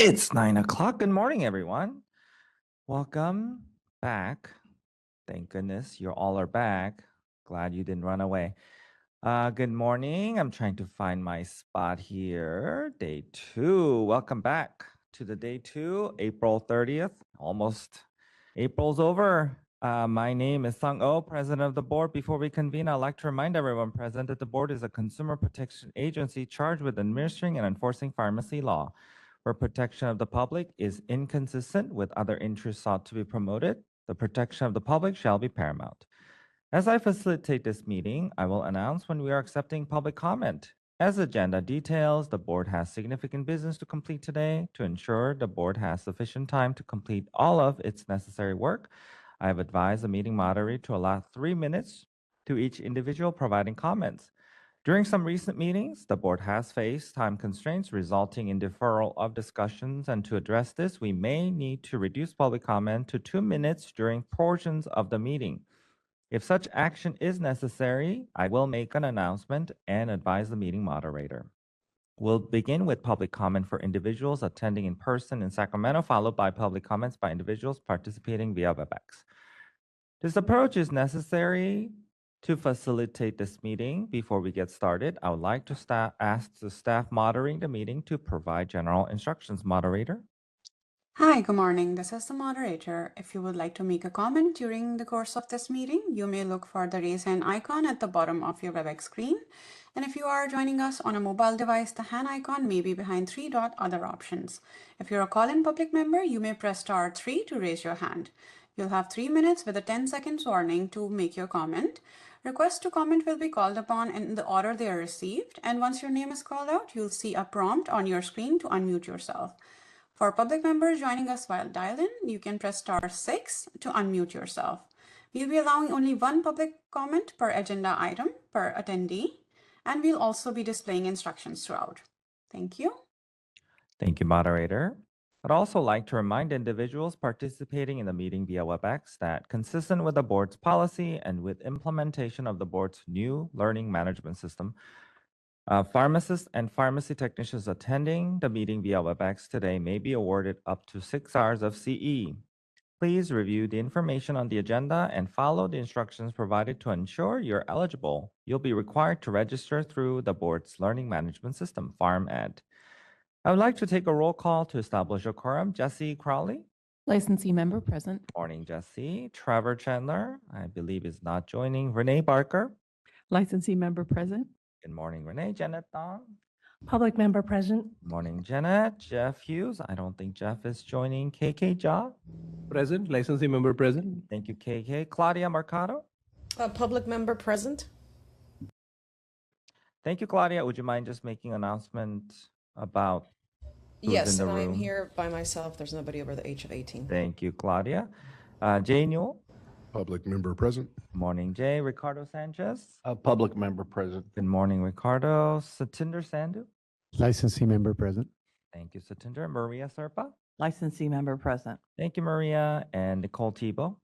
It's 9 o'clock. Good morning, everyone. Welcome back. Thank goodness you all are back. Glad you didn't run away. Good morning. I'm trying to find my spot here. Day 2. Welcome back to the day 2, April 30th. Almost April's over. My name is Sung Oh, president of the board. Before we convene, I'd like to remind everyone present that the board is a consumer protection agency charged with administering and enforcing pharmacy law. Where protection of the public is inconsistent with other interests sought to be promoted, the protection of the public shall be paramount. As I facilitate this meeting, I will announce when we are accepting public comment. As agenda details, the board has significant business to complete today. To ensure the board has sufficient time to complete all of its necessary work, I have advised the meeting moderator to allow 3 minutes to each individual providing comments. During some recent meetings, the board has faced time constraints resulting in deferral of discussions, and to address this, we may need to reduce public comment to 2 minutes during portions of the meeting. If such action is necessary, I will make an announcement and advise the meeting moderator. We'll begin with public comment for individuals attending in person in Sacramento, followed by public comments by individuals participating via WebEx. This approach is necessary to facilitate this meeting. Before we get started, I would like to ask the staff moderating the meeting to provide general instructions. Moderator. Hi, good morning. This is the moderator. If you would like to make a comment during the course of this meeting, you may look for the raise hand icon at the bottom of your WebEx screen. And if you are joining us on a mobile device, the hand icon may be behind 3 other options. If you're a call-in public member, you may press *3 to raise your hand. You'll have 3 minutes with a 10-second warning to make your comment. Requests to comment will be called upon in the order they are received. And once your name is called out, you'll see a prompt on your screen to unmute yourself. For public members joining us while dial-in, you can press *6 to unmute yourself. We'll be allowing only one public comment per agenda item per attendee, and we'll also be displaying instructions throughout. Thank you. Thank you, moderator. I'd also like to remind individuals participating in the meeting via WebEx that, consistent with the board's policy and with implementation of the board's new learning management system, pharmacists and pharmacy technicians attending the meeting via WebEx today may be awarded up to 6 hours of CE. Please review the information on the agenda and follow the instructions provided to ensure you're eligible. You'll be required to register through the board's learning management system, PharmEd. I would like to take a roll call to establish a quorum. Jesse Crowley. Licensee member present. Morning, Jesse. Trevor Chandler, I believe, is not joining. Renee Barker. Licensee member present. Good morning, Renee. Janet Dong. Public member present. Morning, Janet. Jeff Hughes. I don't think Jeff is joining. KK Ja. Present. Licensee member present. Thank you, KK. Claudia Mercado. Public member present. Thank you, Claudia. Would you mind just making an announcement about who's Yes, in the and room? I'm here by myself. There's nobody over the age of 18. Thank you, Claudia. Jay Newell. Public member present. Morning, Jay. Ricardo Sanchez. A public member present. Good morning, Ricardo. Satinder Sandhu. Licensee member present. Thank you, Satinder. Maria Serpa. Licensee member present. Thank you, Maria. And Nicole Tebow.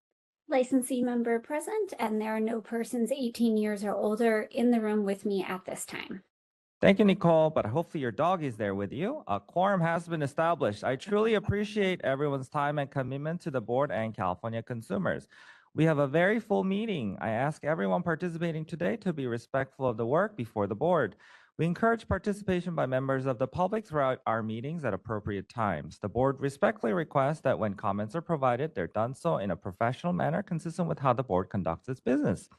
Licensee member present, and there are no persons 18 years or older in the room with me at this time. Thank you, Nicole, but hopefully your dog is there with you. A quorum has been established. I truly appreciate everyone's time and commitment to the board and California consumers. We have a very full meeting. I ask everyone participating today to be respectful of the work before the board. We encourage participation by members of the public throughout our meetings at appropriate times. The board respectfully requests that when comments are provided, they're done so in a professional manner consistent with how the board conducts its business.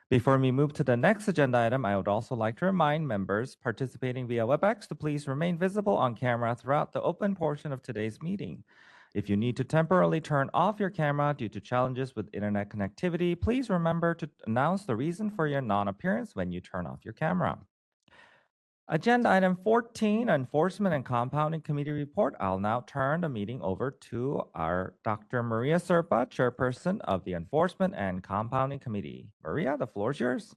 Before we move to the next agenda item, I would also like to remind members participating via WebEx to please remain visible on camera throughout the open portion of today's meeting. If you need to temporarily turn off your camera due to challenges with internet connectivity, please remember to announce the reason for your non-appearance when you turn off your camera. Agenda item 14, Enforcement and Compounding Committee Report. I'll now turn the meeting over to our Dr. Maria Serpa, Chairperson of the Enforcement and Compounding Committee. Maria, the floor is yours.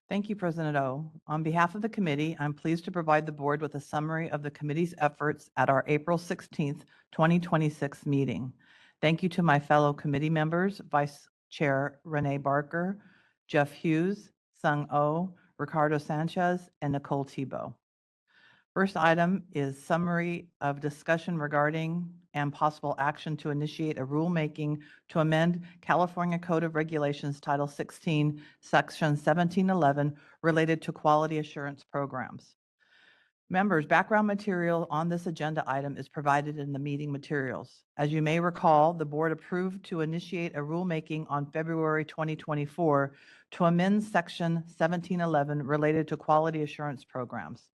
Thank you, President O. On behalf of the committee, I'm pleased to provide the board with a summary of the committee's efforts at our April 16th, 2026 meeting. Thank you to my fellow committee members, Vice Chair Renee Barker, Jeff Hughes, Sung Oh, Ricardo Sanchez, and Nicole Tebow. First item is summary of discussion regarding and possible action to initiate a rulemaking to amend California Code of Regulations Title 16, Section 1711, related to quality assurance programs. Members, background material on this agenda item is provided in the meeting materials. As you may recall, the board approved to initiate a rulemaking on February 2024 to amend Section 1711 related to quality assurance programs.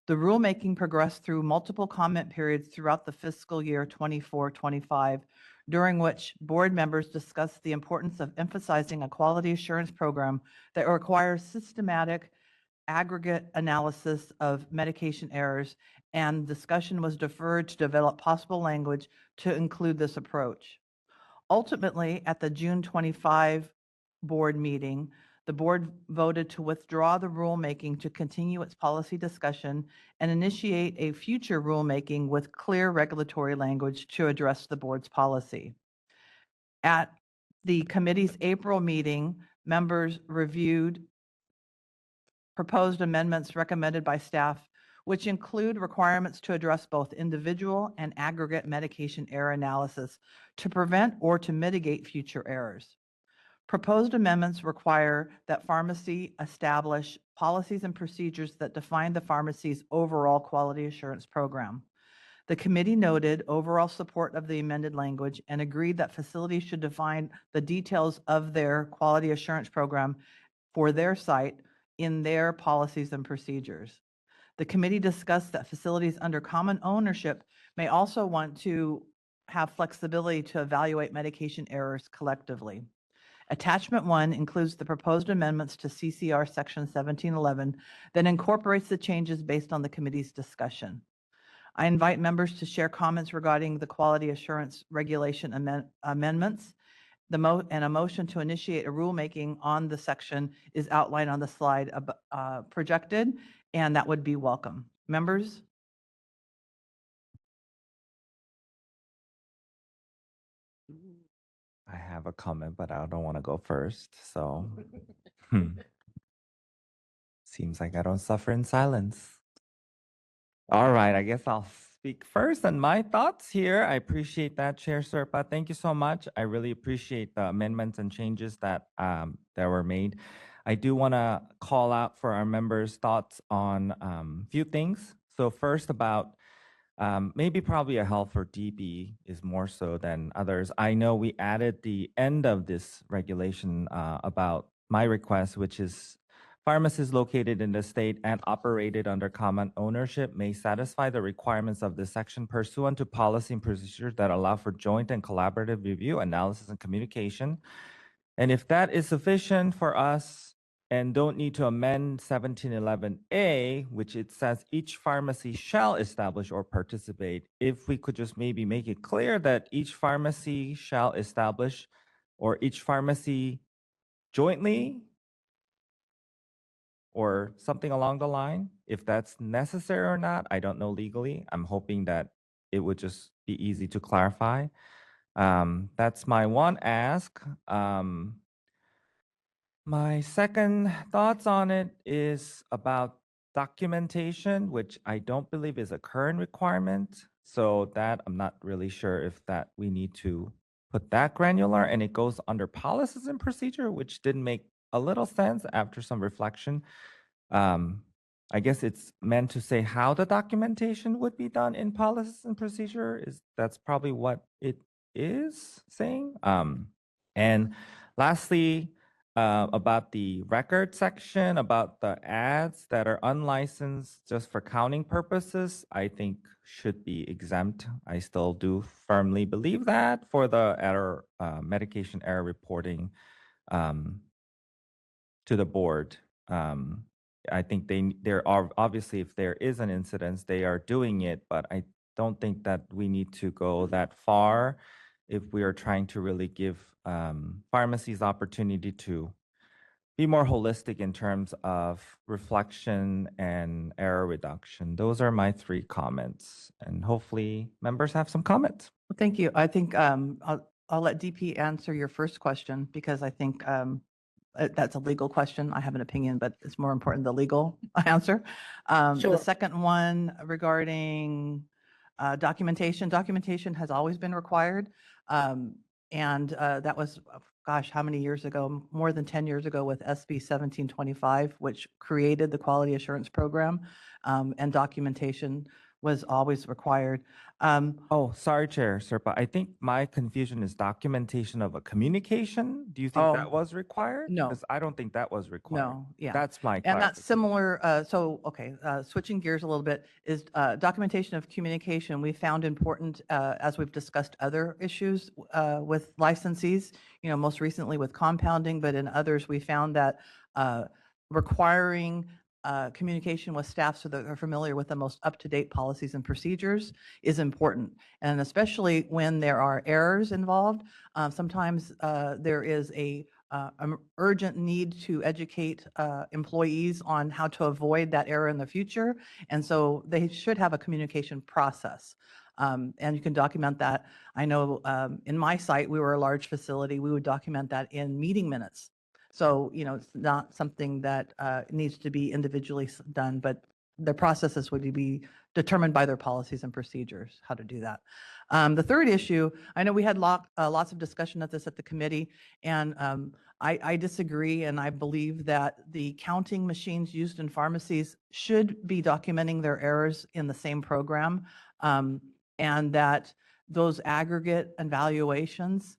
The rulemaking progressed through multiple comment periods throughout the fiscal year 24-25, during which board members discussed the importance of emphasizing a quality assurance program that requires systematic aggregate analysis of medication errors, and discussion was deferred to develop possible language to include this approach. Ultimately, at the June 25 board meeting, the board voted to withdraw the rulemaking to continue its policy discussion and initiate a future rulemaking with clear regulatory language to address the board's policy. At the committee's April meeting, members reviewed proposed amendments recommended by staff, which include requirements to address both individual and aggregate medication error analysis to prevent or to mitigate future errors. Proposed amendments require that pharmacy establish policies and procedures that define the pharmacy's overall quality assurance program. The committee noted overall support of the amended language and agreed that facilities should define the details of their quality assurance program for their site in their policies and procedures. The committee discussed that facilities under common ownership may also want to have flexibility to evaluate medication errors collectively. Attachment 1 includes the proposed amendments to CCR Section 1711 that incorporates the changes based on the committee's discussion. I invite members to share comments regarding the quality assurance regulation amendments. And a motion to initiate a rulemaking on the section is outlined on the slide projected, and that would be welcome. Members? I have a comment, but I don't want to go first. So, seems like I don't suffer in silence. All right, I guess I'll speak first on my thoughts here. I appreciate that, Chair Serpa. Thank you so much. I really appreciate the amendments and changes that were made. I do want to call out for our members' thoughts on a few things. So first about maybe probably a help for DB is more so than others. I know we added the end of this regulation about my request, which is pharmacies located in the state and operated under common ownership may satisfy the requirements of this section pursuant to policy and procedures that allow for joint and collaborative review, analysis, and communication. And if that is sufficient for us and don't need to amend 1711A, which it says each pharmacy shall establish or participate, if we could just maybe make it clear that each pharmacy shall establish or each pharmacy jointly or something along the line, if that's necessary or not, I don't know legally. I'm hoping that it would just be easy to clarify. That's my one ask. My second thoughts on it is about documentation, which I don't believe is a current requirement. So that I'm not really sure if that we need to put that granular, and it goes under policies and procedure, which didn't make a little sense after some reflection. I guess it's meant to say how the documentation would be done in policies and procedure. That's probably what it is saying. And lastly, about the record section, about the ads that are unlicensed just for counting purposes, I think should be exempt. I still do firmly believe that for the error, medication error reporting to the board. I think there are obviously, if there is an incidence, they are doing it, but I don't think that we need to go that far if we are trying to really give pharmacies opportunity to be more holistic in terms of reflection and error reduction. Those are my 3 comments, and hopefully members have some comments. Well, thank you. I think I'll let DP answer your first question because I think That's a legal question. I have an opinion, but it's more important the legal answer. The Sure. second one regarding documentation has always been required. And that was, gosh, how many years ago? More than 10 years ago with SB 1725, which created the Quality Assurance Program, and documentation was always required. Oh, sorry, Chair Serpa. I think my confusion is documentation of a communication. Do you think that Oh, was required? no. Because I don't think that was required. No, yeah. That's my And that's clarification. similar, switching gears a little bit, is documentation of communication. We found important, as we've discussed other issues with licensees, most recently with compounding, but in others, we found that requiring communication with staff so that they're familiar with the most up-to-date policies and procedures is important. And especially when there are errors involved, sometimes there is urgent need to educate employees on how to avoid that error in the future. And so they should have a communication process. And you can document that. I know in my site, we were a large facility. We would document that in meeting minutes. So, it's not something that needs to be individually done, but the processes would be determined by their policies and procedures, how to do that. The third issue, I know we had lots of discussion of this at the committee, and I disagree, and I believe that the counting machines used in pharmacies should be documenting their errors in the same program, and that those aggregate evaluations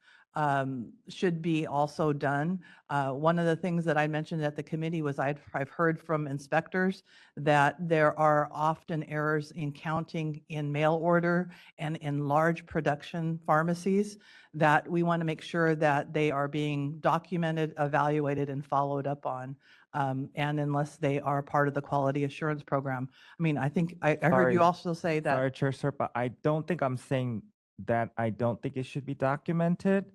should be also done. One of the things that I mentioned at the committee was I've heard from inspectors that there are often errors in counting in mail order and in large production pharmacies, that we want to make sure that they are being documented, evaluated, and followed up on. And unless they are part of the quality assurance program. I mean, I think I heard you Sorry. also say that. Sorry, Chair Serpa. I don't think I'm saying that I don't think it should be documented.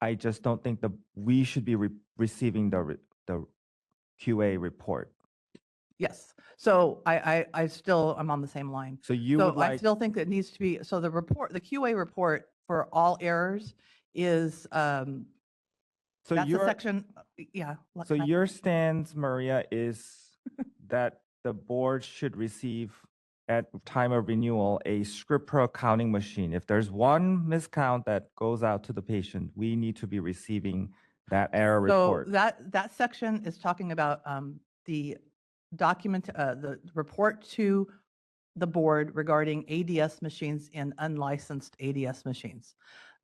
I just don't think we should be receiving the QA report. Yes. So I still, I'm on the same line. So you So would I like, still think that needs to be, so the QA report for all errors is, so that's a your, section, yeah. so your stance, Maria, is that the board should receive at time of renewal a script pro accounting machine. If there's one miscount that goes out to the patient, we need to be receiving that error So report. that section is talking about the the report to the board regarding ADS machines and unlicensed ADS machines.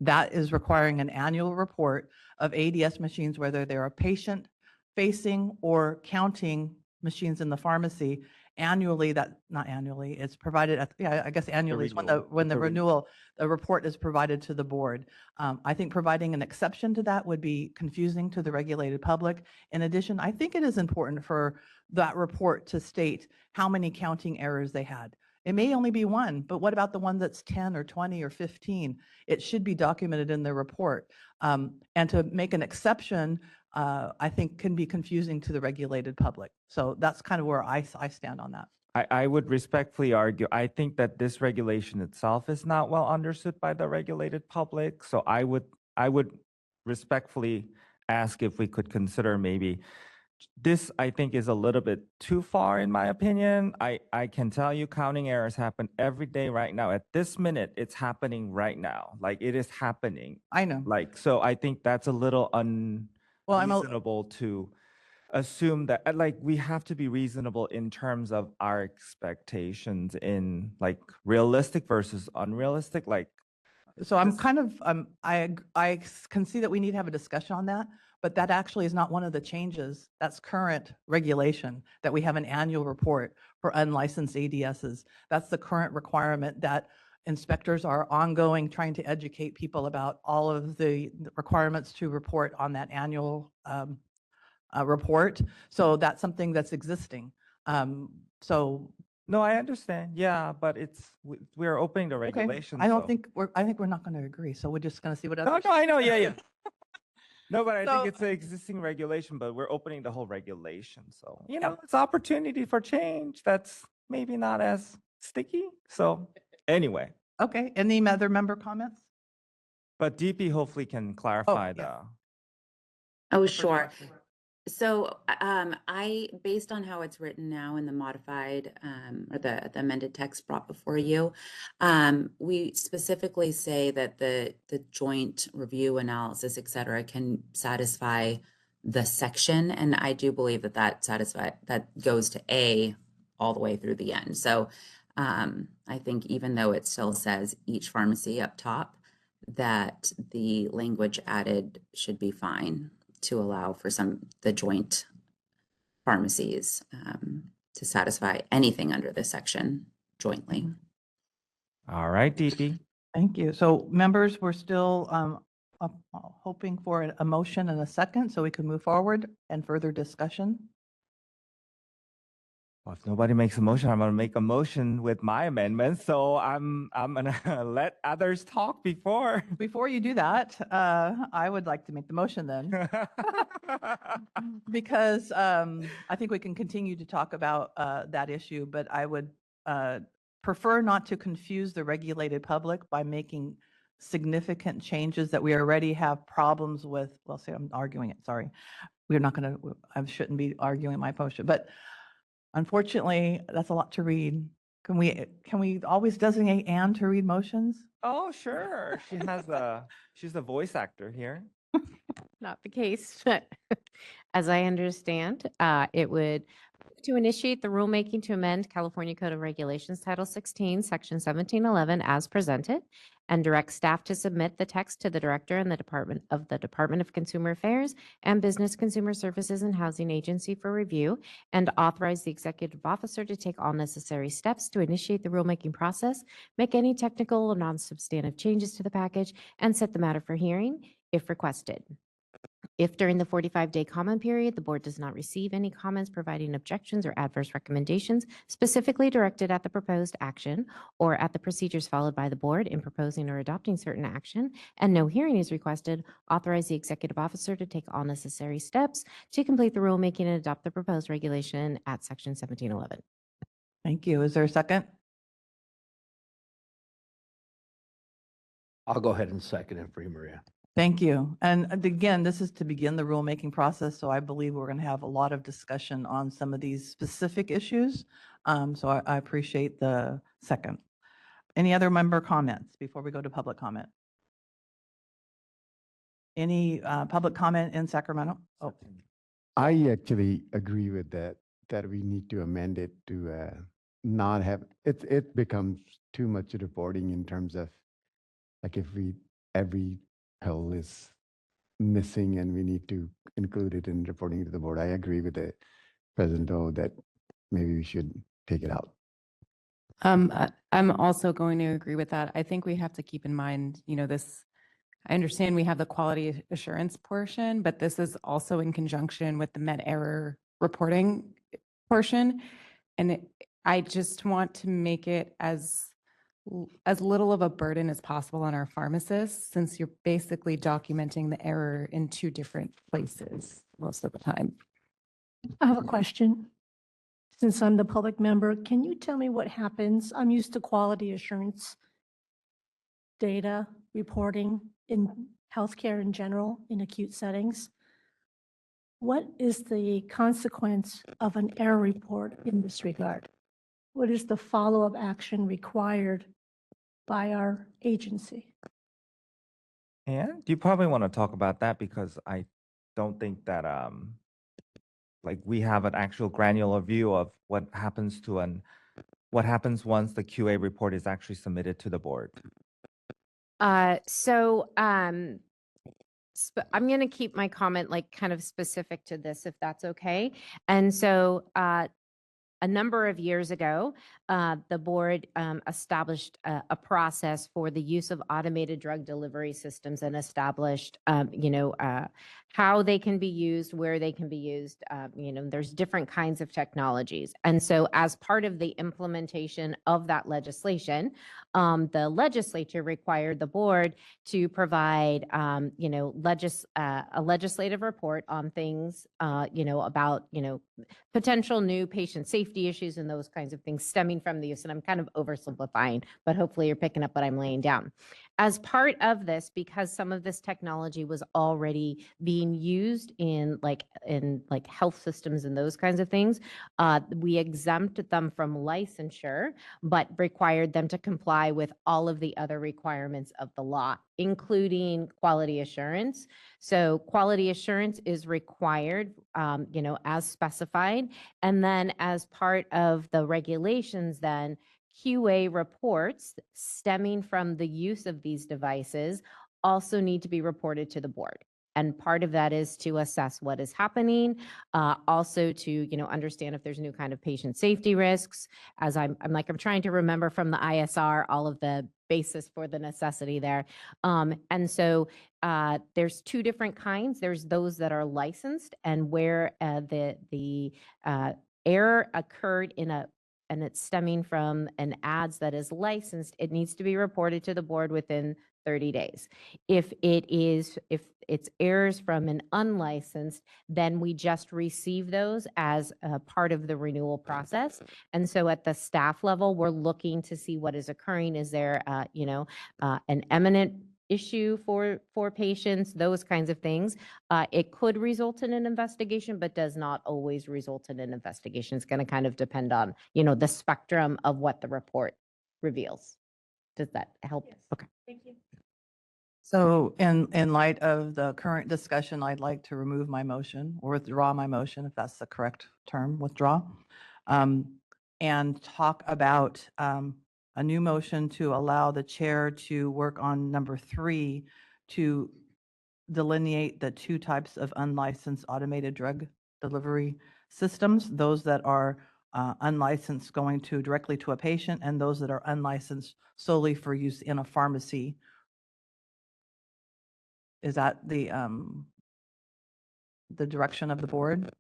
That is requiring an annual report of ADS machines, whether they're a patient-facing or counting machines in the pharmacy. Annually, not annually, it's provided at, I guess annually is when the renewal, the report is provided to the board. I think providing an exception to that would be confusing to the regulated public. In addition, I think it is important for that report to state how many counting errors they had. It may only be one, but what about the one that's 10 or 20 or 15? It should be documented in the report. And to make an exception, I think can be confusing to the regulated public. So that's kind of where I stand on that. I would respectfully argue, I think that this regulation itself is not well understood by the regulated public. So I would respectfully ask if we could consider maybe this, I think, is a little bit too far in my opinion. I can tell you counting errors happen every day right now. At this minute, it's happening right now. Like it is happening. I know. Like, so I think that's a little Well, unreasonable to assume that like we have to be reasonable in terms of our expectations in like realistic versus unrealistic. Like, So I'm this- kind of, I can see that we need to have a discussion on that, but that actually is not one of the changes. That's current regulation, that we have an annual report for unlicensed ADSs. That's the current requirement that inspectors are ongoing trying to educate people about all of the requirements to report on that annual report. So that's something that's existing. So no, I understand. Yeah, but we're opening the okay, regulation. I don't so- think I think we're not going to agree. So we're just going to see what No, others. no, I know. Yeah, yeah. No, but I think So- it's an existing regulation, but we're opening the whole regulation. So, Yeah. it's opportunity for change that's maybe not as sticky. So anyway, Okay, any other member comments? but DP hopefully can clarify yeah. the Oh, first sure. question. So based on how it's written now in the modified or the amended text brought before you, we specifically say that the joint review analysis, et cetera, can satisfy the section. And I do believe that that goes to A all the way through the end. So I think even though it still says each pharmacy up top, that the language added should be fine to allow for the joint pharmacies to satisfy anything under this section jointly. All right, Dee. Thank you. So members, we're still hoping for a motion and a second so we can move forward and further discussion. Well, if nobody makes a motion, I'm going to make a motion with my amendment. So I'm going to let others talk before. Before you do that, I would like to make the motion then, because I think we can continue to talk about that issue, but I would prefer not to confuse the regulated public by making significant changes that we already have problems with. Well, see, I'm arguing it. Sorry. We're not going to, I shouldn't be arguing my motion, but unfortunately, that's a lot to read. Can we always designate Anne to read motions? Oh, sure. She's the voice actor here. Not the case, but as I understand, it would to initiate the rulemaking to amend California Code of Regulations Title 16, Section 1711 as presented, and direct staff to submit the text to the Director and the Department of Consumer Affairs and Business Consumer Services and Housing Agency for review, and authorize the executive officer to take all necessary steps to initiate the rulemaking process, make any technical or non-substantive changes to the package, and set the matter for hearing if requested. If during the 45-day comment period, the board does not receive any comments providing objections or adverse recommendations specifically directed at the proposed action or at the procedures followed by the board in proposing or adopting certain action, and no hearing is requested, authorize the executive officer to take all necessary steps to complete the rulemaking and adopt the proposed regulation at Section 1711. Thank you. Is there a second? I'll go ahead and second it for you, Maria. Thank you. And again, this is to begin the rulemaking process, so I believe we're going to have a lot of discussion on some of these specific issues. So I appreciate the second. Any other member comments before we go to public comment? Any public comment in Sacramento? Oh, I actually agree with that we need to amend it to not have, it becomes too much reporting in terms of, like, if every pill is missing and we need to include it in reporting to the board. I agree with the President O that maybe we should take it out. I'm also going to agree with that. I think we have to keep in mind, I understand we have the quality assurance portion, but this is also in conjunction with the med error reporting portion. And I just want to make it as little of a burden as possible on our pharmacists, since you're basically documenting the error in two different places most of the time. I have a question. Since I'm the public member, can you tell me what happens? I'm used to quality assurance data reporting in healthcare in general, in acute settings. What is the consequence of an error report in this regard? What is the follow-up action required by our agency? And you probably want to talk about that because I don't think that like we have an actual granular view of what happens what happens once the QA report is actually submitted to the board. I'm going to keep my comment like kind of specific to this, if that's okay. And so a number of years ago, the board established a process for the use of automated drug delivery systems and established, how they can be used, where they can be used. There's different kinds of technologies. And so as part of the implementation of that legislation, the legislature required the board to provide, a legislative report on things, about, potential new patient safety issues and those kinds of things stemming from the use. And I'm kind of oversimplifying, but hopefully you're picking up what I'm laying down. As part of this, because some of this technology was already being used in like health systems and those kinds of things, we exempted them from licensure, but required them to comply with all of the other requirements of the law, including quality assurance. So quality assurance is required, as specified. And then as part of the regulations, then QA reports stemming from the use of these devices also need to be reported to the board. And part of that is to assess what is happening, also to understand if there's new kind of patient safety risks. As I'm trying to remember from the ISR all of the basis for the necessity there. And so there's two different kinds. There's those that are licensed, and where the error occurred and it's stemming from an ads that is licensed, it needs to be reported to the board within 30 days. If it's errors from an unlicensed, then we just receive those as a part of the renewal process. And so at the staff level, we're looking to see what is occurring. Is there, an eminent issue for patients, those kinds of things. It could result in an investigation, but does not always result in an investigation. It's going to kind of depend on, the spectrum of what the report reveals. Does that help? Yes. Okay. Thank you. So in light of the current discussion, I'd like to remove my motion or withdraw my motion, if that's the correct term, withdraw, and talk about a new motion to allow the chair to work on number 3 to delineate the 2 types of unlicensed automated drug delivery systems, those that are unlicensed going directly to a patient, and those that are unlicensed solely for use in a pharmacy. Is that the direction of the board?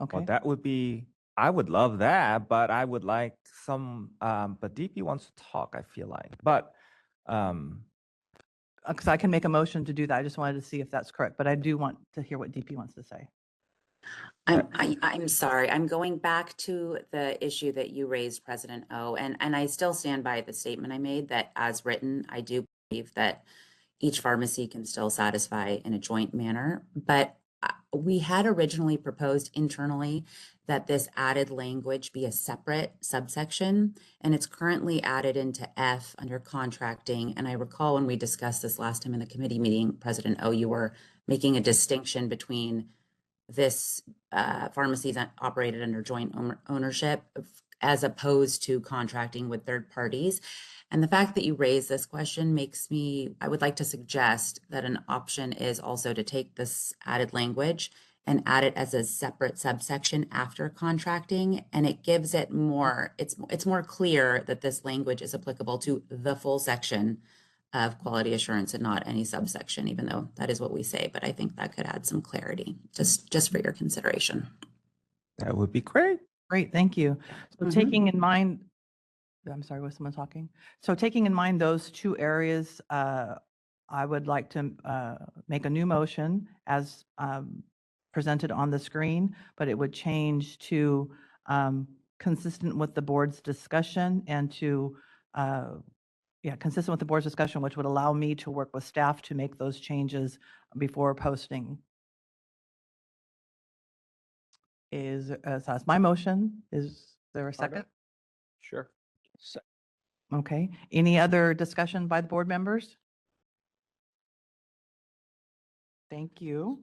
Okay. Well, that would be, I would love that, but I would like some, but DP wants to talk, I feel like. But, Because I can make a motion to do that. I just wanted to see if that's correct, but I do want to hear what DP wants to say. I'm sorry. I'm going back to the issue that you raised, President O, and I still stand by the statement I made that as written, I do believe that each pharmacy can still satisfy in a joint manner. But we had originally proposed internally that this added language be a separate subsection, and it's currently added into F under contracting. And I recall when we discussed this last time in the committee meeting, President O, you were making a distinction between this pharmacies operated under joint ownership as opposed to contracting with third parties. And the fact that you raised this question makes me, I would like to suggest that an option is also to take this added language and add it as a separate subsection after contracting. And it gives it more, it's more clear that this language is applicable to the full section of quality assurance and not any subsection, even though that is what we say. But I think that could add some clarity, just for your consideration. that would be great. Great, thank you. So taking in mind, I'm sorry, was someone talking? So taking in mind those 2 areas, I would like to make a new motion as presented on the screen, but it would change to consistent with the board's discussion and to consistent with the board's discussion, which would allow me to work with staff to make those changes before posting. That's my motion. Is there a second? Sure. Okay. Any other discussion by the board members? Thank you.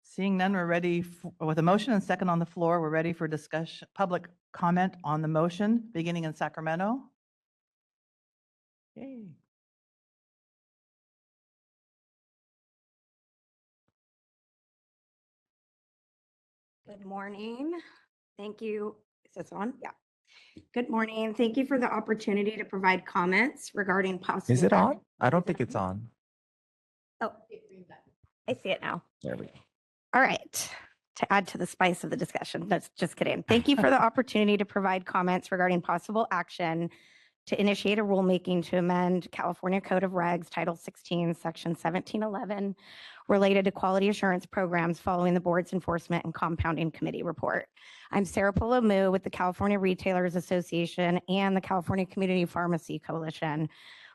Seeing none, we're ready with a motion and second on the floor. We're ready for discussion, public comment on the motion, beginning in Sacramento. Yay. Good morning. Thank you. Is this on? Yeah. Good morning. Thank you for the opportunity to provide comments regarding possible. Is it on? I don't think it's on. Oh, I see it now. There we go. All right. To add to the spice of the discussion, that's just kidding. Thank you for the opportunity to provide comments regarding possible action to initiate a rulemaking to amend California Code of Regs, Title 16, Section 1711, related to quality assurance programs following the board's enforcement and compounding committee report. I'm Sarah Polomu with the California Retailers Association and the California Community Pharmacy Coalition.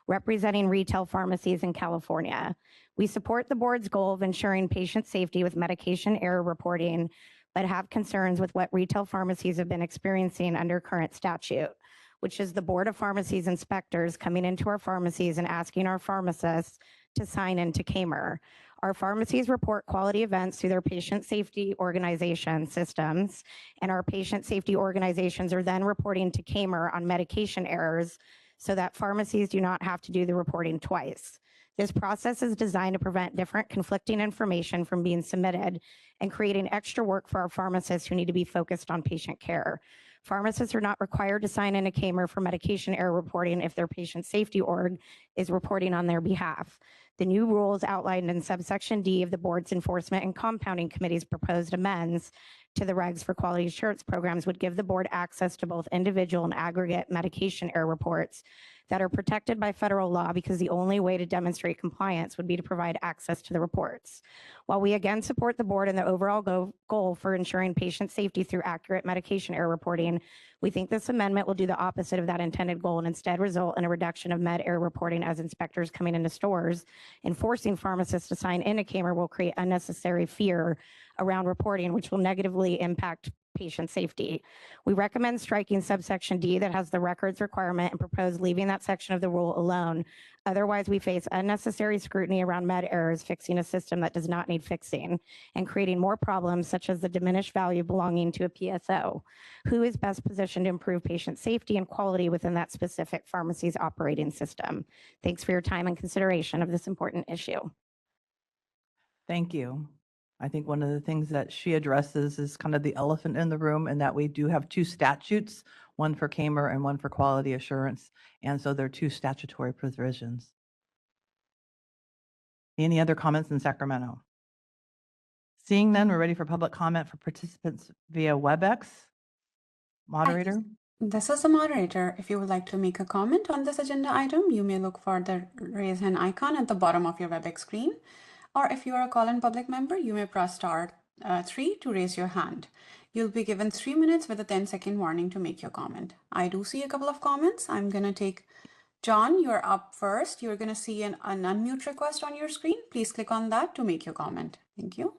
representing retail pharmacies in California. We support the board's goal of ensuring patient safety with medication error reporting, but have concerns with what retail pharmacies have been experiencing under current statute, which is the Board of Pharmacies inspectors coming into our pharmacies and asking our pharmacists to sign into CAMER. Our pharmacies report quality events through their patient safety organization systems, and our patient safety organizations are then reporting to CAMER on medication errors so that pharmacies do not have to do the reporting twice. This process is designed to prevent different conflicting information from being submitted and creating extra work for our pharmacists who need to be focused on patient care. Pharmacists are not required to sign in a CAMER for medication error reporting if their patient safety org is reporting on their behalf. The new rules outlined in subsection D of the board's enforcement and compounding committee's proposed amends to the regs for quality assurance programs would give the board access to both individual and aggregate medication error reports that are protected by federal law, because the only way to demonstrate compliance would be to provide access to the reports. While we again support the board and the overall goal for ensuring patient safety through accurate medication error reporting, we think this amendment will do the opposite of that intended goal and instead result in a reduction of med error reporting as inspectors coming into stores and forcing pharmacists to sign in a CAMER will create unnecessary fear around reporting, which will negatively impact patient safety. We recommend striking subsection D that has the records requirement and propose leaving that section of the rule alone. Otherwise, we face unnecessary scrutiny around med errors, fixing a system that does not need fixing, and creating more problems such as the diminished value belonging to a PSO. Who is best positioned to improve patient safety and quality within that specific pharmacy's operating system? Thanks for your time and consideration of this important issue. Thank you. I think one of the things that she addresses is kind of the elephant in the room, and that we do have two statutes, one for CAMER and one for quality assurance. And so there are two statutory provisions. Any other comments in Sacramento? Seeing none, we're ready for public comment for participants via WebEx. Moderator? This is the moderator. If you would like to make a comment on this agenda item, you may look for the raise hand icon at the bottom of your WebEx screen. Or if you are a call-in public member, you may press star 3 to raise your hand. You'll be given 3 minutes with a 10-second warning to make your comment. I do see a couple of comments. I'm going to take John, you're up first. You're going to see an unmute request on your screen. Please click on that to make your comment. Thank you.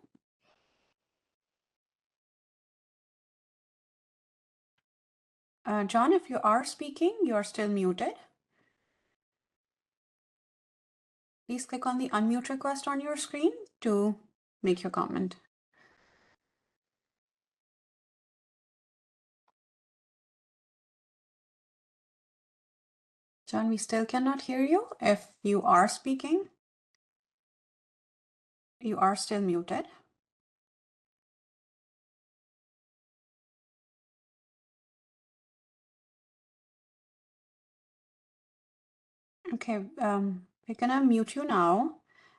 John, if you are speaking, you're still muted. Please click on the unmute request on your screen to make your comment. John, we still cannot hear you. If you are speaking, you are still muted. Okay, we're gonna mute you now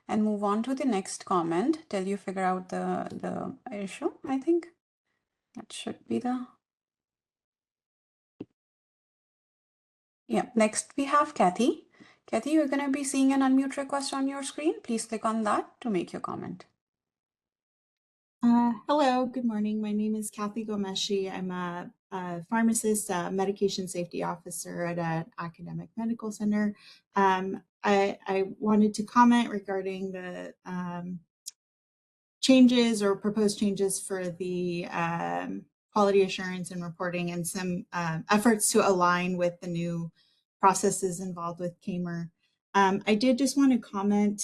and move on to the next comment till you figure out the issue. I think that should be the... Yeah, next we have Kathy. Kathy, you're gonna be seeing an unmute request on your screen. Please click on that to make your comment. Hello, good morning. My name is Kathy Gomeshi. I'm a pharmacist, medication safety officer at an academic medical center. I wanted to comment regarding the changes or proposed changes for the quality assurance and reporting and some efforts to align with the new processes involved with CAMER. I did just want to comment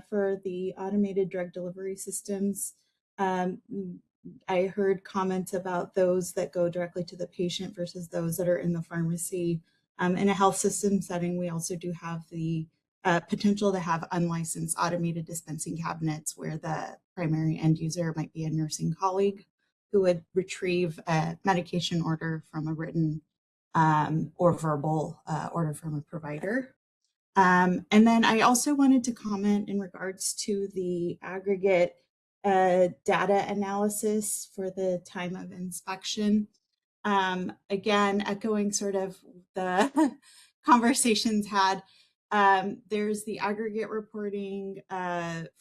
for the automated drug delivery systems. I heard comments about those that go directly to the patient versus those that are in the pharmacy. In a health system setting, we also do have the potential to have unlicensed automated dispensing cabinets where the primary end user might be a nursing colleague who would retrieve a medication order from a written or verbal order from a provider. And then I also wanted to comment in regards to the aggregate data analysis for the time of inspection. Again, echoing sort of the conversations had, there's the aggregate reporting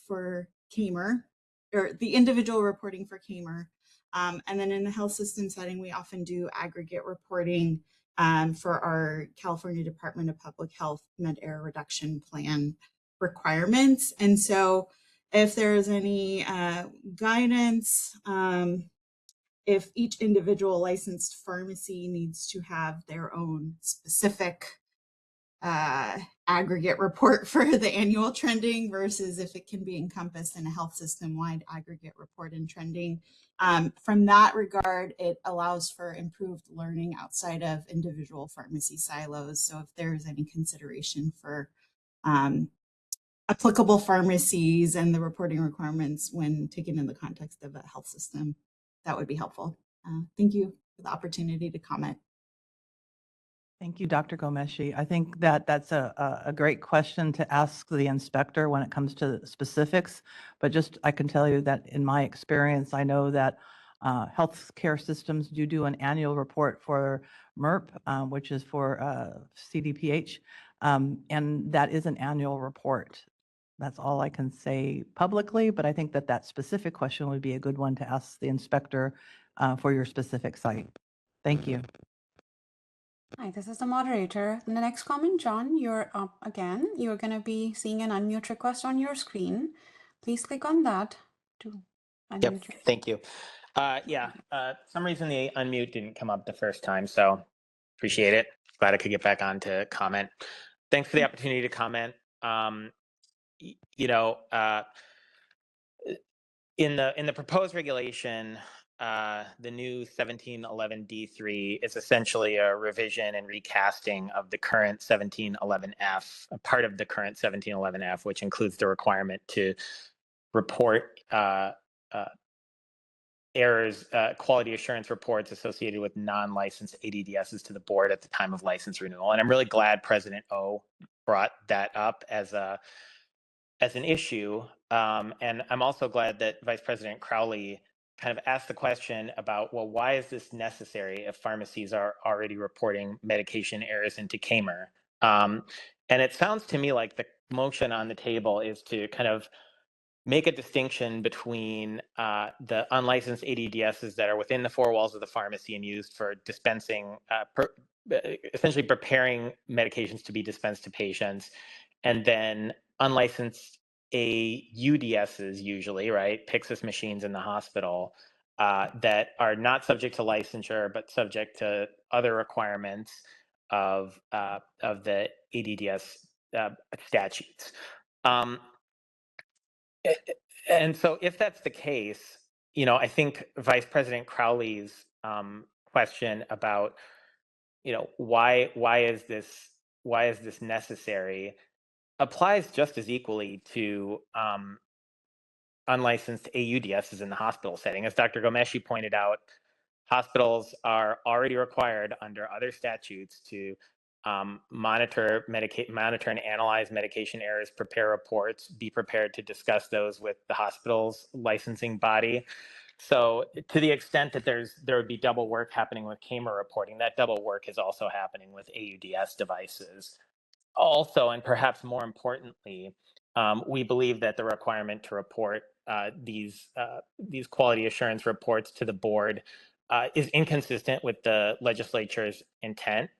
for CAMER, or the individual reporting for CAMER. And then in the health system setting, we often do aggregate reporting for our California Department of Public Health med error reduction plan requirements. And so if there's any guidance, if each individual licensed pharmacy needs to have their own specific aggregate report for the annual trending versus if it can be encompassed in a health system-wide aggregate report and trending. From that regard, it allows for improved learning outside of individual pharmacy silos. So if there's any consideration for applicable pharmacies and the reporting requirements when taken in the context of a health system, that would be helpful. Thank you for the opportunity to comment. Thank you, Dr. Gomeshi. I think that that's a great question to ask the inspector when it comes to specifics. But just I can tell you that in my experience, I know that healthcare systems do an annual report for MERP, which is for CDPH, and that is an annual report. That's all I can say publicly, but I think that that specific question would be a good one to ask the inspector for your specific site. Thank you. Hi, this is the moderator. In the next comment, John, you're up again. You're going to be seeing an unmute request on your screen. Please click on that to unmute. Yep, thank you. Some reason the unmute didn't come up the first time, so appreciate it. Glad I could get back on to comment. Thanks for the opportunity to comment. In the proposed regulation, the new 1711D3 is essentially a revision and recasting of the current 1711F, a part of the current 1711F, which includes the requirement to report errors, quality assurance reports associated with non-licensed ADDSs to the board at the time of license renewal. And I'm really glad President O brought that up as an issue. And I'm also glad that Vice President Crowley kind of asked the question about, well, why is this necessary if pharmacies are already reporting medication errors into CAMER? And it sounds to me like the motion on the table is to kind of make a distinction between the unlicensed ADDSs that are within the four walls of the pharmacy and used for dispensing, essentially preparing medications to be dispensed to patients, and then unlicensed AUDSs, usually, right, Pyxis machines in the hospital, that are not subject to licensure but subject to other requirements of the ADDS statutes. And so if that's the case, I think Vice President Crowley's question about, why is this necessary applies just as equally to unlicensed AUDSs in the hospital setting. As Dr. Gomeshi pointed out, hospitals are already required under other statutes to monitor and analyze medication errors, prepare reports, be prepared to discuss those with the hospital's licensing body. So to the extent that there would be double work happening with CAMER reporting, that double work is also happening with AUDS devices. Also, and perhaps more importantly, we believe that the requirement to report these quality assurance reports to the board is inconsistent with the legislature's intent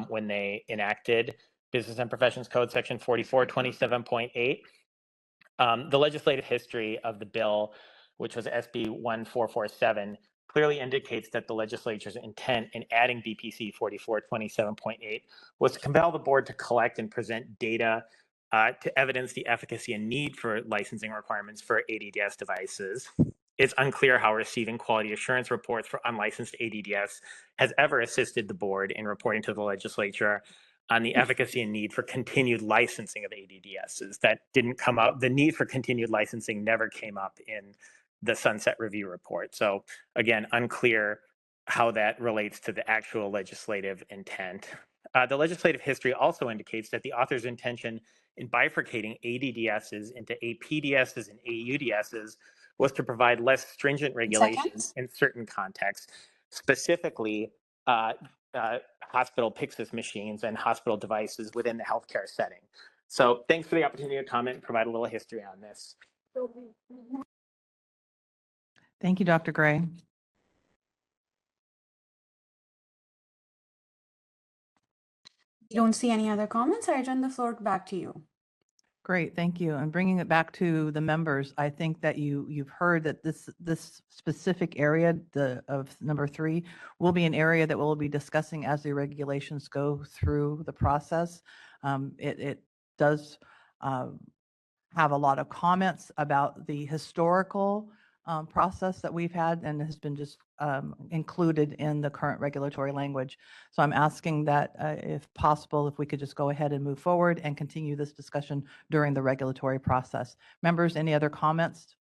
when they enacted Business and Professions Code Section 4427.8. The legislative history of the bill, which was SB 1447, clearly indicates that the legislature's intent in adding BPC 4427.8 was to compel the board to collect and present data to evidence the efficacy and need for licensing requirements for ADDS devices. It's unclear how receiving quality assurance reports for unlicensed ADDS has ever assisted the board in reporting to the legislature on the efficacy and need for continued licensing of ADDSs. That didn't come up. The need for continued licensing never came up in the Sunset Review report. So again, unclear how that relates to the actual legislative intent. The legislative history also indicates that the author's intention in bifurcating ADDSs into APDSs and AUDSs was to provide less stringent regulations in certain contexts, specifically hospital Pyxis machines and hospital devices within the healthcare setting. So thanks for the opportunity to comment and provide a little history on this. Thank you, Dr. Gray. You don't see any other comments? I turn the floor back to you. Great, thank you. And bringing it back to the members, I think that you've heard that this specific area, of number 3, will be an area that we'll be discussing as the regulations go through the process. It does have a lot of comments about the historical process that we've had and has been just included in the current regulatory language. So I'm asking that if possible, if we could just go ahead and move forward and continue this discussion during the regulatory process. Members, any other comments?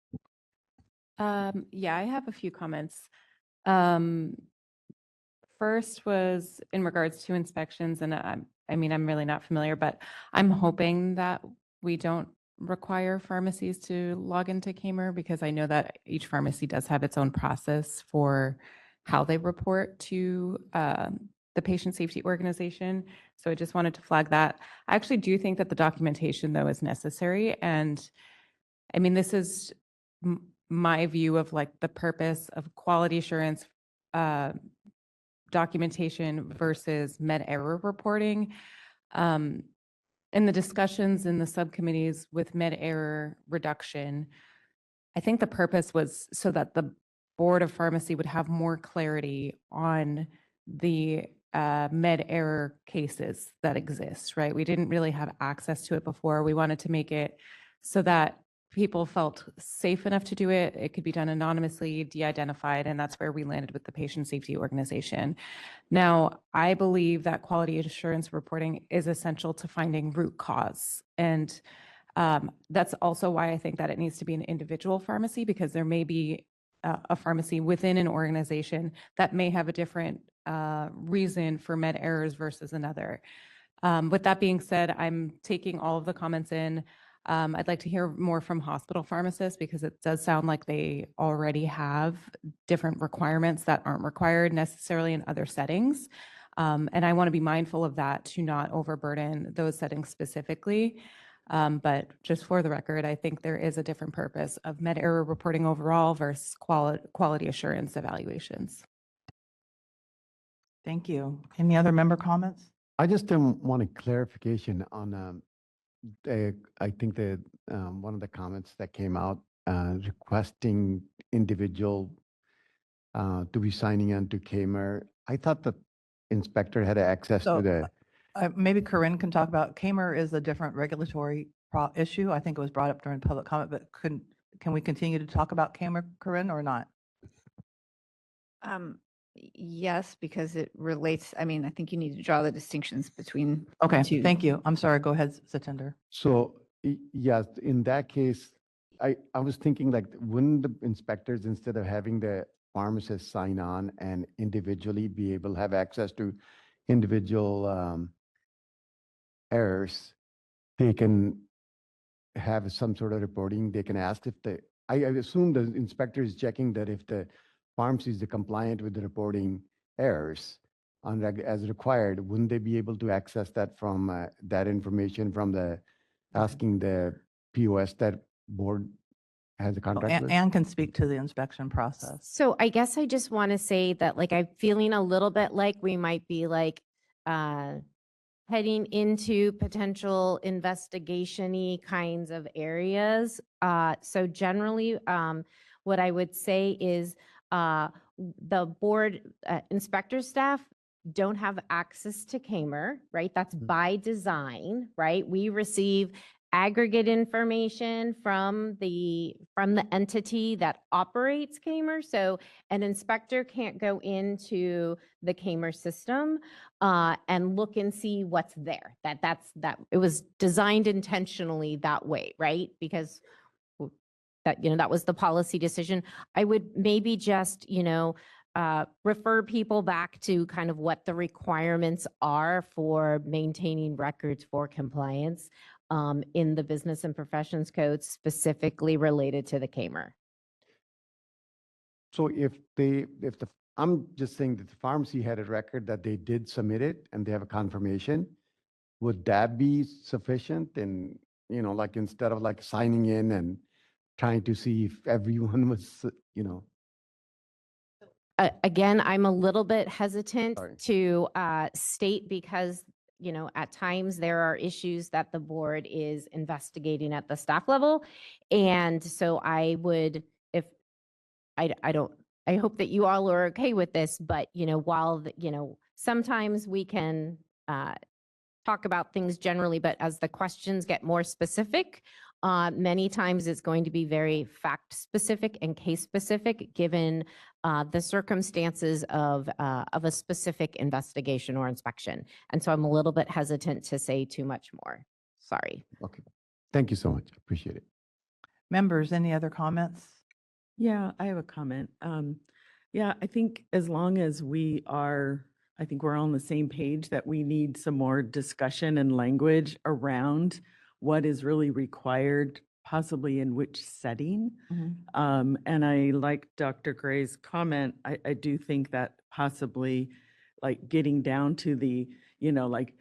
Yeah, I have a few comments. First was in regards to inspections, and I mean, I'm really not familiar, but I'm hoping that we don't require pharmacies to log into Kamer, because I know that each pharmacy does have its own process for how they report to the patient safety organization. So I just wanted to flag that. I actually do think that the documentation, though, is necessary. And I mean, this is my view of like the purpose of quality assurance documentation versus med error reporting. In the discussions in the subcommittees with med error reduction, I think the purpose was so that the Board of Pharmacy would have more clarity on the med error cases that exist, right? We didn't really have access to it before. We wanted to make it so that people felt safe enough to do it. It could be done anonymously, de-identified, and that's where we landed with the patient safety organization. Now, I believe that quality assurance reporting is essential to finding root cause. And that's also why I think that it needs to be an individual pharmacy, because there may be a pharmacy within an organization that may have a different reason for med errors versus another. With that being said, I'm taking all of the comments in. I'd like to hear more from hospital pharmacists, because it does sound like they already have different requirements that aren't required necessarily in other settings. And I want to be mindful of that to not overburden those settings specifically. But just for the record, I think there is a different purpose of med error reporting overall versus quality assurance evaluations. Thank you. Any other member comments? I just want a clarification on, I think the one of the comments that came out requesting individual to be signing on to Kamer. I thought the inspector had access So, to the. Maybe Corinne can talk about, Kamer is a different regulatory issue. I think it was brought up during public comment, but can we continue to talk about Kamer, Corinne, or not? Yes, because it relates, I mean, I think you need to draw the distinctions between Okay, the two. thank you. I'm sorry, go ahead, Satinder. So yes, in that case, I was thinking like, wouldn't the inspectors, instead of having the pharmacist sign on and individually be able to have access to individual errors, they can have some sort of reporting. They can ask if I assume the inspector is checking that if the pharmacies are compliant with the reporting errors as required, wouldn't they be able to access that from that information from the asking the POS that board has a contract with? Anne can speak to the inspection process. So I guess I just want to say that like I'm feeling a little bit like we might be like heading into potential investigation-y kinds of areas. So generally, what I would say is the board inspector staff don't have access to Kamer, right? That's by design, right? We receive aggregate information from the entity that operates Kamer. So an inspector can't go into the Kamer system and look and see what's there. It was designed intentionally that way, right? Because that was the policy decision. I would maybe just, refer people back to kind of what the requirements are for maintaining records for compliance in the Business and Professions Code, specifically related to the Kamer. So I'm just saying that the pharmacy had a record that they did submit it and they have a confirmation, would that be sufficient? And, like instead of like signing in and trying to see if everyone was, Again, I'm a little bit hesitant Sorry. to state because, at times there are issues that the board is investigating at the staff level. And so I would, if I don't, I hope that you all are okay with this, but, while, sometimes we can talk about things generally, but as the questions get more specific, many times it's going to be very fact specific and case specific, given the circumstances of a specific investigation or inspection. And so I'm a little bit hesitant to say too much more. Sorry. Okay. Thank you so much. Appreciate it. Members, any other comments? Yeah, I have a comment. Yeah, I think as long as I think we're all on the same page that we need some more discussion and language around what is really required, possibly in which setting. And I like Dr. Gray's comment. I do think that possibly like getting down to the, like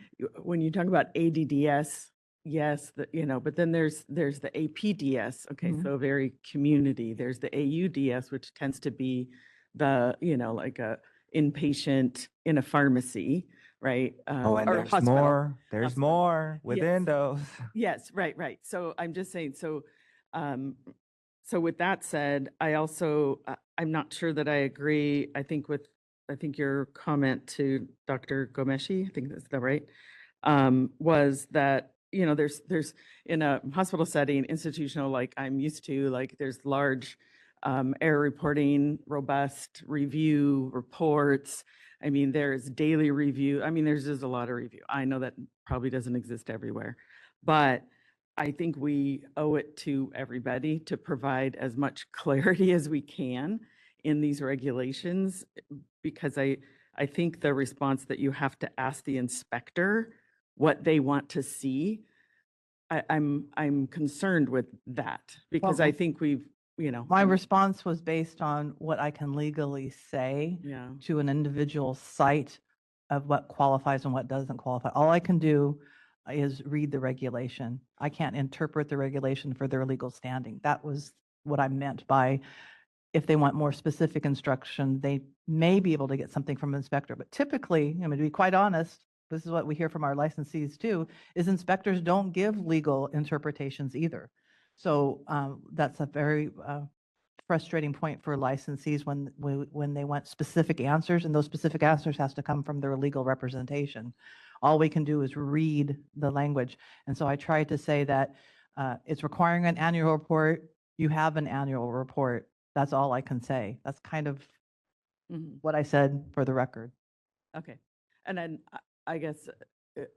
when you talk about ADDS, yes, but then there's the APDS. Okay, so very community. There's the AUDS, which tends to be the, like a inpatient in a pharmacy, right? Oh, and Or there's hospital. more. There's Hospital. more within Yes. those. Yes, right. So I'm just saying, so with that said, I also, I'm not sure that I agree, I think your comment to Dr. Gomeshi, I think that's the right, was that, there's in a hospital setting, institutional, like I'm used to, like there's large error reporting, robust review reports. I mean, there's daily review. I mean, there's just a lot of review. I know that probably doesn't exist everywhere, but I think we owe it to everybody to provide as much clarity as we can in these regulations, because I think the response that you have to ask the inspector what they want to see, I'm concerned with that, because Well, I think we've, My response was based on what I can legally say Yeah. to an individual site of what qualifies and what doesn't qualify. All I can do is read the regulation. I can't interpret the regulation for their legal standing. That was what I meant by, if they want more specific instruction, they may be able to get something from an inspector. But typically, to be quite honest, this is what we hear from our licensees too, is inspectors don't give legal interpretations either. So that's a very frustrating point for licensees when they want specific answers, and those specific answers has to come from their legal representation. All we can do is read the language. And so I tried to say that it's requiring an annual report. You have an annual report. That's all I can say. That's kind of what I said for the record. Okay. And then I guess,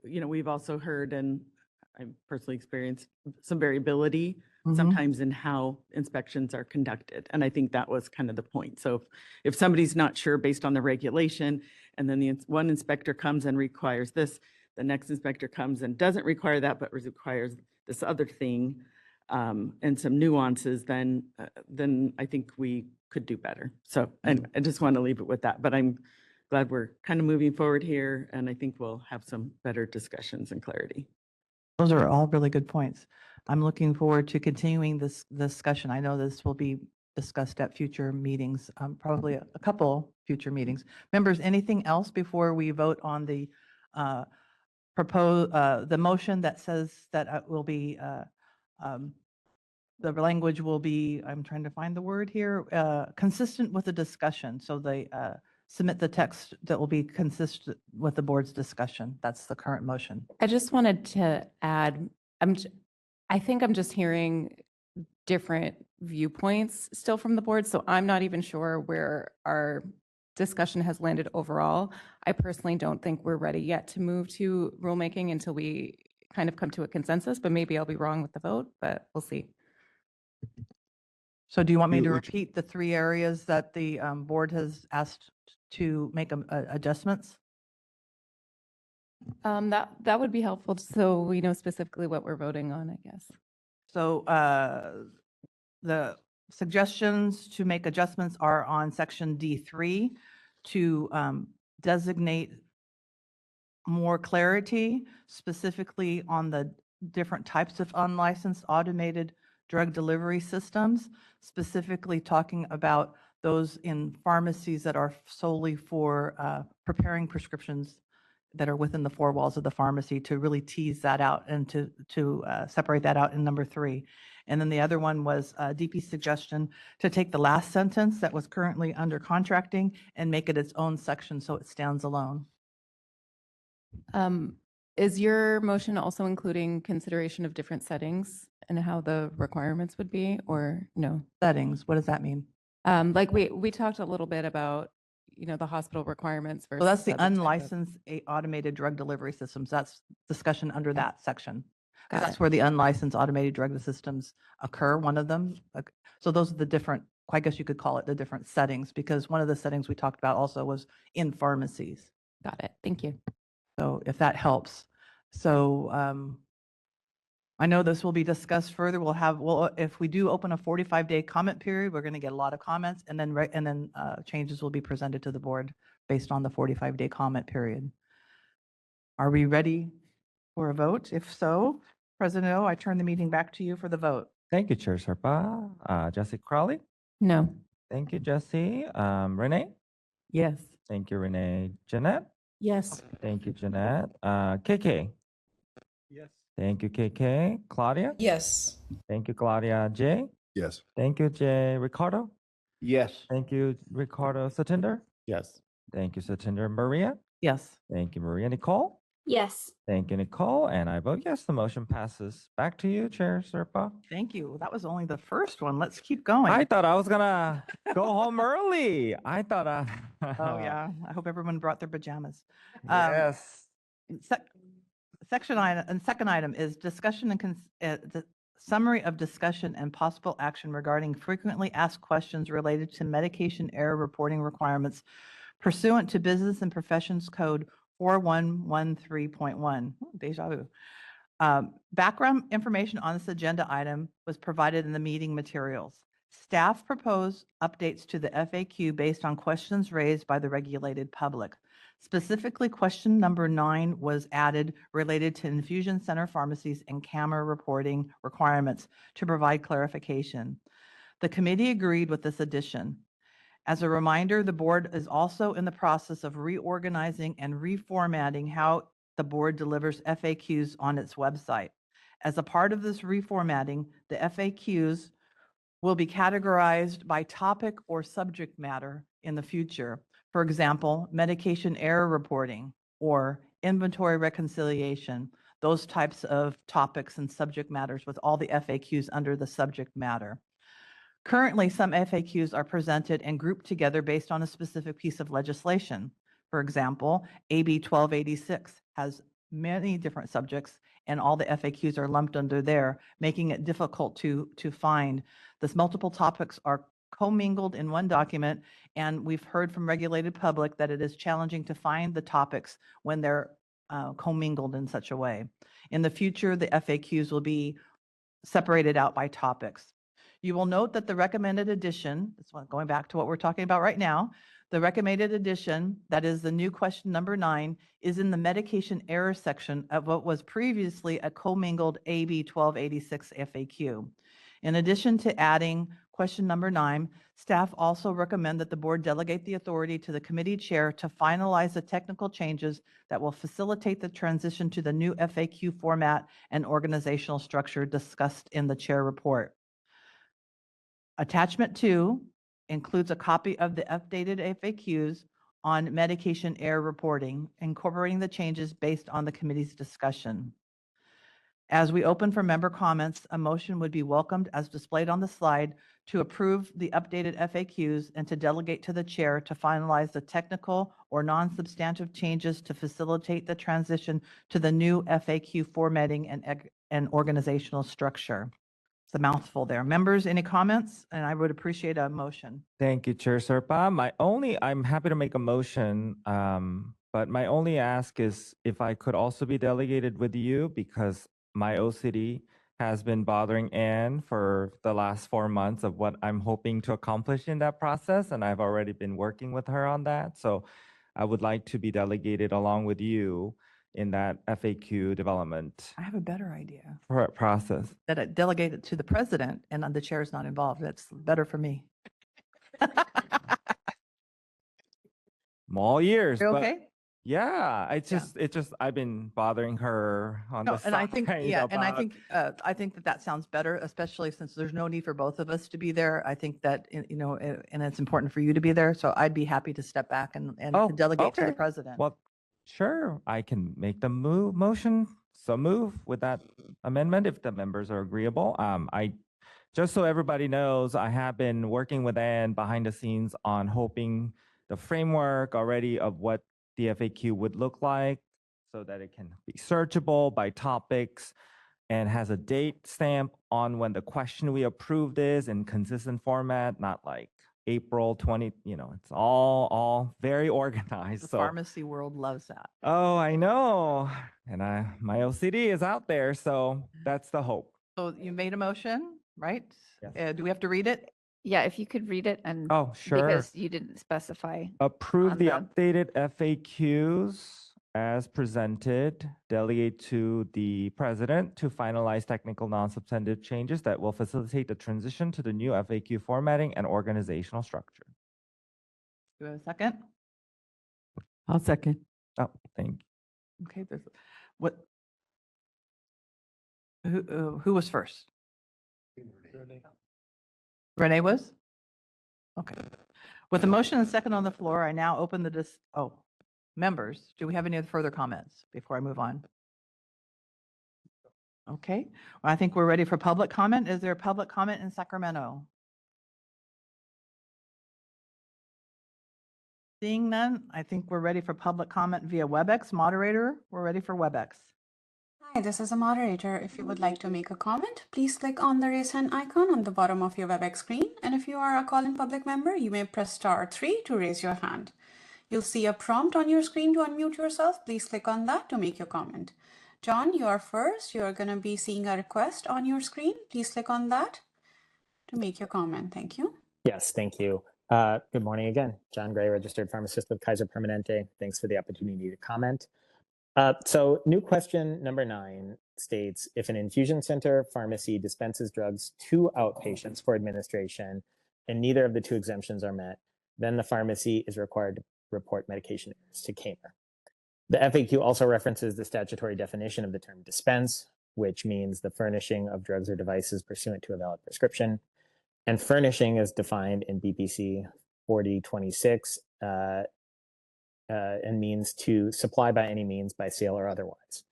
we've also heard, and I've personally experienced some variability sometimes in how inspections are conducted. And I think that was kind of the point. So if somebody's not sure based on the regulation, and then the one inspector comes and requires this, the next inspector comes and doesn't require that, but requires this other thing, and some nuances, then I think we could do better. So anyway, I just want to leave it with that, but I'm glad we're kind of moving forward here, and I think we'll have some better discussions and clarity. Those are all really good points. I'm looking forward to continuing this discussion. I know this will be discussed at future meetings, probably a couple future meetings. Members, anything else before we vote on the the motion that says that will be the language will be, I'm trying to find the word here, consistent with the discussion. So they submit the text that will be consistent with the board's discussion. That's the current motion. I just wanted to add, I think I'm just hearing different viewpoints still from the board, so I'm not even sure where our discussion has landed overall. I personally don't think we're ready yet to move to rulemaking until we kind of come to a consensus, but maybe I'll be wrong with the vote, but we'll see. So do you want me to repeat the 3 areas that the board has asked to make adjustments? That would be helpful, so we know specifically what we're voting on, I guess. So the suggestions to make adjustments are on section D3 to designate more clarity, specifically on the different types of unlicensed automated drug delivery systems, specifically talking about those in pharmacies that are solely for preparing prescriptions that are within the four walls of the pharmacy to really tease that out and to separate that out in number 3. And then the other one was DP's suggestion to take the last sentence that was currently under contracting and make it its own section so it stands alone. Is your motion also including consideration of different settings and how the requirements would be, or no? Settings, what does that mean? Like we talked a little bit about, the hospital requirements versus. So that's the other type of- unlicensed automated drug delivery systems. That's discussion under that section. 'Cause Got that's it. where the unlicensed automated drug systems occur, one of them. So those are the different, I guess you could call it the different settings, because one of the settings we talked about also was in pharmacies. Got it. Thank you. So if that helps. So I know this will be discussed further. If we do open a 45-day comment period, we're going to get a lot of comments, and then changes will be presented to the board based on the 45-day comment period. Are we ready for a vote? If so, President O, I turn the meeting back to you for the vote. Thank you, Chair Serpa. Jesse Crowley. No. Thank you, Jesse. Renee. Yes. Thank you, Renee. Jeanette. Yes. Thank you, Jeanette. KK. Yes. Thank you, KK. Claudia. Yes. Thank you, Claudia. Jay. Yes. Thank you, Jay. Ricardo. Yes. Thank you, Ricardo. Satinder. Yes. Thank you, Satinder. Maria. Yes. Thank you, Maria. Nicole. Yes. Thank you, Nicole. And I vote yes, the motion passes. Back to you, Chair Serpa. Thank you. That was only the first one. Let's keep going. I thought I was gonna go home early. I thought Oh, yeah. I hope everyone brought their pajamas. Yes. Second item is discussion and the summary of discussion and possible action regarding frequently asked questions related to medication error reporting requirements pursuant to Business and Professions Code 4113.1. Deja vu. Background information on this agenda item was provided in the meeting materials. Staff proposed updates to the FAQ based on questions raised by the regulated public. Specifically, question number 9 was added related to infusion center pharmacies and camera reporting requirements to provide clarification. The committee agreed with this addition. As a reminder, the board is also in the process of reorganizing and reformatting how the board delivers FAQs on its website. As a part of this reformatting, the FAQs will be categorized by topic or subject matter in the future. For example, medication error reporting or inventory reconciliation, those types of topics and subject matters with all the FAQs under the subject matter. Currently, some FAQs are presented and grouped together based on a specific piece of legislation. For example, AB 1286 has many different subjects and all the FAQs are lumped under there, making it difficult to find. This multiple topics are commingled in one document, and we've heard from regulated public that it is challenging to find the topics when they're commingled in such a way. In the future, the FAQs will be separated out by topics. You will note that the recommended addition, this one going back to what we're talking about right now, the recommended addition, that is the new question number 9, is in the medication error section of what was previously a commingled AB 1286 FAQ. In addition to adding question number 9, staff also recommend that the board delegate the authority to the committee chair to finalize the technical changes that will facilitate the transition to the new FAQ format and organizational structure discussed in the chair report. Attachment 2 includes a copy of the updated FAQs on medication error reporting, incorporating the changes based on the committee's discussion. As we open for member comments, a motion would be welcomed as displayed on the slide to approve the updated FAQs and to delegate to the chair to finalize the technical or non-substantive changes to facilitate the transition to the new FAQ formatting and organizational structure. It's a mouthful there. Members, any comments? And I would appreciate a motion. Thank you, Chair Serpa. I'm happy to make a motion, but my only ask is if I could also be delegated with you, because my OCD has been bothering Anne for the last 4 months of what I'm hoping to accomplish in that process, and I've already been working with her on that. So I would like to be delegated along with you in that FAQ development I have a better idea. process. That I delegate it to the president and the chair is not involved. That's better for me. I'm all ears, You but okay? Yeah, Yeah. it's just I've been bothering her on No, the and I think, side yeah, and about. I think that that sounds better, especially since there's no need for both of us to be there. I think that, you know, and it's important for you to be there. So I'd be happy to step back and to Oh, delegate to the okay. president. Well, sure, I can make the motion. So move with that amendment if the members are agreeable. I just so everybody knows, I have been working with Ann behind the scenes on hoping the framework already of what the FAQ would look like so that it can be searchable by topics and has a date stamp on when the question we approved is in consistent format, not like April 20, you know, it's all very organized. The So, pharmacy world loves that. oh, I know. And my OCD is out there. So that's the hope. So you made a motion, right? Yes. Do we have to read it? Yeah, if you could read it and Oh, sure. because you didn't specify. Approve on the the- updated FAQs as presented, delegate to the president to finalize technical non-substantive changes that will facilitate the transition to the new FAQ formatting and organizational structure. Do we have a second? I'll second. Oh, thank you. Okay, there's, what? Who was first? Renee was? Okay. With the motion and second on the floor, I now open the members, do we have any further comments before I move on? Okay, well, I think we're ready for public comment. Is there public comment in Sacramento? Seeing none, I think we're ready for public comment via WebEx. Moderator, we're ready for WebEx. Hi, this is a moderator. If you would like to make a comment, please click on the raise hand icon on the bottom of your WebEx screen. And if you are a call-in public member, you may press *3 to raise your hand. You'll see a prompt on your screen to unmute yourself. Please click on that to make your comment. John, you are first. You're going to be seeing a request on your screen. Please click on that to make your comment. Thank you. Yes, thank you. Good morning again. John Gray, registered pharmacist with Kaiser Permanente. Thanks for the opportunity to comment. So new question number 9 states, if an infusion center pharmacy dispenses drugs to outpatients for administration and neither of the two exemptions are met, then the pharmacy is required to report medication errors to CAMER. The FAQ also references the statutory definition of the term dispense, which means the furnishing of drugs or devices pursuant to a valid prescription. And furnishing is defined in BPC 4026 and means to supply by any means, by sale or otherwise.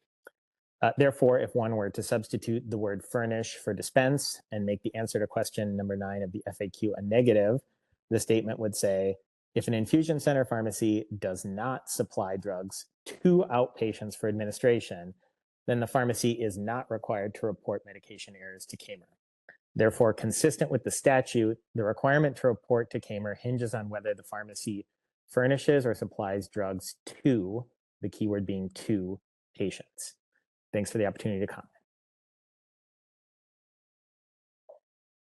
Therefore, if one were to substitute the word furnish for dispense and make the answer to question number 9 of the FAQ a negative, the statement would say, if an infusion center pharmacy does not supply drugs to outpatients for administration, then the pharmacy is not required to report medication errors to CAMER. Therefore, consistent with the statute, the requirement to report to CAMER hinges on whether the pharmacy furnishes or supplies drugs to, the keyword being to, patients. Thanks for the opportunity to comment.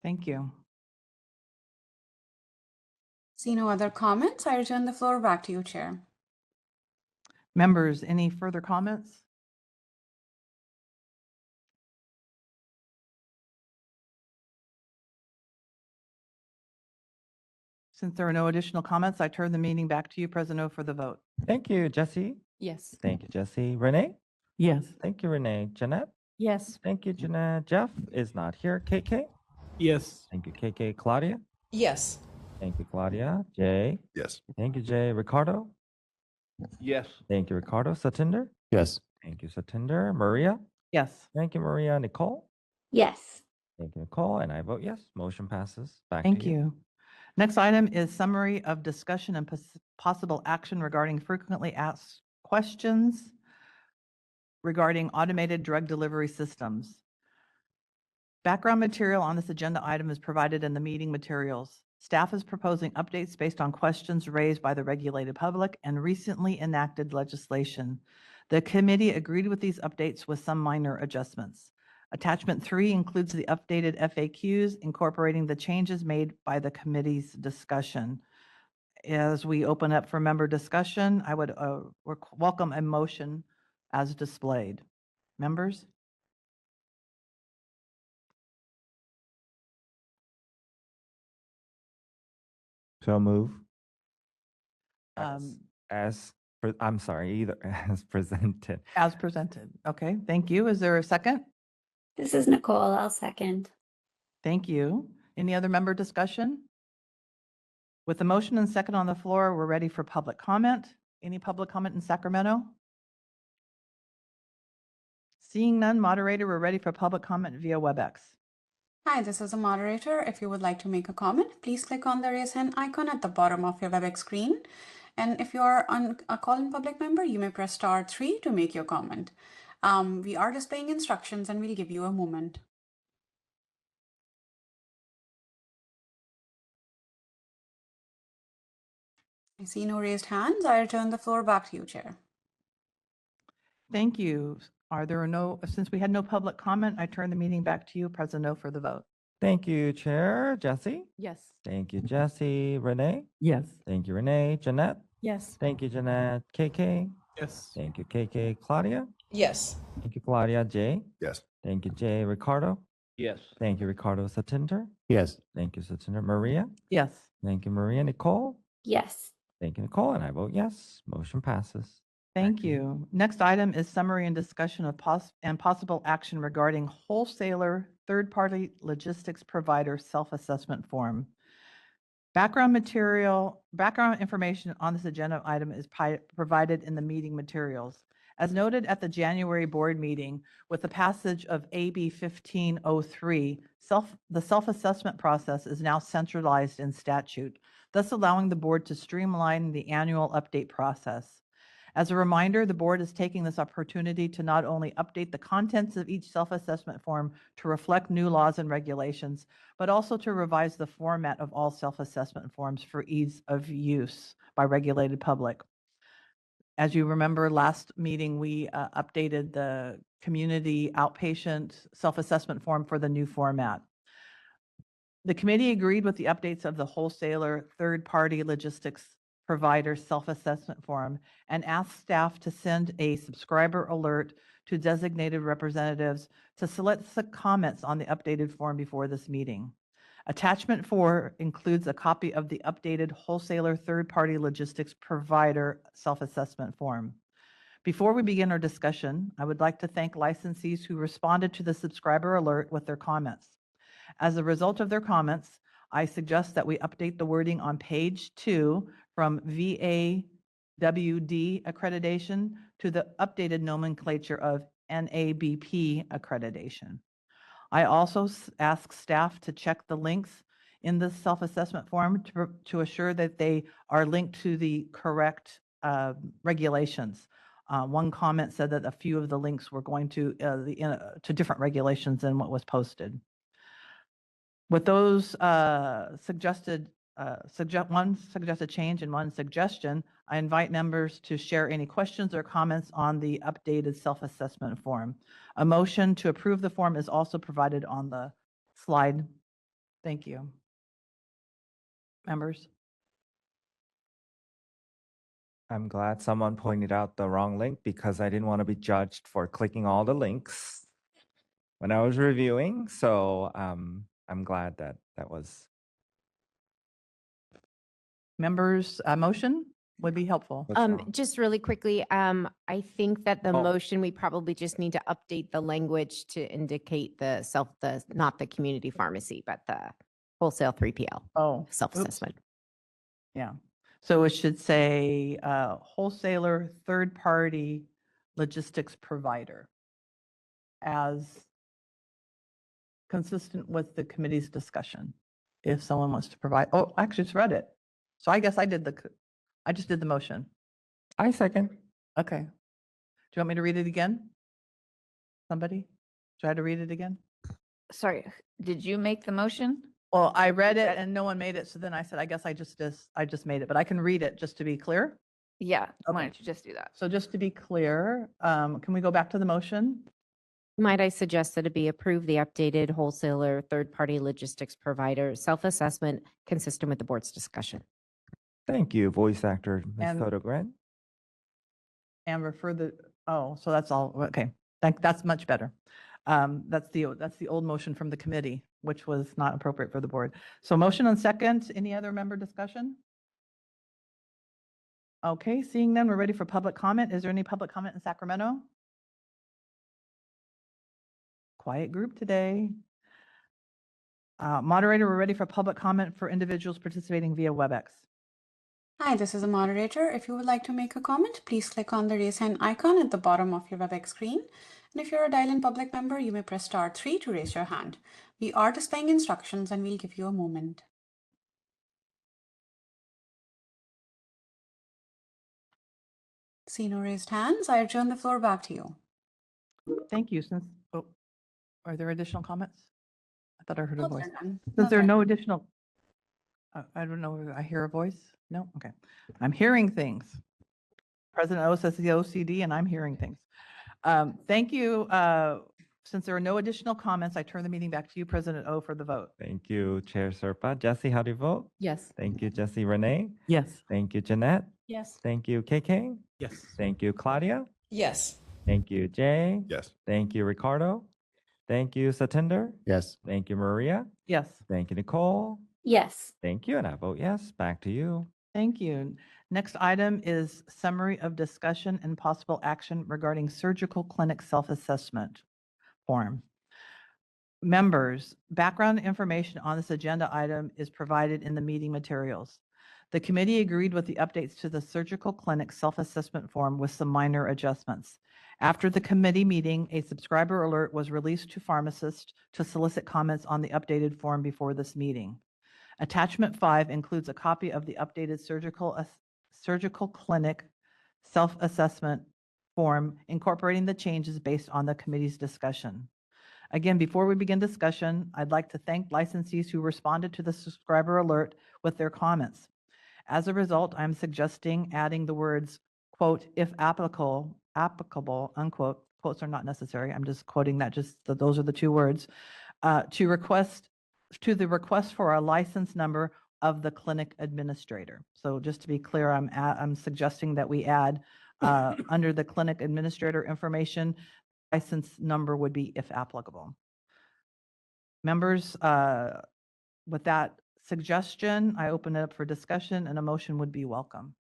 Thank you. See no other comments. I return the floor back to you, Chair. Members, any further comments? Since there are no additional comments, I turn the meeting back to you, President O, for the vote. Thank you, Jesse. Yes. Thank you, Jesse. Renee? Yes. Thank you, Renee. Jeanette? Yes. Thank you, Jeanette. Jeff is not here. KK? Yes. Thank you, KK. Claudia? Yes. Thank you, Claudia. Jay? Yes. Thank you, Jay. Ricardo? Yes. Thank you, Ricardo. Satinder? Yes. Thank you, Satinder. Maria? Yes. Thank you, Maria. Nicole? Yes. Thank you, Nicole. And I vote yes. Motion passes. Back Thank to you. you. Next item is summary of discussion and possible action regarding frequently asked questions regarding automated drug delivery systems. Background material on this agenda item is provided in the meeting materials. Staff is proposing updates based on questions raised by the regulated public and recently enacted legislation. The committee agreed with these updates with some minor adjustments. Attachment 3 includes the updated FAQs incorporating the changes made by the committee's discussion. As we open up for member discussion, I would welcome a motion as displayed. Members? So move. Um, As I'm sorry, either as presented. As presented. Okay, thank you. Is there a second? This is Nicole. I'll second. Thank you. Any other member discussion? With the motion and second on the floor, we're ready for public comment. Any public comment in Sacramento? Seeing none, moderator, we're ready for public comment via WebEx. Hi, this is a moderator. If you would like to make a comment, please click on the raise hand icon at the bottom of your WebEx screen. And if you are on a call-in public member, you may press *3 to make your comment. We are displaying instructions and we'll give you a moment. I see no raised hands. I return the floor back to you, Chair. Thank you. Since we had no public comment, I turn the meeting back to you, President O, for the vote. Thank you, Chair. Jesse? Yes. Thank you, Jesse. Renee? Yes. Thank you, Renee. Jeanette? Yes. Thank you, Jeanette. KK? Yes. Thank you, KK. Claudia? Yes. Thank you, Claudia. Jay? Yes. Thank you, Jay. Ricardo? Yes. Thank you, Ricardo. Satinder? Yes. Thank you, Satinder. Maria? Yes. Thank you, Maria. Nicole? Yes. Thank you, Nicole. And I vote yes. Motion passes. Thank you. Next item is summary and discussion of possible action regarding wholesaler third-party logistics provider self-assessment form. Background information on this agenda item is provided in the meeting materials. As noted at the January board meeting, with the passage of AB 1503, the self-assessment process is now centralized in statute, thus allowing the board to streamline the annual update process. As a reminder, the board is taking this opportunity to not only update the contents of each self-assessment form to reflect new laws and regulations, but also to revise the format of all self-assessment forms for ease of use by regulated public. As you remember, last meeting, we updated the community outpatient self-assessment form for the new format. The committee agreed with the updates of the wholesaler third-party logistics provider self-assessment form and asked staff to send a subscriber alert to designated representatives to solicit comments on the updated form before this meeting. Attachment 4 includes a copy of the updated wholesaler third-party logistics provider self-assessment form. Before we begin our discussion, I would like to thank licensees who responded to the subscriber alert with their comments. As a result of their comments, I suggest that we update the wording on page 2 from VAWD accreditation to the updated nomenclature of NABP accreditation. I also ask staff to check the links in this self-assessment form to assure that they are linked to the correct regulations. One comment said that a few of the links were going to different regulations than what was posted. With those one suggested change and one suggestion, I invite members to share any questions or comments on the updated self-assessment form. A motion to approve the form is also provided on the slide. Thank you. Members? I'm glad someone pointed out the wrong link because I didn't want to be judged for clicking all the links when I was reviewing. So I'm glad that was. Members, a motion would be helpful. Just really quickly, I think that the Oh. motion, we probably just need to update the language to indicate not the community pharmacy, but the wholesale 3PL Oh, self-assessment. yeah. So it should say wholesaler third-party logistics provider as consistent with the committee's discussion. If someone wants to provide, oh, I actually just read it. So I guess I just did the motion. I second. Okay. Do you want me to read it again? Somebody? Try to read it again? Sorry, did you make the motion? Well, I read it and no one made it. So then I said, I guess I just made it, but I can read it just to be clear. Yeah, why Okay. don't you just do that? So just to be clear, can we go back to the motion? Might I suggest that it be approved the updated wholesaler third-party logistics provider self-assessment consistent with the board's discussion? Thank you, voice actor Ms. And- Sotogren. And refer so that's all, okay. That's much better. That's the old motion from the committee, which was not appropriate for the board. So motion on second, any other member discussion? Okay, seeing none, we're ready for public comment. Is there any public comment in Sacramento? Quiet group today. Moderator, we're ready for public comment for individuals participating via WebEx. Hi, this is a moderator. If you would like to make a comment, please click on the raise hand icon at the bottom of your WebEx screen. And if you're a dial-in public member, you may press *3 to raise your hand. We are displaying instructions and we'll give you a moment. See no raised hands. I return the floor back to you. Thank you. Are there additional comments? I thought I heard a No, voice. there are none. Since No, there are there no additional, I don't know if I hear a voice. No? Okay. I'm hearing things. President O says the OCD and I'm hearing things. Thank you. Since there are no additional comments, I turn the meeting back to you, President O, for the vote. Thank you, Chair Serpa. Jesse, how do you vote? Yes. Thank you, Jesse. Renee? Yes. Thank you, Jeanette? Yes. Thank you, KK? Yes. Thank you, Claudia? Yes. Thank you, Jay? Yes. Thank you, Ricardo? Thank you, Satinder? Yes. Thank you, Maria? Yes. Thank you, Nicole? Yes. Thank you, and I vote yes. Back to you. Thank you. Next item is summary of discussion and possible action regarding surgical clinic self-assessment form. Members, background information on this agenda item is provided in the meeting materials. The committee agreed with the updates to the surgical clinic self-assessment form with some minor adjustments. After the committee meeting, a subscriber alert was released to pharmacists to solicit comments on the updated form before this meeting. Attachment 5 includes a copy of the updated surgical clinic self-assessment form incorporating the changes based on the committee's discussion. Again, before we begin discussion, I'd like to thank licensees who responded to the subscriber alert with their comments. As a result, I'm suggesting adding the words, quote, if applicable, unquote, quotes are not necessary. I'm just quoting that, those are the two words, to the request for a license number of the clinic administrator. So just to be clear, I'm suggesting that we add under the clinic administrator information, license number would be if applicable. Members, with that suggestion, I open it up for discussion and a motion would be welcome.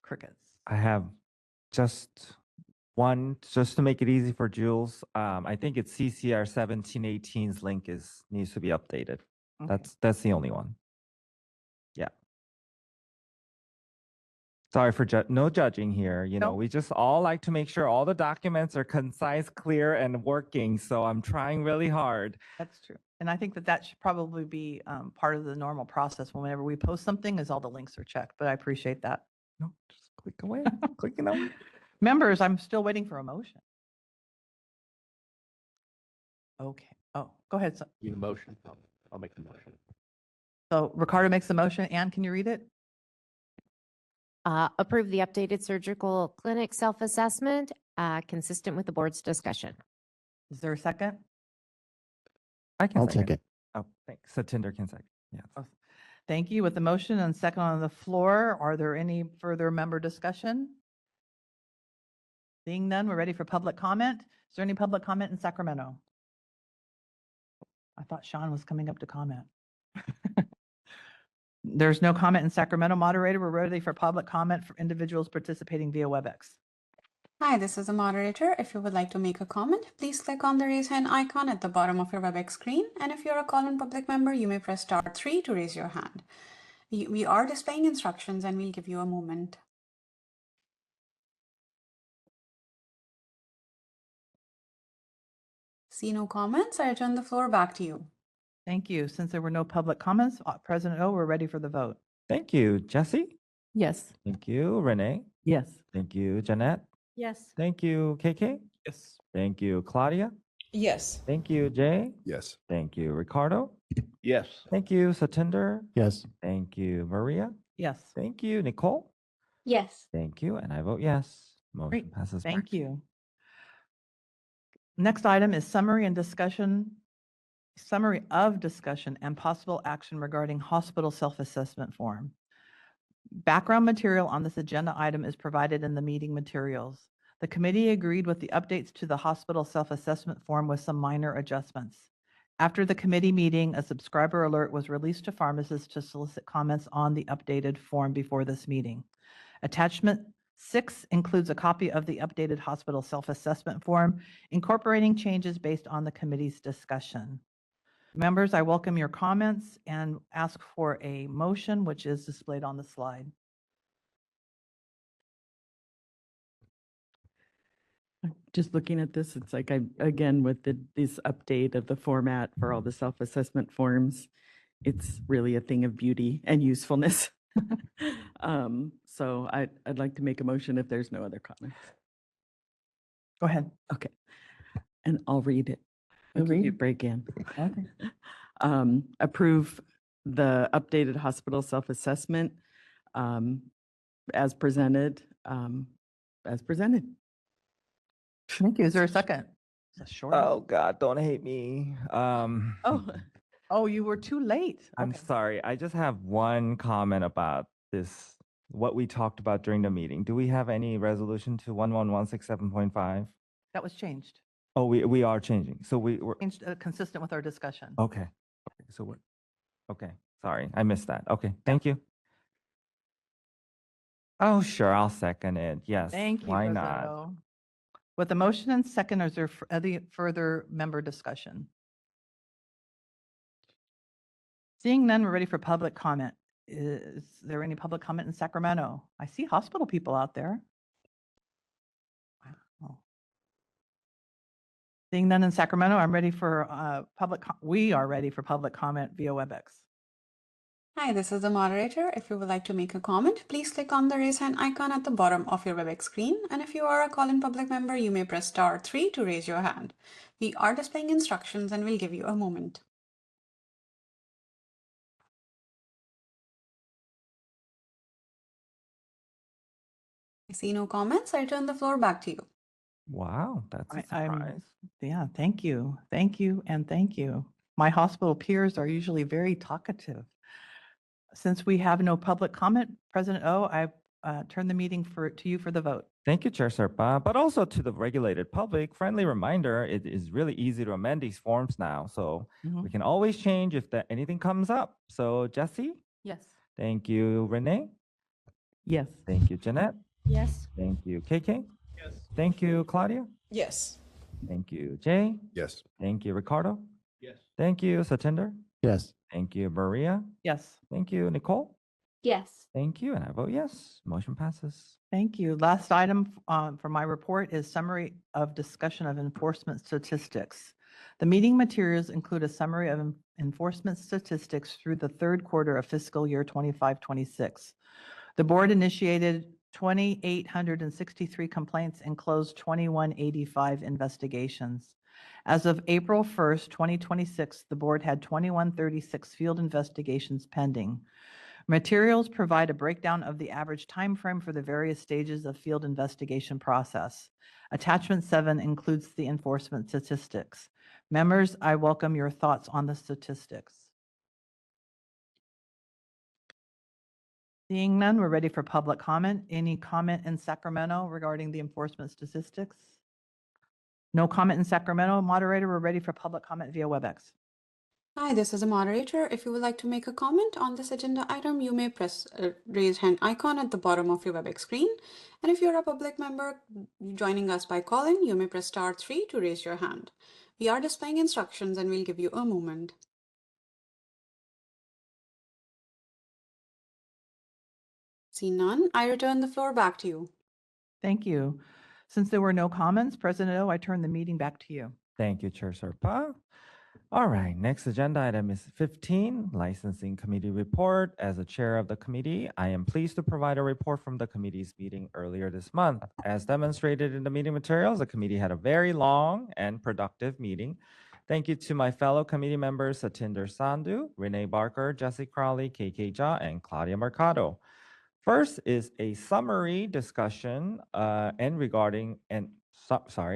Crickets. I have just one, just to make it easy for Jules. I think it's CCR 1718's link needs to be updated. Okay. That's the only one. Yeah. Sorry for no judging here. You know, Nope. we just all like to make sure all the documents are concise, clear, and working. So I'm trying really hard. That's true. And I think that should probably be part of the normal process whenever we post something is all the links are checked, but I appreciate that. No, just click away, clicking away. Members, I'm still waiting for a motion. Okay. Oh, go ahead. Need a motion? I'll make the motion. So Ricardo makes the motion. Ann, can you read it? Approve the updated surgical clinic self-assessment consistent with the board's discussion. Is there a second? I'll second. Oh, thanks. Satinder can second. Yeah. Oh, thank you. With the motion and second on the floor, are there any further member discussion? Seeing none, we're ready for public comment. Is there any public comment in Sacramento? I thought Sean was coming up to comment. There's no comment in Sacramento. Moderator, we're ready for public comment for individuals participating via WebEx. Hi, this is a moderator. If you would like to make a comment, please click on the raise hand icon at the bottom of your WebEx screen. And if you're a call-in public member, you may press *3 to raise your hand. We are displaying instructions and we'll give you a moment. See no comments, I return the floor back to you. Thank you. Since there were no public comments, President O, we're ready for the vote. Thank you, Jesse. Yes. Thank you, Renee. Yes. Thank you, Jeanette. Yes. Thank you, KK. Yes. Thank you, Claudia. Yes. Thank you, Jay. Yes. Thank you, Ricardo. Yes. Thank you, Satinder. Yes. Thank you, Maria. Yes. Thank you, Nicole. Yes. Thank you, and I vote yes. Motion Great. passes. Thank back to you. Next item is summary of discussion and possible action regarding hospital self-assessment form. Background material on this agenda item is provided in the meeting materials. The committee agreed with the updates to the hospital self-assessment form with some minor adjustments. After the committee meeting, a subscriber alert was released to pharmacists to solicit comments on the updated form before this meeting. Attachment 6 includes a copy of the updated hospital self-assessment form, incorporating changes based on the committee's discussion. Members, I welcome your comments and ask for a motion, which is displayed on the slide. Just looking at this, it's like again, with this update of the format for all the self-assessment forms, it's really a thing of beauty and usefulness. So I'd like to make a motion if there's no other comments. Go ahead. Okay. And I'll read it. I'll give you a break in. Okay. Approve the updated hospital self-assessment as presented. Thank you. Is there a second? It's a short. Oh God, don't hate me. Oh, you were too late. I'm Okay. sorry. I just have one comment about this, what we talked about during the meeting. Do we have any resolution to 11167.5? That was changed. Oh, we are changing. So we're Changed, consistent with our discussion. okay. Okay. So we're okay. Sorry, I missed that. Okay, thank you. Oh, sure, I'll second it. Yes. Thank you, Why President not? O. With the motion and second, is there any further member discussion? Seeing none, we're ready for public comment. Is there any public comment in Sacramento? I see hospital people out there. Wow. Seeing none in Sacramento, I'm ready for we are ready for public comment via WebEx. Hi, this is the moderator. If you would like to make a comment, please click on the raise hand icon at the bottom of your WebEx screen. And if you are a call-in public member, you may press *3 to raise your hand. We are displaying instructions and we'll give you a moment. I see no comments. I turn the floor back to you. Wow, that's a surprise. Yeah, thank you. Thank you and thank you. My hospital peers are usually very talkative. Since we have no public comment, President O, I turn the meeting to you for the vote. Thank you, Chair Serpa, but also to the regulated public, friendly reminder, it is really easy to amend these forms now. So we can always change if anything comes up. So Jesse? Yes. Thank you, Renee? Yes. Thank you, Jeanette? Yes. Thank you, KK? Yes. Thank you, Claudia? Yes. Thank you, Jay? Yes. Thank you, Ricardo? Yes. Thank you, Satinder? Yes. Thank you, Maria? Yes. Thank you, Nicole? Yes. Thank you, and I vote yes. Motion passes. Thank you. Last item for my report is summary of discussion of enforcement statistics. The meeting materials include a summary of enforcement statistics through the third quarter of fiscal year 25-26. The board initiated 2,863 complaints and closed 2,185 investigations. As of April 1st, 2026, the board had 2,136 field investigations pending. Materials provide a breakdown of the average time frame for the various stages of field investigation process. Attachment 7 includes the enforcement statistics. Members, I welcome your thoughts on the statistics. Seeing none, we're ready for public comment. Any comment in Sacramento regarding the enforcement statistics? No comment in Sacramento. Moderator, we're ready for public comment via WebEx. Hi, this is the moderator. If you would like to make a comment on this agenda item, you may press raise hand icon at the bottom of your WebEx screen. And if you're a public member joining us by calling, you may press *3 to raise your hand. We are displaying instructions and we'll give you a moment. See none, I return the floor back to you. Thank you. Since there were no comments, President O, I turn the meeting back to you. Thank you, Chair Serpa. All right, next agenda item is 15, Licensing Committee Report. As the chair of the committee, I am pleased to provide a report from the committee's meeting earlier this month. As demonstrated in the meeting materials, the committee had a very long and productive meeting. Thank you to my fellow committee members, Satinder Sandhu, Renee Barker, Jesse Crowley, KK Jha, and Claudia Mercado. First is a summary discussion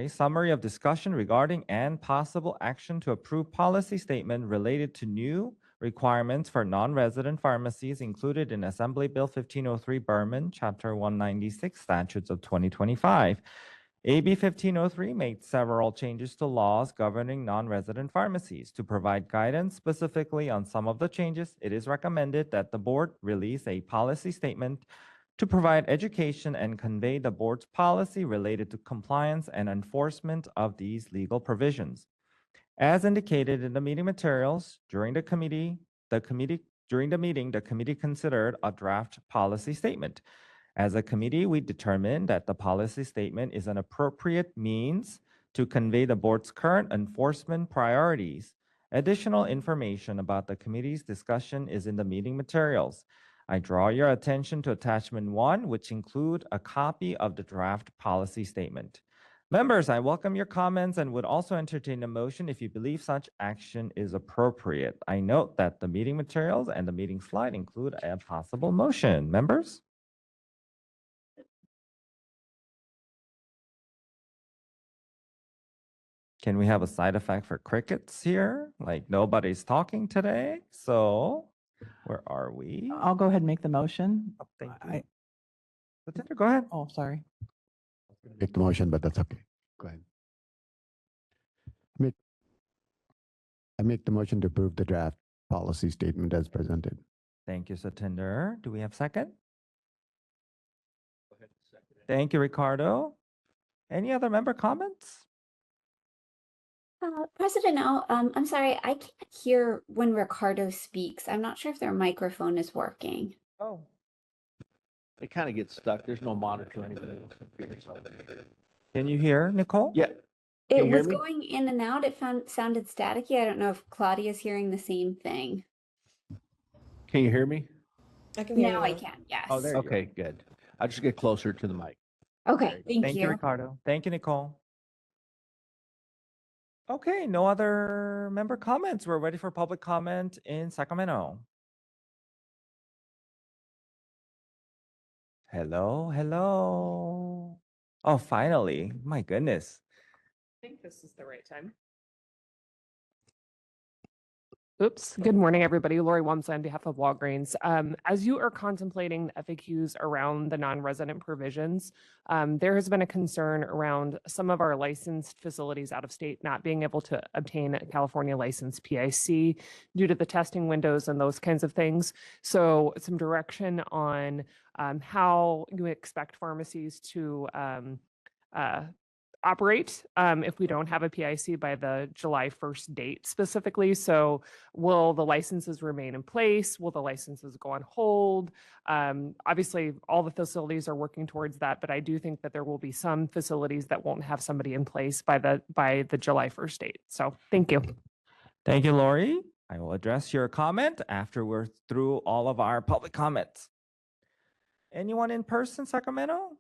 summary of discussion regarding and possible action to approve policy statement related to new requirements for non-resident pharmacies included in Assembly Bill 1503 Berman, Chapter 196, Statutes of 2025. AB 1503 made several changes to laws governing non-resident pharmacies. To provide guidance specifically on some of the changes, it is recommended that the board release a policy statement to provide education and convey the board's policy related to compliance and enforcement of these legal provisions. As indicated in the meeting materials, during the meeting, the committee considered a draft policy statement. As a committee, we determined that the policy statement is an appropriate means to convey the board's current enforcement priorities. Additional information about the committee's discussion is in the meeting materials. I draw your attention to attachment 1, which include a copy of the draft policy statement. Members, I welcome your comments and would also entertain a motion if you believe such action is appropriate. I note that the meeting materials and the meeting slide include a possible motion. Members? Can we have a side effect for crickets here? Like nobody's talking today. So where are we? I'll go ahead and make the motion. Oh, thank you. Go ahead. Oh, sorry. Make the motion, but that's okay. Go ahead. I make the motion to approve the draft policy statement as presented. Thank you, Satinder. Do we have second? Thank you, Ricardo. Any other member comments? President O, I'm sorry, I can't hear when Ricardo speaks. I'm not sure if their microphone is working. Oh. It kind of gets stuck. There's no monitor or anything. Can you hear, Nicole? Yeah. It you hear was me? going in and out. It sounded staticky. I don't know if Claudia's hearing the same thing. Can you hear me? I can hear Now you. I can, yes. Oh, there you Okay, good. I'll just get closer to the mic. Okay, thank you, you. Ricardo. Thank you, Nicole. Okay, no other member comments. We're ready for public comment in Sacramento. Hello, hello. Oh, finally. My goodness. I think this is the right time. Oops. Good morning, everybody. Lori Wamsley on behalf of Walgreens. As you are contemplating the FAQs around the non-resident provisions, there has been a concern around some of our licensed facilities out of state not being able to obtain a California licensed PIC due to the testing windows and those kinds of things. So some direction on how you expect pharmacies to operate if we don't have a PIC by the July 1st date specifically. So will the licenses remain in place? Will the licenses go on hold? Obviously, all the facilities are working towards that, but I do think that there will be some facilities that won't have somebody in place by the July 1st date. So thank you. Thank you, Lori. I will address your comment after we're through all of our public comments. Anyone in person, Sacramento?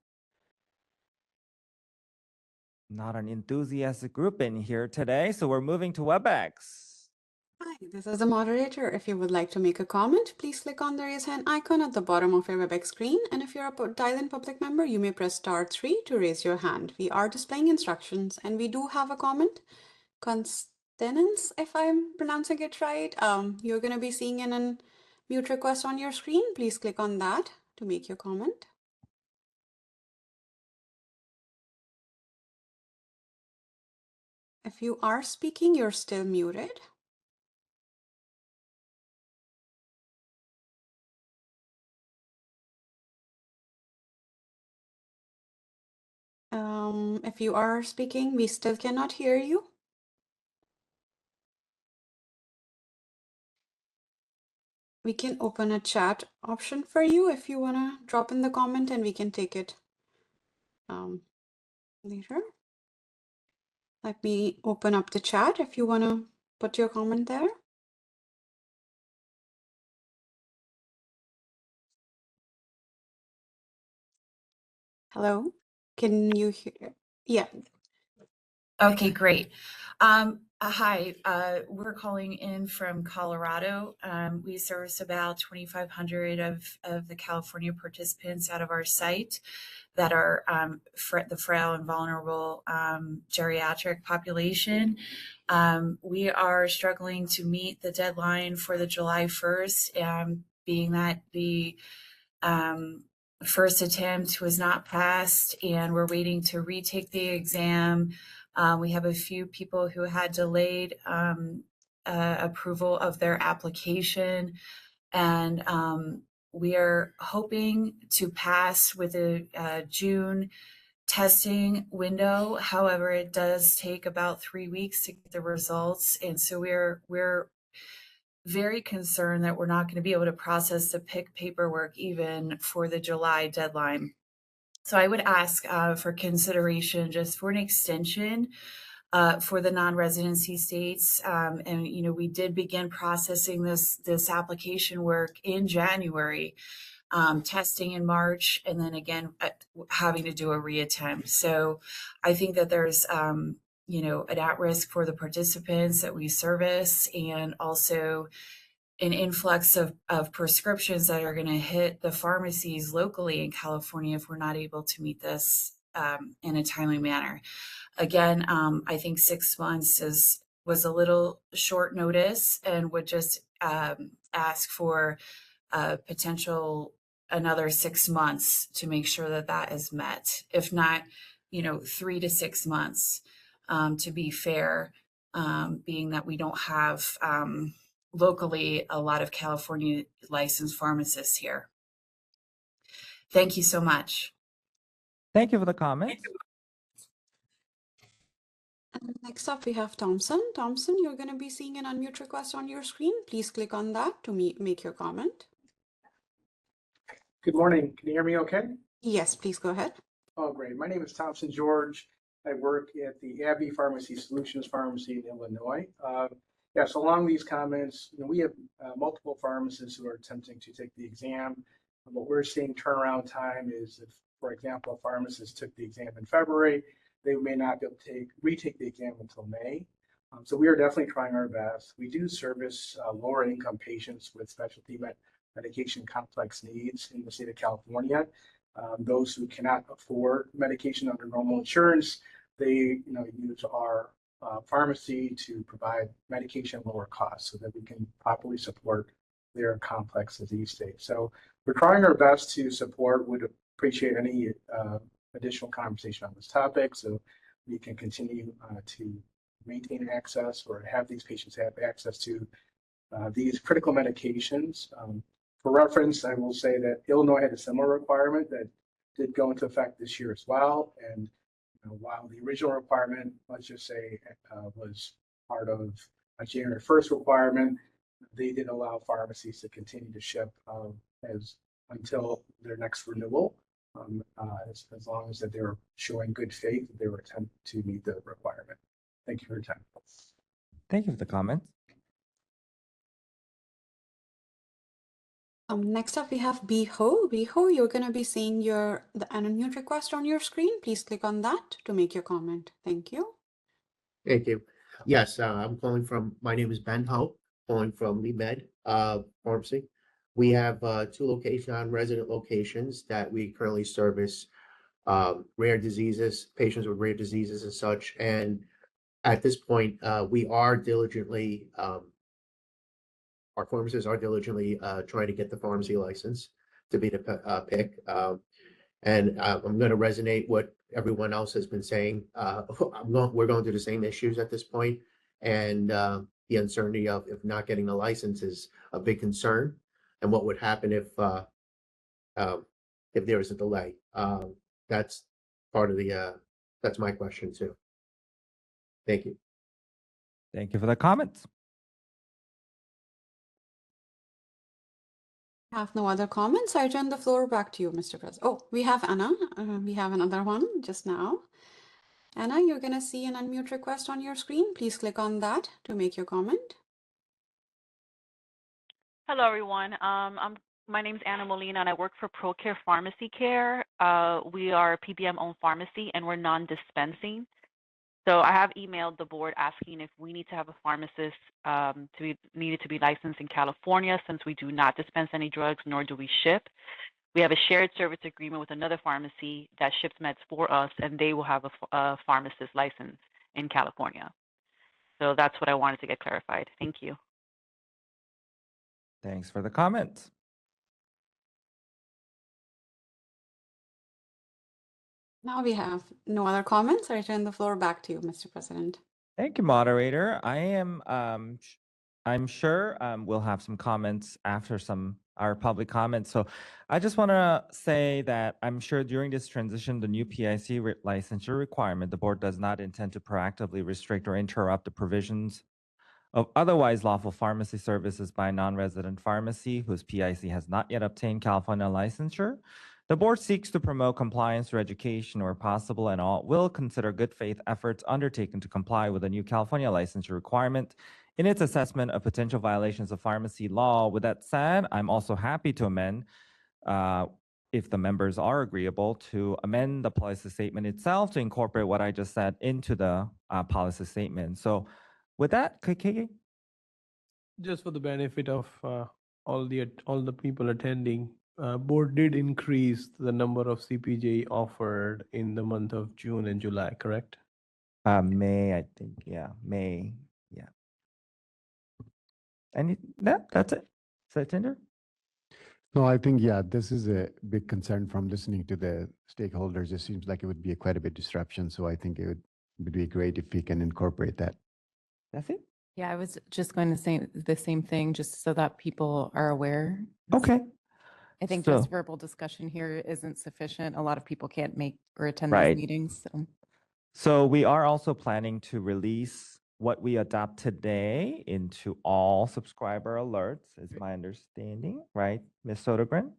Not an enthusiastic group in here today, so we're moving to WebEx. Hi, this is the moderator. If you would like to make a comment, please click on the raise hand icon at the bottom of your WebEx screen. And if you're a dial-in public member, you may press *3 to raise your hand. We are displaying instructions and we do have a comment. Constance, if I'm pronouncing it right, you're going to be seeing an unmute request on your screen. Please click on that to make your comment. If you are speaking, you're still muted. If you are speaking, we still cannot hear you. We can open a chat option for you if you want to drop in the comment and we can take it later. Let me open up the chat if you want to put your comment there. Hello, can you hear? Yeah. Okay, great. Hi, we're calling in from Colorado. We service about 2,500 of the California participants out of our site that are the frail and vulnerable geriatric population. We are struggling to meet the deadline for the July 1st, being that the first attempt was not passed, and we're waiting to retake the exam. We have a few people who had delayed approval of their application, and we are hoping to pass with a June testing window. However, it does take about 3 weeks to get the results, and so we're very concerned that we're not going to be able to process the PIC paperwork even for the July deadline. So I would ask for consideration just for an extension for the non-residency states. And, you know, we did begin processing this application work in January, testing in March, and then again, having to do a reattempt. So I think that there's, you know, an at-risk for the participants that we service, and also an influx of prescriptions that are going to hit the pharmacies locally in California if we're not able to meet this in a timely manner. Again, I think 6 months was a little short notice, and would just ask for potential another 6 months to make sure that that is met. If not, you know, 3 to 6 months to be fair, being that we don't have locally a lot of California licensed pharmacists here. Thank you so much. Thank you for the comment. And next up, we have Thompson. Thompson, you're going to be seeing an unmute request on your screen. Please click on that to make your comment. Good morning. Can you hear me okay? Yes, please go ahead. Oh, great. My name is Thompson George. I work at the Abbey Pharmacy Solutions Pharmacy in Illinois. Yes, along these comments, you know, we have multiple pharmacists who are attempting to take the exam. What we're seeing turnaround time is if, for example, a pharmacist took the exam in February, they may not be able to retake the exam until May. So we are definitely trying our best. We do service lower income patients with specialty medication complex needs in the state of California. Those who cannot afford medication under normal insurance, they use our pharmacy to provide medication at lower cost so that we can properly support their complex disease state. So we're trying our best to support. Would appreciate any additional conversation on this topic so we can continue to maintain access or have these patients have access to these critical medications. For reference, I will say that Illinois had a similar requirement that did go into effect this year as well. And while the original requirement, let's just say, was part of a January 1st requirement, they did allow pharmacies to continue to ship until their next renewal, as long as that they were showing good faith that they were attempting to meet the requirement. Thank you for your time. Thank you for the comment. Next up, we have Biho. Biho, you're going to be seeing the unmute request on your screen. Please click on that to make your comment. Thank you. Thank you. Yes, I'm calling from, my name is Ben Ho, calling from Lee Med Pharmacy. We have 2 non-resident locations that we currently service rare diseases, patients with rare diseases and such. And at this point, we are diligently, our pharmacists are diligently trying to get the pharmacy license to be the PIC. And I'm going to resonate what everyone else has been saying. We're going through the same issues at this point, and the uncertainty of if not getting the license is a big concern. And what would happen if there is a delay? That's part of the. That's my question too. Thank you. Thank you for the comments. Have no other comments. I turn the floor back to you, Mr. President. Oh, we have Anna. We have another one just now. Anna, you're going to see an unmute request on your screen. Please click on that to make your comment. Hello, everyone. My name is Anna Molina, and I work for ProCare Pharmacy Care. We are a PBM-owned pharmacy, and we're non-dispensing. So I have emailed the board asking if we need to have a pharmacist needed to be licensed in California, since we do not dispense any drugs, nor do we ship. We have a shared service agreement with another pharmacy that ships meds for us, and they will have a pharmacist license in California. So that's what I wanted to get clarified. Thank you. Thanks for the comment. Now we have no other comments. I turn the floor back to you, Mr. President. Thank you, moderator. I'm sure we'll have some comments after our public comments. So I just want to say that I'm sure during this transition, the new PIC licensure requirement, the board does not intend to proactively restrict or interrupt the provisions of otherwise lawful pharmacy services by a non-resident pharmacy whose PIC has not yet obtained California licensure. The board seeks to promote compliance through education where possible and all will consider good faith efforts undertaken to comply with the new California licensure requirement in its assessment of potential violations of pharmacy law. With that said, I'm also happy to amend, if the members are agreeable, to amend the policy statement itself to incorporate what I just said into the policy statement. So with that, KK? Just for the benefit of all the people attending, board did increase the number of CPJ offered in the month of June and July, correct? May, I think. Yeah, May. Yeah. That's it. Satinder? No, I think, yeah, this is a big concern from listening to the stakeholders. It seems like it would be quite a bit disruption. So I think it would be great if we can incorporate that. That's it? Yeah, I was just going to say the same thing, just so that people are aware. Okay. I think So- just verbal discussion here isn't sufficient. A lot of people can't make or attend Right. these meetings, so. So we are also planning to release what we adopt today into all subscriber alerts, is my understanding, right, Ms. Sodergren?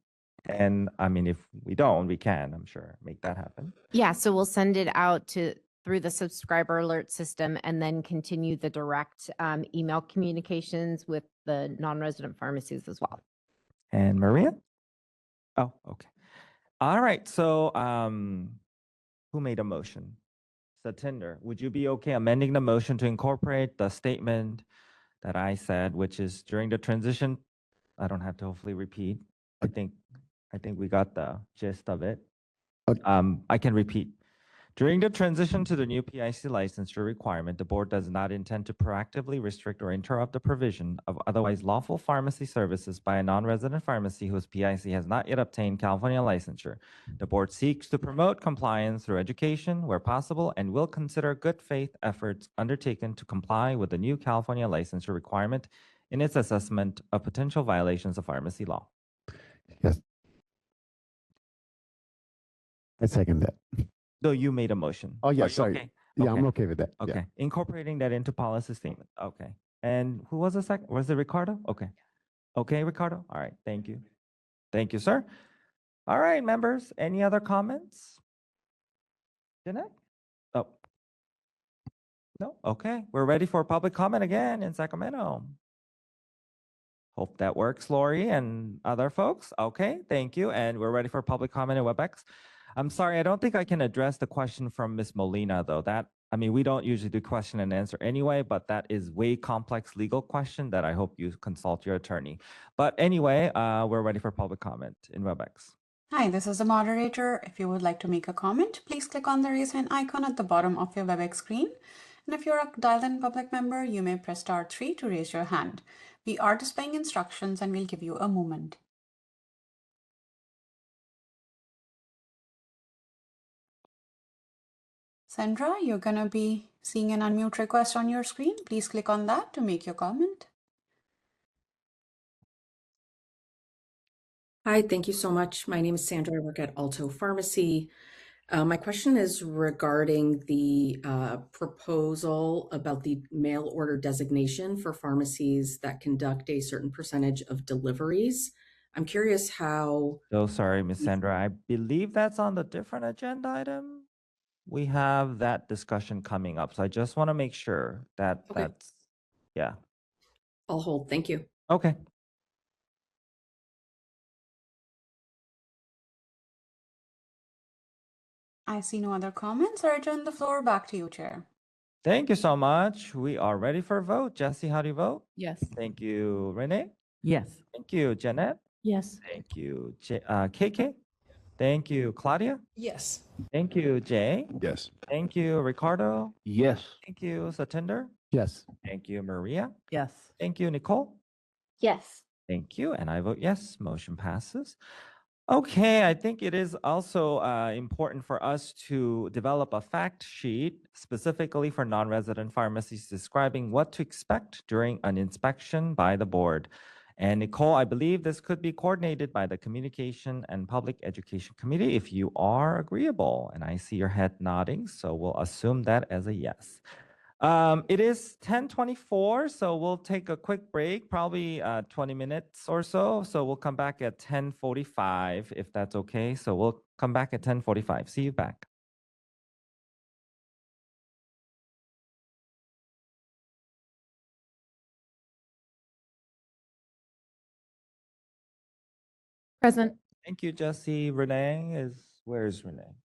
And I mean, if we don't, we can, I'm sure, make that happen. Yeah, so we'll send it out through the subscriber alert system and then continue the direct email communications with the non-resident pharmacies as well. And Maria? Oh, okay. All right, so who made a motion? Satinder, would you be okay amending the motion to incorporate the statement that I said, which is during the transition? I don't have to hopefully repeat. I think we got the gist of it. I can repeat. During the transition to the new PIC licensure requirement, the board does not intend to proactively restrict or interrupt the provision of otherwise lawful pharmacy services by a non-resident pharmacy whose PIC has not yet obtained California licensure. The board seeks to promote compliance through education where possible and will consider good faith efforts undertaken to comply with the new California licensure requirement in its assessment of potential violations of pharmacy law. Yes. I second that. Though you made a motion. Oh, yeah, Are you sorry. okay? Yeah, Okay. I'm okay with that. Okay, Yeah. incorporating that into policy statement. Okay. And who was the second? Was it Ricardo? Okay. Okay, Ricardo? All right, thank you. Thank you, sir. All right, members, any other comments? Jeanette? Oh. No? Okay, we're ready for public comment again in Sacramento. Hope that works, Lori and other folks. Okay, thank you. And we're ready for public comment in WebEx. I'm sorry, I don't think I can address the question from Ms. Molina, though. We don't usually do question and answer anyway, but that is way complex legal question that I hope you consult your attorney. But anyway, we're ready for public comment in WebEx. Hi, this is the moderator. If you would like to make a comment, please click on the raise hand icon at the bottom of your WebEx screen. And if you're a dialed-in public member, you may press *3 to raise your hand. We are displaying instructions and we'll give you a moment. Sandra, you're going to be seeing an unmute request on your screen. Please click on that to make your comment. Hi, thank you so much. My name is Sandra. I work at Alto Pharmacy. My question is regarding the proposal about the mail order designation for pharmacies that conduct a certain percentage of deliveries. I'm curious how. So sorry, Ms. Sandra, I believe that's on the different agenda item. We have that discussion coming up. So I just want to make sure that that's, yeah. I'll hold. Thank you. Okay. I see no other comments. I return the floor back to you, Chair. Thank you so much. We are ready for a vote. Jesse, how do you vote? Yes. Thank you, Renee. Yes. Thank you, Jeanette. Yes. Thank you, KK. Thank you, Claudia. Yes. Thank you, Jay. Yes. Thank you, Ricardo. Yes. Thank you, Satinder. Yes. Thank you, Maria. Yes. Thank you, Nicole. Yes. Thank you. And I vote yes. Motion passes. Okay, I think it is also important for us to develop a fact sheet specifically for non-resident pharmacies describing what to expect during an inspection by the board. And Nicole, I believe this could be coordinated by the Communication and Public Education Committee if you are agreeable. And I see your head nodding, so we'll assume that as a yes. It is 10:24, so we'll take a quick break, probably 20 minutes or so. So we'll come back at 10:45 if that's okay. So we'll come back at 10:45. See you back. Present. Thank you, Jesse. Where is Renee?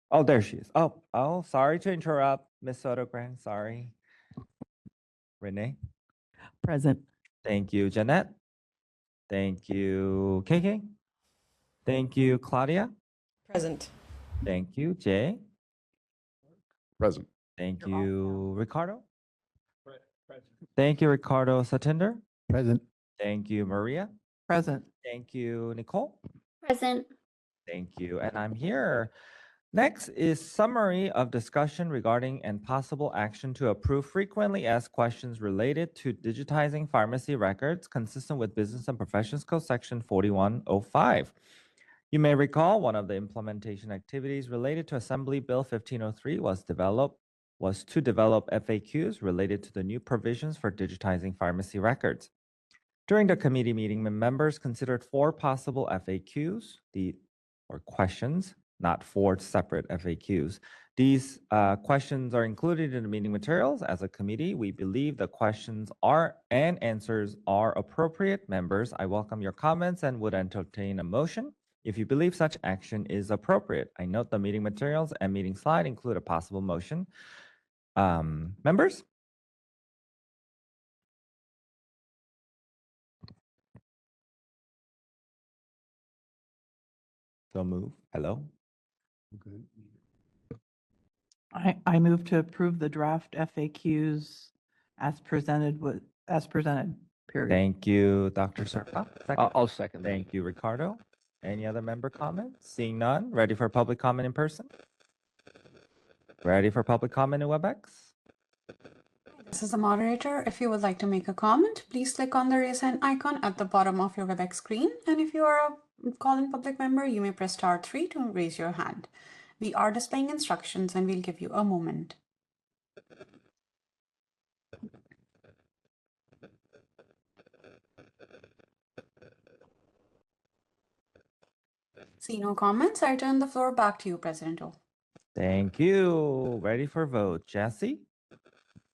Oh, there she is. Oh, sorry to interrupt, Miss Sotogran. Sorry. Renee. Present. Thank you, Jeanette. Thank you, KK. Thank you, Claudia. Present. Thank you, Jay. Present. Thank you, Ricardo. Thank you, Ricardo Satinder. Present. Thank you, Maria. Present. Thank you, Nicole. Present. Thank you. And I'm here. Next is summary of discussion regarding and possible action to approve frequently asked questions related to digitizing pharmacy records consistent with Business and Professions Code Section 4105. You may recall one of the implementation activities related to Assembly Bill 1503 was to develop FAQs related to the new provisions for digitizing pharmacy records. During the committee meeting, members considered 4 possible FAQs, or questions, not 4 separate FAQs. These questions are included in the meeting materials. As a committee, we believe the questions and answers are appropriate. Members, I welcome your comments and would entertain a motion if you believe such action is appropriate. I note the meeting materials and meeting slide include a possible motion. Members? So move. Hello? Good. I move to approve the draft FAQs as presented, period. Thank you, Dr. Serpa. I'll second that. Thank you, Ricardo. Any other member comments? Seeing none, ready for public comment in person? Ready for public comment in WebEx? This is the moderator. If you would like to make a comment, please click on the raise hand icon at the bottom of your WebEx screen. And if you are a call-in public member, you may press *3 to raise your hand. We are displaying instructions and we'll give you a moment. See no comments. I turn the floor back to you, President O. Thank you. Ready for vote. Jesse?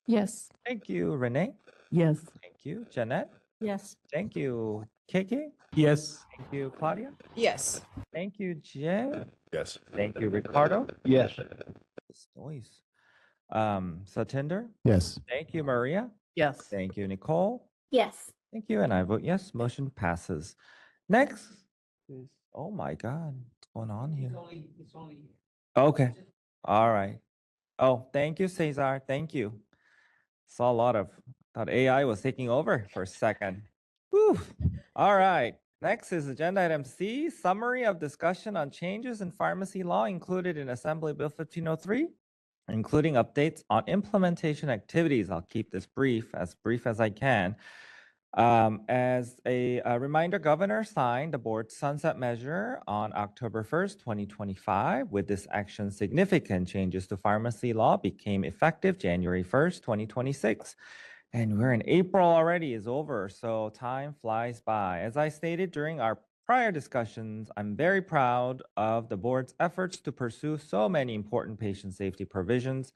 Yes. Thank you, Renee. Yes. Thank you, Jeanette. Yes. Thank you, KK. Yes. Thank you, Claudia. Yes. Thank you, Jay. Yes. Thank you, Ricardo. Yes. This noise. Satinder. Yes. Thank you, Maria. Yes. Thank you, Nicole. Yes. Thank you, and I vote yes. Motion passes. Next is, oh my God, what's going on here? Okay, all right. Oh, thank you, Cesar. Thank you. Saw a lot of, thought AI was taking over for a second. Whew. All right. Next is agenda item C, summary of discussion on changes in pharmacy law included in Assembly Bill 1503, including updates on implementation activities. I'll keep this brief as I can. As a reminder, Governor signed the board's sunset measure on October 1st, 2025. With this action, significant changes to pharmacy law became effective January 1st, 2026. And we're in April already, is over, so time flies by. As I stated during our prior discussions, I'm very proud of the board's efforts to pursue so many important patient safety provisions.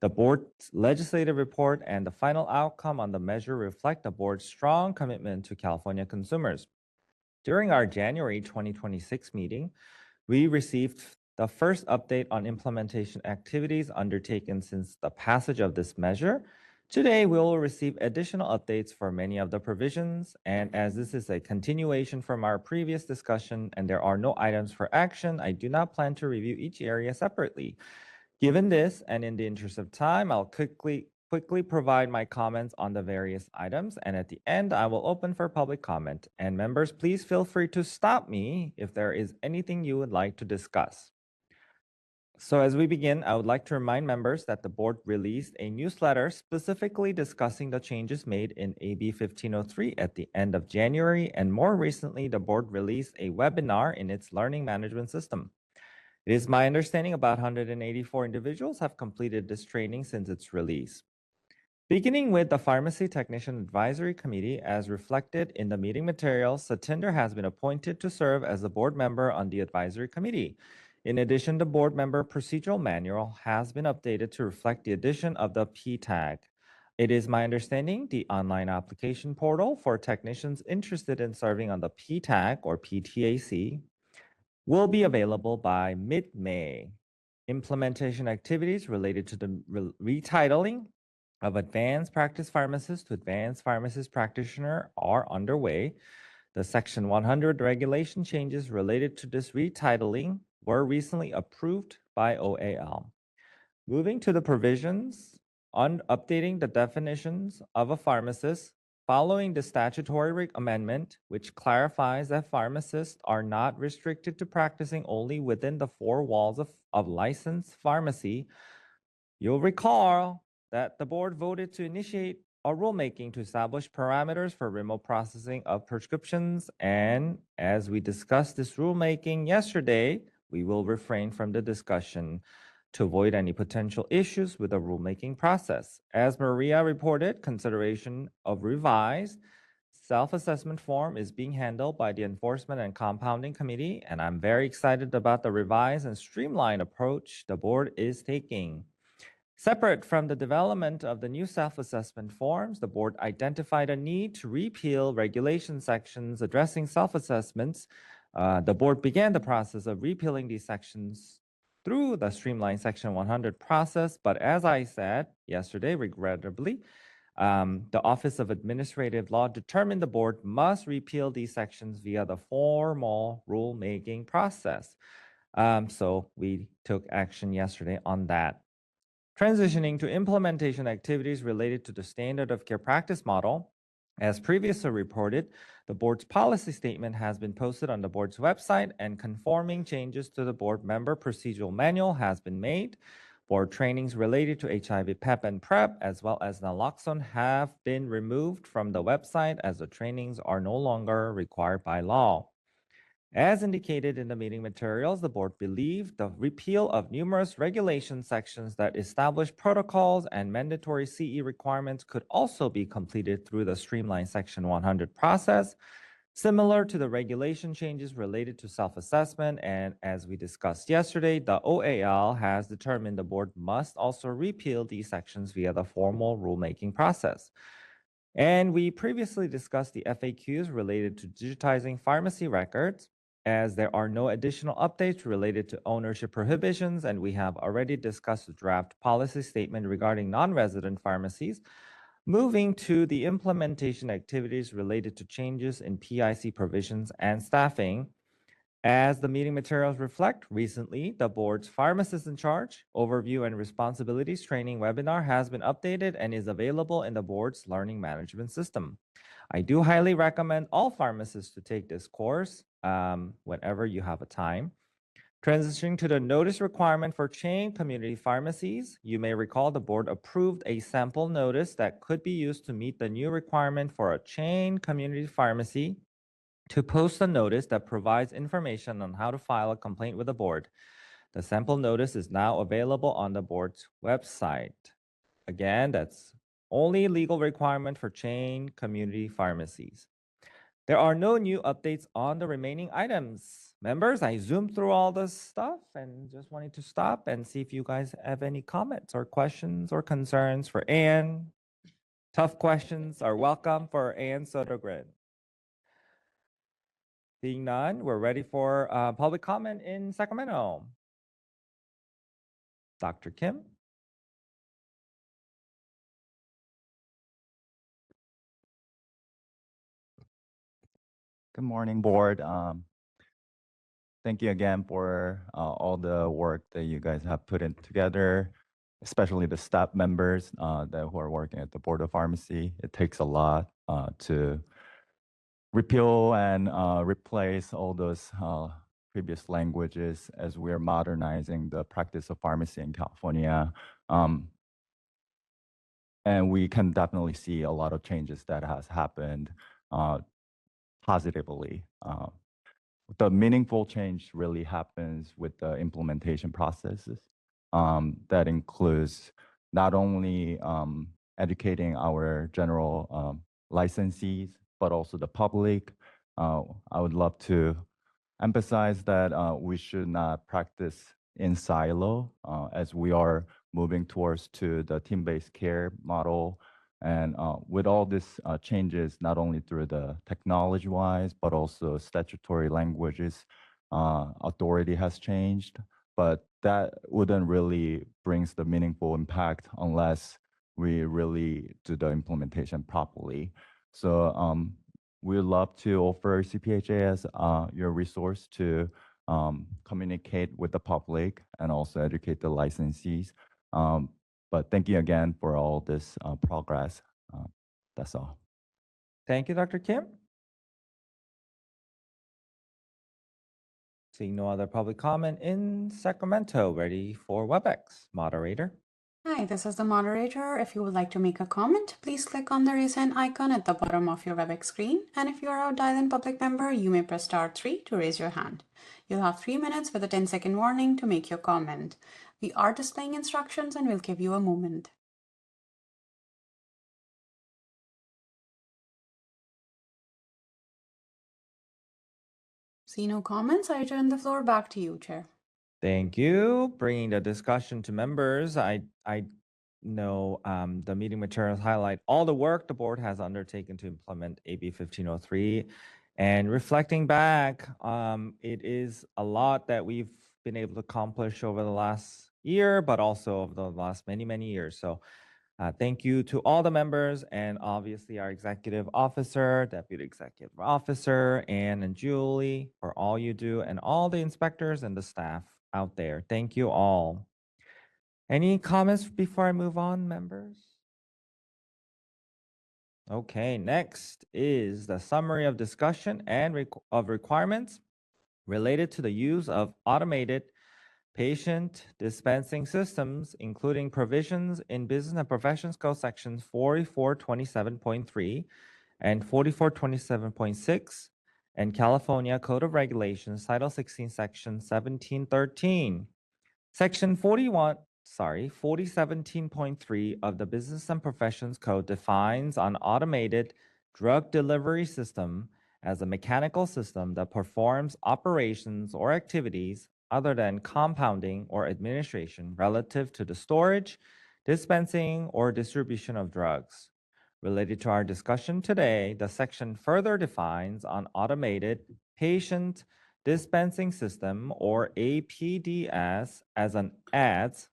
The board's legislative report and the final outcome on the measure reflect the board's strong commitment to California consumers. During our January 2026 meeting, we received the first update on implementation activities undertaken since the passage of this measure. Today, we will receive additional updates for many of the provisions, and as this is a continuation from our previous discussion and there are no items for action, I do not plan to review each area separately. Given this, and in the interest of time, I'll quickly quickly provide my comments on the various items, and at the end, I will open for public comment. And members, please feel free to stop me if there is anything you would like to discuss. So as we begin, I would like to remind members that the board released a newsletter specifically discussing the changes made in AB 1503 at the end of January, and more recently, the board released a webinar in its learning management system. It is my understanding about 184 individuals have completed this training since its release. Beginning with the Pharmacy Technician Advisory Committee, as reflected in the meeting materials, Satinder has been appointed to serve as a board member on the advisory committee. In addition, the board member procedural manual has been updated to reflect the addition of the P tag. It is my understanding the online application portal for technicians interested in serving on the P tag or PTAC will be available by mid-May. Implementation activities related to the retitling of advanced practice pharmacist to advanced pharmacist practitioner are underway. The Section 100 regulation changes related to this retitling were recently approved by OAL. Moving to the provisions on updating the definitions of a pharmacist following the statutory amendment, which clarifies that pharmacists are not restricted to practicing only within the four walls of licensed pharmacy. You'll recall that the board voted to initiate a rulemaking to establish parameters for remote processing of prescriptions. And as we discussed this rulemaking yesterday, we will refrain from the discussion to avoid any potential issues with the rulemaking process. As Maria reported, consideration of revised self-assessment form is being handled by the Enforcement and Compounding Committee, and I'm very excited about the revised and streamlined approach the board is taking. Separate from the development of the new self-assessment forms, the board identified a need to repeal regulation sections addressing self-assessments. The board began the process of repealing these sections through the streamlined Section 100 process, but as I said yesterday, regrettably, the Office of Administrative Law determined the board must repeal these sections via the formal rulemaking process. So we took action yesterday on that. Transitioning to implementation activities related to the standard of care practice model, as previously reported, the board's policy statement has been posted on the board's website, and conforming changes to the board member procedural manual has been made. Board trainings related to HIV PEP and PrEP, as well as naloxone, have been removed from the website as the trainings are no longer required by law. As indicated in the meeting materials, the board believed the repeal of numerous regulation sections that establish protocols and mandatory CE requirements could also be completed through the streamlined Section 100 process, similar to the regulation changes related to self-assessment. And as we discussed yesterday, the OAL has determined the board must also repeal these sections via the formal rulemaking process. And we previously discussed the FAQs related to digitizing pharmacy records, as there are no additional updates related to ownership prohibitions, and we have already discussed the draft policy statement regarding non-resident pharmacies. Moving to the implementation activities related to changes in PIC provisions and staffing. As the meeting materials reflect, recently, the board's pharmacist in charge overview and responsibilities training webinar has been updated and is available in the board's learning management system. I do highly recommend all pharmacists to take this course whenever you have a time. Transitioning to the notice requirement for chain community pharmacies, you may recall the board approved a sample notice that could be used to meet the new requirement for a chain community pharmacy to post a notice that provides information on how to file a complaint with the board. The sample notice is now available on the board's website. Again, that's only legal requirement for chain community pharmacies. There are no new updates on the remaining items. Members, I zoomed through all this stuff and just wanted to stop and see if you guys have any comments or questions or concerns for Anne. Tough questions are welcome for Anne Sodergren. Seeing none, we're ready for public comment in Sacramento. Dr. Kim? Good morning, board. Thank you again for all the work that you guys have put in together. especially the staff members who are working at the Board of Pharmacy. It takes a lot to repeal and replace all those previous languages as we're modernizing the practice of pharmacy in California. And we can definitely see a lot of changes that has happened positively. The meaningful change really happens with the implementation processes. That includes not only educating our general licensees, but also the public. I would love to emphasize that we should not practice in silo as we are moving towards to the team-based care model. And with all these changes, not only through the technology-wise, but also statutory languages, authority has changed, but that wouldn't really brings the meaningful impact unless we really do the implementation properly. So we'd love to offer CPHA as your resource to communicate with the public and also educate the licensees. But thank you again for all this progress. That's all. Thank you, Dr. Kim. Seeing no other public comment in Sacramento, ready for WebEx. Moderator. Hi, this is the moderator. If you would like to make a comment, please click on the raise hand icon at the bottom of your WebEx screen. And if you are a dial-in public member, you may press *3 to raise your hand. You'll have 3 minutes with a 10-second warning to make your comment. We are displaying instructions and we'll give you a moment. See no comments, I turn the floor back to you, Chair. Thank you. Bringing the discussion to members. I know the meeting materials highlight all the work the board has undertaken to implement AB 1503. And reflecting back, it is a lot that we've been able to accomplish over the last year, but also over the last many, many years. So thank you to all the members and obviously our executive officer, deputy executive officer, Ann and Julie for all you do and all the inspectors and the staff out there. Thank you all. Any comments before I move on, members? Okay, next is the summary of discussion and of requirements related to the use of automated patient dispensing systems, including provisions in Business and Professions Code sections 4427.3 and 4427.6 and California Code of Regulations, Title 16, Section 1713. Section 4017.3 of the Business and Professions Code defines an automated drug delivery system as a mechanical system that performs operations or activities other than compounding or administration relative to the storage, dispensing, or distribution of drugs. Related to our discussion today, the section further defines an automated patient dispensing system, or APDS, as an ADS.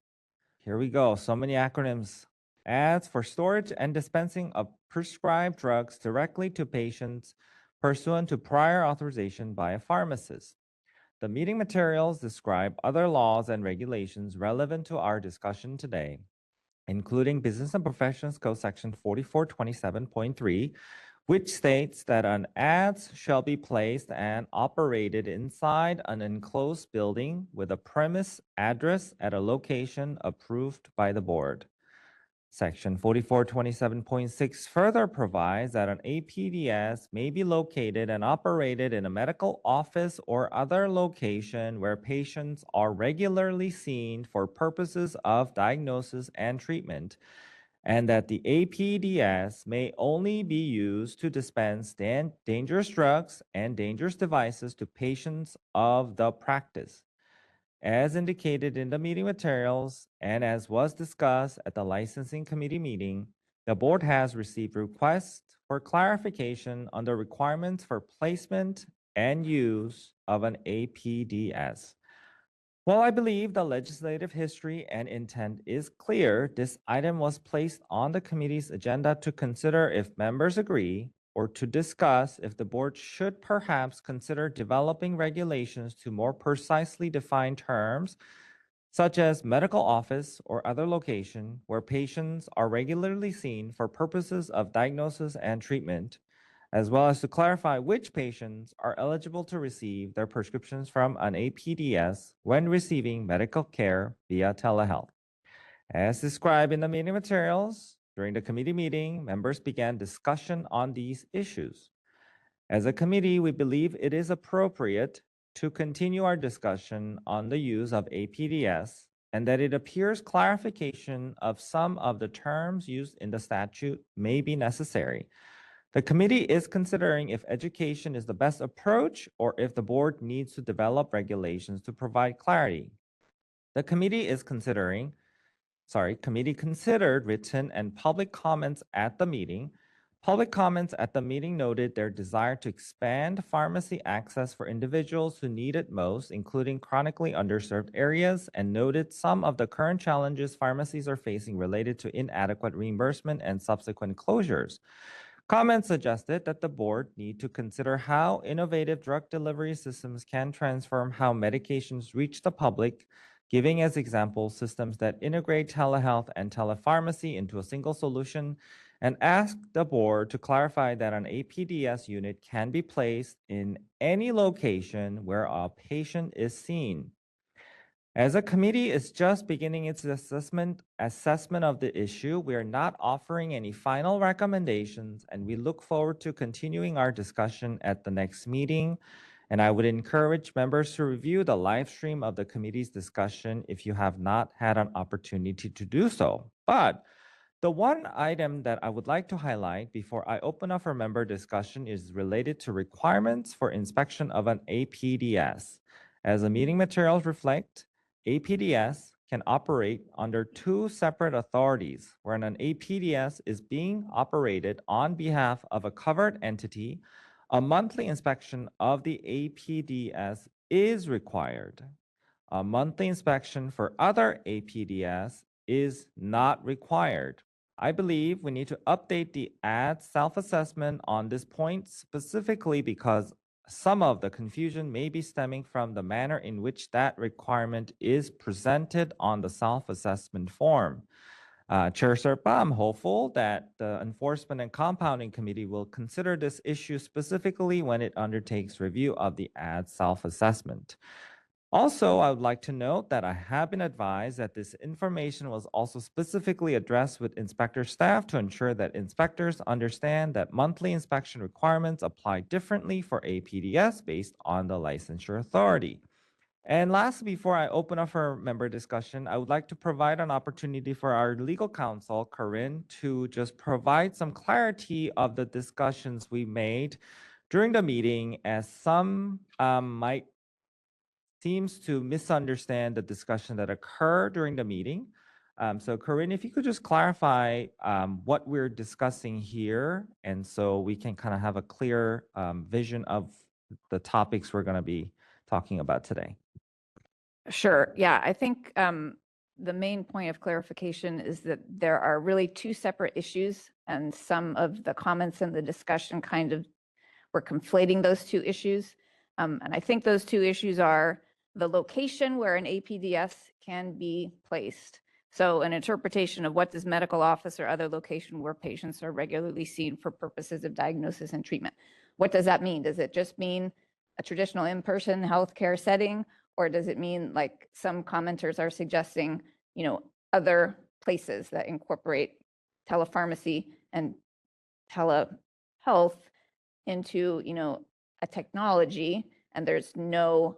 Here we go, so many acronyms. ADS for storage and dispensing of prescribed drugs directly to patients pursuant to prior authorization by a pharmacist. The meeting materials describe other laws and regulations relevant to our discussion today, including Business and Professions Code section 4427.3, which states that an ADS shall be placed and operated inside an enclosed building with a premise address at a location approved by the board. Section 4427.6 further provides that an APDS may be located and operated in a medical office or other location where patients are regularly seen for purposes of diagnosis and treatment, and that the APDS may only be used to dispense dangerous drugs and dangerous devices to patients of the practice. As indicated in the meeting materials and as was discussed at the licensing committee meeting, the board has received requests for clarification on the requirements for placement and use of an APDS. While I believe the legislative history and intent is clear, this item was placed on the committee's agenda to consider if members agree or to discuss if the board should perhaps consider developing regulations to more precisely define terms such as medical office or other location where patients are regularly seen for purposes of diagnosis and treatment, as well as to clarify which patients are eligible to receive their prescriptions from an APDS when receiving medical care via telehealth. As described in the meeting materials, during the committee meeting, members began discussion on these issues. As a committee, we believe it is appropriate to continue our discussion on the use of APDS and that it appears clarification of some of the terms used in the statute may be necessary. The committee is considering if education is the best approach or if the board needs to develop regulations to provide clarity. The committee considered written and public comments at the meeting. Public comments at the meeting noted their desire to expand pharmacy access for individuals who need it most, including chronically underserved areas, and noted some of the current challenges pharmacies are facing related to inadequate reimbursement and subsequent closures. Comments suggested that the board need to consider how innovative drug delivery systems can transform how medications reach the public, giving as examples systems that integrate telehealth and telepharmacy into a single solution, and asked the board to clarify that an APDS unit can be placed in any location where a patient is seen. As a committee is just beginning its assessment of the issue, we are not offering any final recommendations, and we look forward to continuing our discussion at the next meeting. And I would encourage members to review the live stream of the committee's discussion if you have not had an opportunity to do so. But the one item that I would like to highlight before I open up for member discussion is related to requirements for inspection of an APDS. As the meeting materials reflect, APDS can operate under two separate authorities, wherein an APDS is being operated on behalf of a covered entity. A monthly inspection of the APDS is required. A monthly inspection for other APDS is not required. I believe we need to update the AD self-assessment on this point specifically because some of the confusion may be stemming from the manner in which that requirement is presented on the self-assessment form. Chair Serpa, I'm hopeful that the Enforcement and Compounding Committee will consider this issue specifically when it undertakes review of the AD self-assessment. Also, I would like to note that I have been advised that this information was also specifically addressed with inspector staff to ensure that inspectors understand that monthly inspection requirements apply differently for APDS based on the licensure authority. And lastly, before I open up for member discussion, I would like to provide an opportunity for our legal counsel, Corinne, to just provide some clarity of the discussions we made during the meeting, as some might seems to misunderstand the discussion that occurred during the meeting. So Corinne, if you could just clarify what we're discussing here, and so we can kind of have a clear vision of the topics we're going to be talking about today. Sure. Yeah, I think the main point of clarification is that there are really two separate issues, and some of the comments in the discussion kind of were conflating those two issues. And I think those two issues are the location where an APDS can be placed. So an interpretation of what does medical office or other location where patients are regularly seen for purposes of diagnosis and treatment. What does that mean? Does it just mean a traditional in-person healthcare setting? Or does it mean, like some commenters are suggesting, other places that incorporate telepharmacy and telehealth into, a technology, and there's no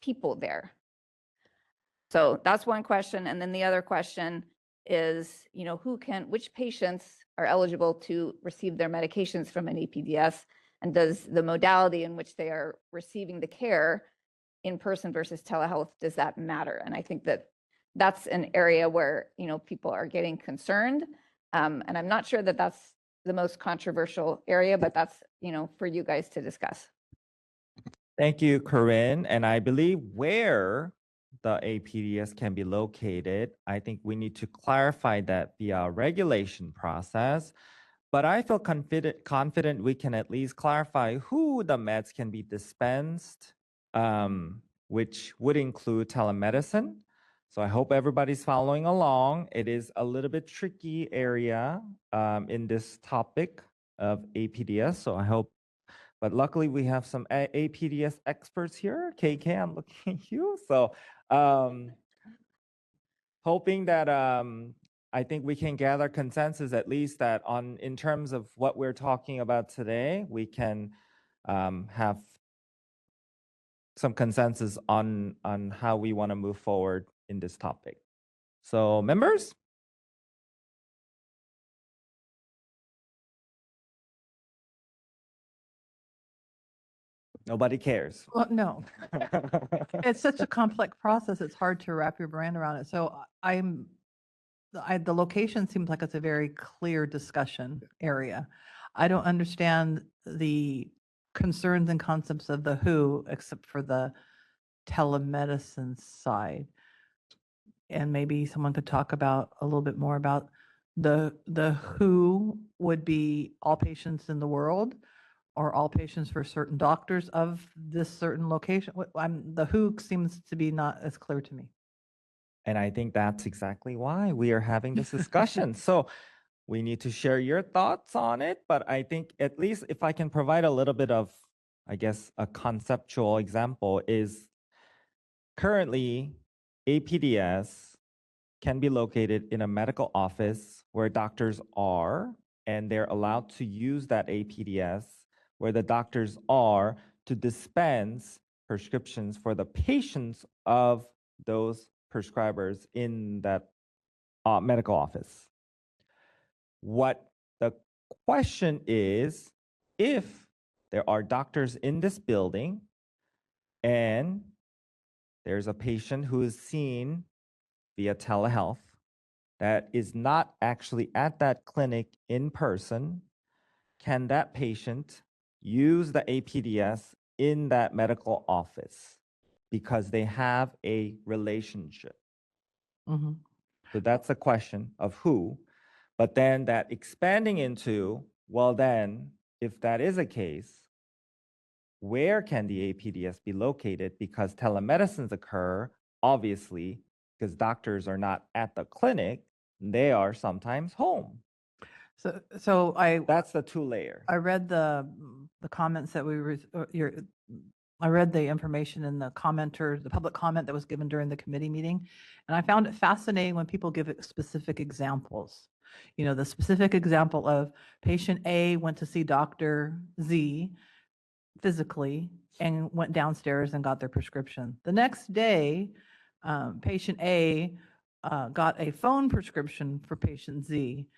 people there? So that's one question. And then the other question is, which patients are eligible to receive their medications from an APDS? And does the modality in which they are receiving the care, in person versus telehealth, does that matter? And I think that that's an area where, people are getting concerned. And I'm not sure that that's the most controversial area, but that's, for you guys to discuss. Thank you, Corinne. And I believe where the APDS can be located, I think we need to clarify that via regulation process. But I feel confident we can at least clarify who the meds can be dispensed, which would include telemedicine, So I hope everybody's following along. It is a little bit tricky area in this topic of APDS. So I hope, but luckily we have some APDS experts here. KK, I'm looking at you. So hoping that I think we can gather consensus at least that on in terms of what we're talking about today, we can have some consensus on how we want to move forward in this topic. So members? Nobody cares. Well, no. It's such a complex process. It's hard to wrap your brain around it. So the location seems like it's a very clear discussion area. I don't understand the concerns and concepts of the who, except for the telemedicine side. And maybe someone could talk about a little bit more about the who would be all patients in the world or all patients for certain doctors of this certain location. The who seems to be not as clear to me. And I think that's exactly why we are having this discussion. So we need to share your thoughts on it. But I think at least if I can provide a little bit of, I guess, a conceptual example is currently APDS can be located in a medical office where doctors are, and they're allowed to use that APDS where the doctors are to dispense prescriptions for the patients of those prescribers in that medical office. What the question is, if there are doctors in this building and there's a patient who is seen via telehealth that is not actually at that clinic in person, can that patient use the APDS in that medical office because they have a relationship? Mhm. So that's a question of who. But then that expanding into, well, then, if that is a case, where can the APDS be located? Because telemedicines occur, obviously, because doctors are not at the clinic, they are sometimes home. So that's the two layer. I read the comments that I read the information in the commenter, the public comment that was given during the committee meeting, and I found it fascinating when people give it specific examples. You know, the specific example of patient A went to see Dr. Z physically and went downstairs and got their prescription. The next day, patient A got a phone prescription for patient Z.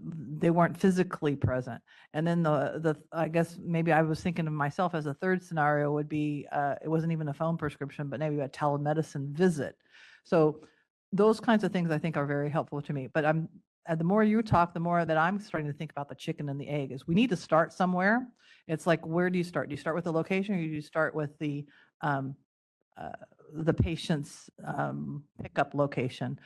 They weren't physically present. And then I guess maybe I was thinking of myself as a third scenario would be, it wasn't even a phone prescription, but maybe a telemedicine visit. So those kinds of things I think are very helpful to me. But the more you talk, the more that I'm starting to think about the chicken and the egg is we need to start somewhere. It's like, where do you start? Do you start with the location or do you start with the patient's pickup location?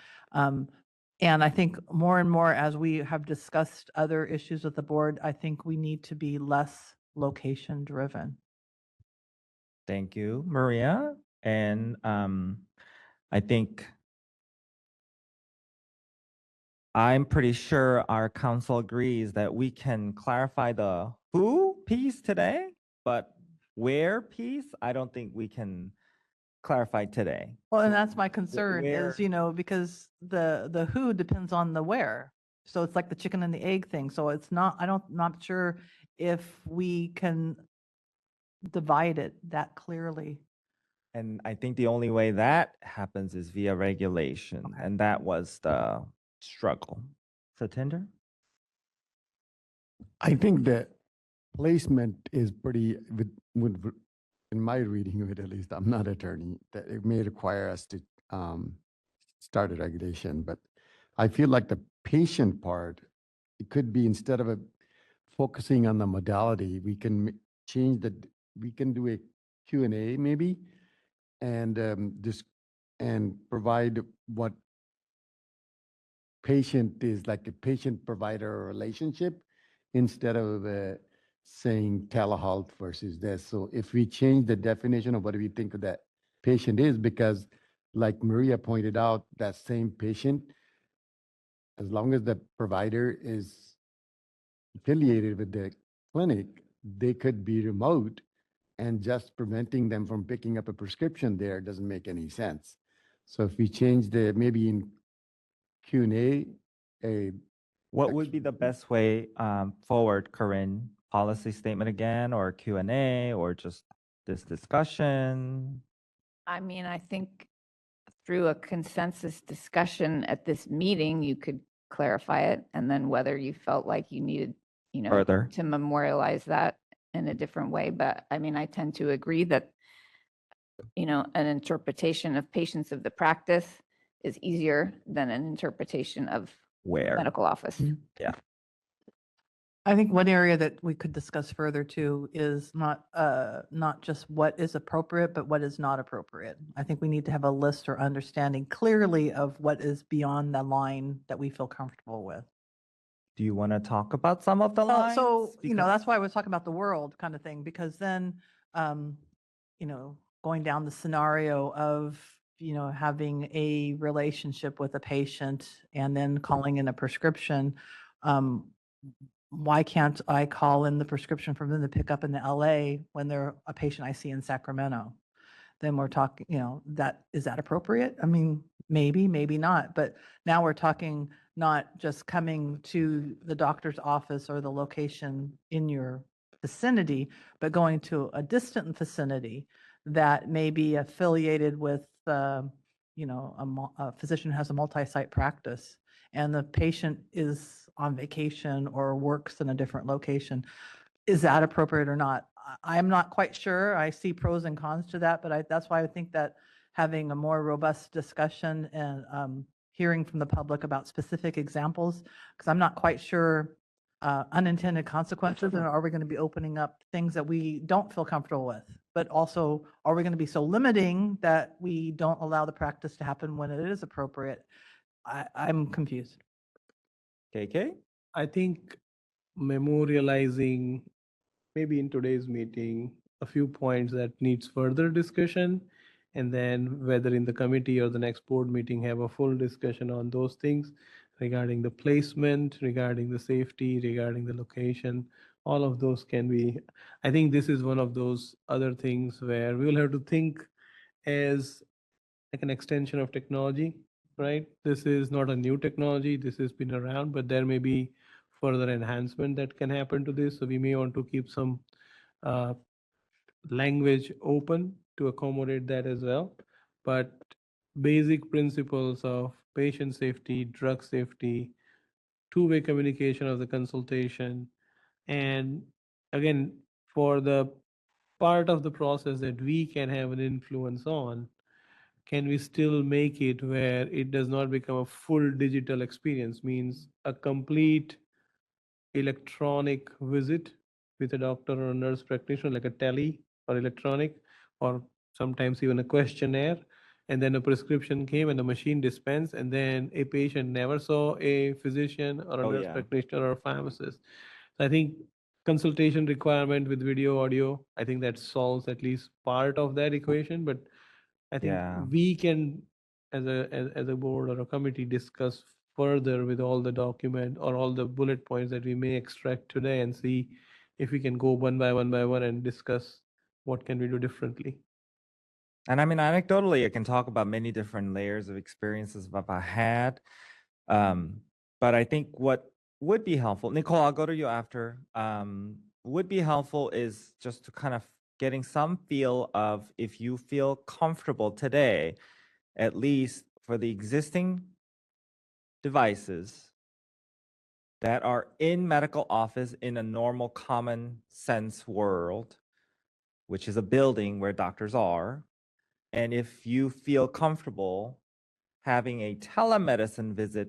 And I think more and more as we have discussed other issues with the board, I think we need to be less location driven. Thank you, Maria. And I think I'm pretty sure our council agrees that we can clarify the who piece today, but where piece, I don't think we can clarify today. Well, and that's my concern where- is, because the who depends on the where. So it's like the chicken and the egg thing. So it's not, not sure if we can divide it that clearly. And I think the only way that happens is via regulation. And that was the struggle. Satinder? I think the placement is pretty, in my reading of it at least, I'm not attorney, that it may require us to start a regulation, but I feel like the patient part, it could be instead of focusing on the modality, we can we can do a Q&A maybe, and and provide what patient is like a patient-provider relationship instead of saying telehealth versus this. So if we change the definition of what we think that patient is, because like Maria pointed out, that same patient, as long as the provider is affiliated with the clinic, they could be remote, and just preventing them from picking up a prescription there doesn't make any sense. So if we change maybe in Q&A, What would be the best way forward, Corinne? Policy statement again, or Q&A, or just this discussion? I mean, I think through a consensus discussion at this meeting, you could clarify it, and then whether you felt like you needed, Further. to memorialize that in a different way. But I mean, I tend to agree that, an interpretation of patients of the practice is easier than an interpretation of Where? medical office. Yeah. I think one area that we could discuss further too is not just what is appropriate, but what is not appropriate. I think we need to have a list or understanding clearly of what is beyond the line that we feel comfortable with. Do you want to talk about some of the lines? So, Because- that's why I was talking about the world kind of thing, because then, going down the scenario of, having a relationship with a patient and then calling in a prescription, why can't I call in the prescription for them to pick up in the LA when they're a patient I see in Sacramento? Then we're talking, is that appropriate? I mean, maybe, maybe not. But now we're talking not just coming to the doctor's office or the location in your vicinity, but going to a distant vicinity that may be affiliated with, a physician who has a multi-site practice, and the patient is on vacation or works in a different location. Is that appropriate or not? I'm not quite sure. I see pros and cons to that, but that's why I think that having a more robust discussion and hearing from the public about specific examples, because I'm not quite sure unintended consequences, and are we going to be opening up things that we don't feel comfortable with? But also, are we going to be so limiting that we don't allow the practice to happen when it is appropriate? I'm confused. KK? I think memorializing maybe in today's meeting a few points that needs further discussion, and then whether in the committee or the next board meeting have a full discussion on those things regarding the placement, regarding the safety, regarding the location. All of those can be, I think this is one of those other things where we will have to think as like an extension of technology, right? This is not a new technology. This has been around, but there may be further enhancement that can happen to this. So we may want to keep some language open to accommodate that as well. But basic principles of patient safety, drug safety, two-way communication of the consultation, and again, for the part of the process that we can have an influence on, can we still make it where it does not become a full digital experience, means a complete electronic visit with a doctor or a nurse practitioner, like a tele or electronic, or sometimes even a questionnaire, and then a prescription came and the machine dispensed, and then a patient never saw a physician or a nurse practitioner or a pharmacist. So I think consultation requirement with video, audio, I think that solves at least part of that equation. But I think we can, as a board or a committee, discuss further with all the document or all the bullet points that we may extract today, and see if we can go one by one and discuss what can we do differently. And I mean, anecdotally, I can talk about many different layers of experiences that I had. But I think what would be helpful, Nicole, I'll go to you after, would be helpful is just to kind of getting some feel of, if you feel comfortable today, at least for the existing devices that are in medical office in a normal common sense world, which is a building where doctors are. And if you feel comfortable having a telemedicine visit,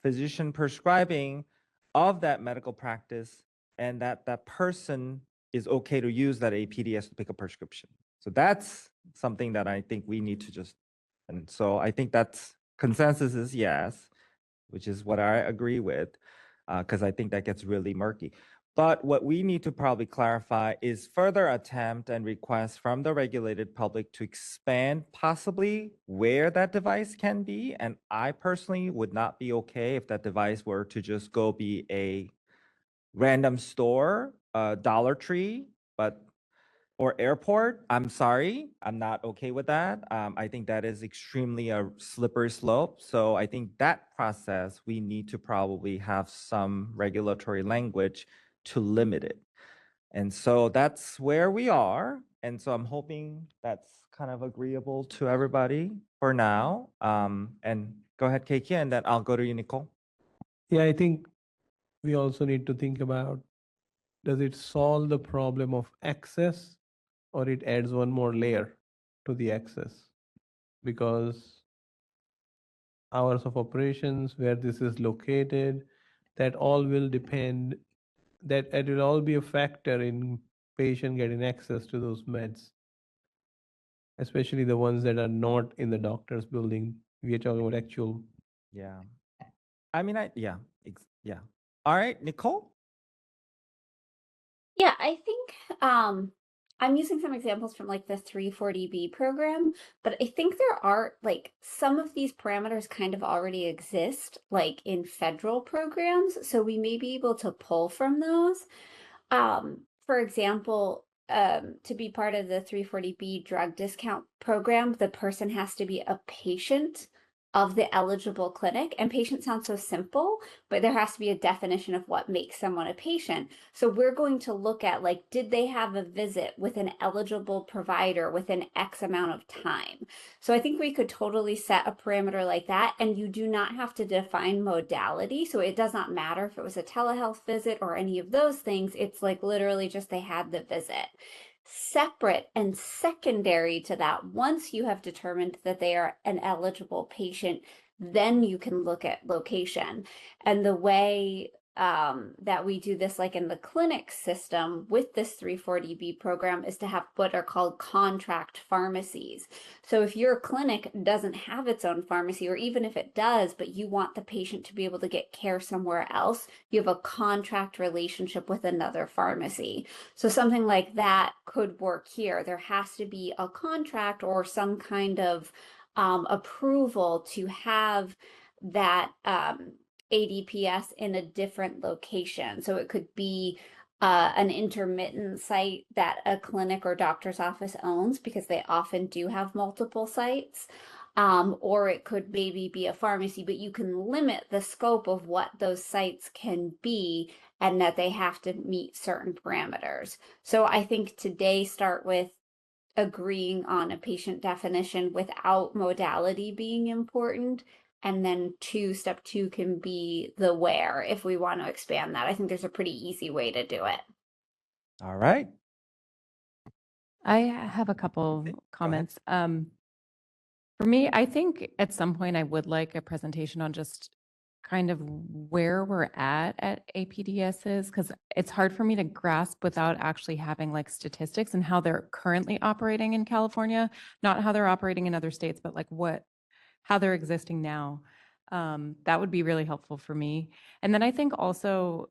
physician prescribing of that medical practice, and that person is okay to use that APDS to pick a prescription. So that's something that I think we need to just, and so I think that's consensus is yes, which is what I agree with, because I think that gets really murky. But what we need to probably clarify is further attempt and request from the regulated public to expand possibly where that device can be. And I personally would not be okay if that device were to just go be a random store, Dollar Tree, but or airport. I'm sorry, I'm not okay with that. I think that is extremely a slippery slope. So I think that process, we need to probably have some regulatory language to limit it. And so that's where we are. And so I'm hoping that's kind of agreeable to everybody for now. And go ahead, Keiki, and then I'll go to you, Nicole. Yeah, I think we also need to think about, does it solve the problem of access, or it adds one more layer to the access? Because hours of operations, where this is located, that all will depend, that it will all be a factor in patient getting access to those meds, especially the ones that are not in the doctor's building. We are talking about actual. Yeah. I mean, yeah. All right, Nicole. Yeah, I think I'm using some examples from like the 340B program, but I think there are like some of these parameters kind of already exist like in federal programs, so we may be able to pull from those. For example, to be part of the 340B drug discount program, the person has to be a patient of the eligible clinic. And patient sounds so simple, but there has to be a definition of what makes someone a patient. So we're going to look at like, did they have a visit with an eligible provider within X amount of time? So I think we could totally set a parameter like that, and you do not have to define modality. So it does not matter if it was a telehealth visit or any of those things. It's like literally just they had the visit. Separate and secondary to that, once you have determined that they are an eligible patient, then you can look at location. And the way that we do this, like in the clinic system with this 340B program, is to have what are called contract pharmacies. So if your clinic doesn't have its own pharmacy, or even if it does, but you want the patient to be able to get care somewhere else, you have a contract relationship with another pharmacy. So something like that could work here. There has to be a contract or some kind of approval to have that ADPS in a different location. So it could be an intermittent site that a clinic or doctor's office owns, because they often do have multiple sites. Or it could maybe be a pharmacy, but you can limit the scope of what those sites can be, and that they have to meet certain parameters. So I think today start with agreeing on a patient definition without modality being important. And then step two can be the where, if we want to expand that. I think there's a pretty easy way to do it. All right. I have a couple comments. For me, I think at some point I would like a presentation on just kind of where we're at APDSs, because it's hard for me to grasp without actually having like statistics and how they're currently operating in California, not how they're operating in other states, but like how they're existing now. That would be really helpful for me. And then I think also,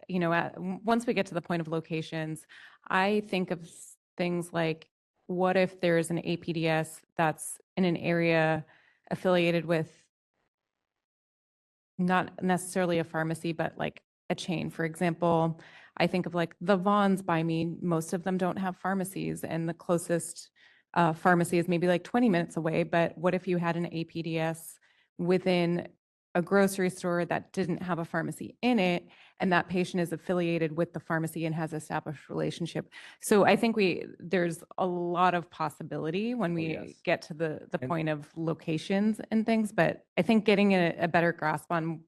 once we get to the point of locations, I think of things like, what if there's an APDS that's in an area affiliated with not necessarily a pharmacy, but like a chain? For example, I think of like the Vons by me, most of them don't have pharmacies, and the closest pharmacy is maybe like 20 minutes away. But what if you had an APDS within a grocery store that didn't have a pharmacy in it, and that patient is affiliated with the pharmacy and has established relationship? So I think there's a lot of possibility when we get to the point of locations and things, but I think getting a better grasp on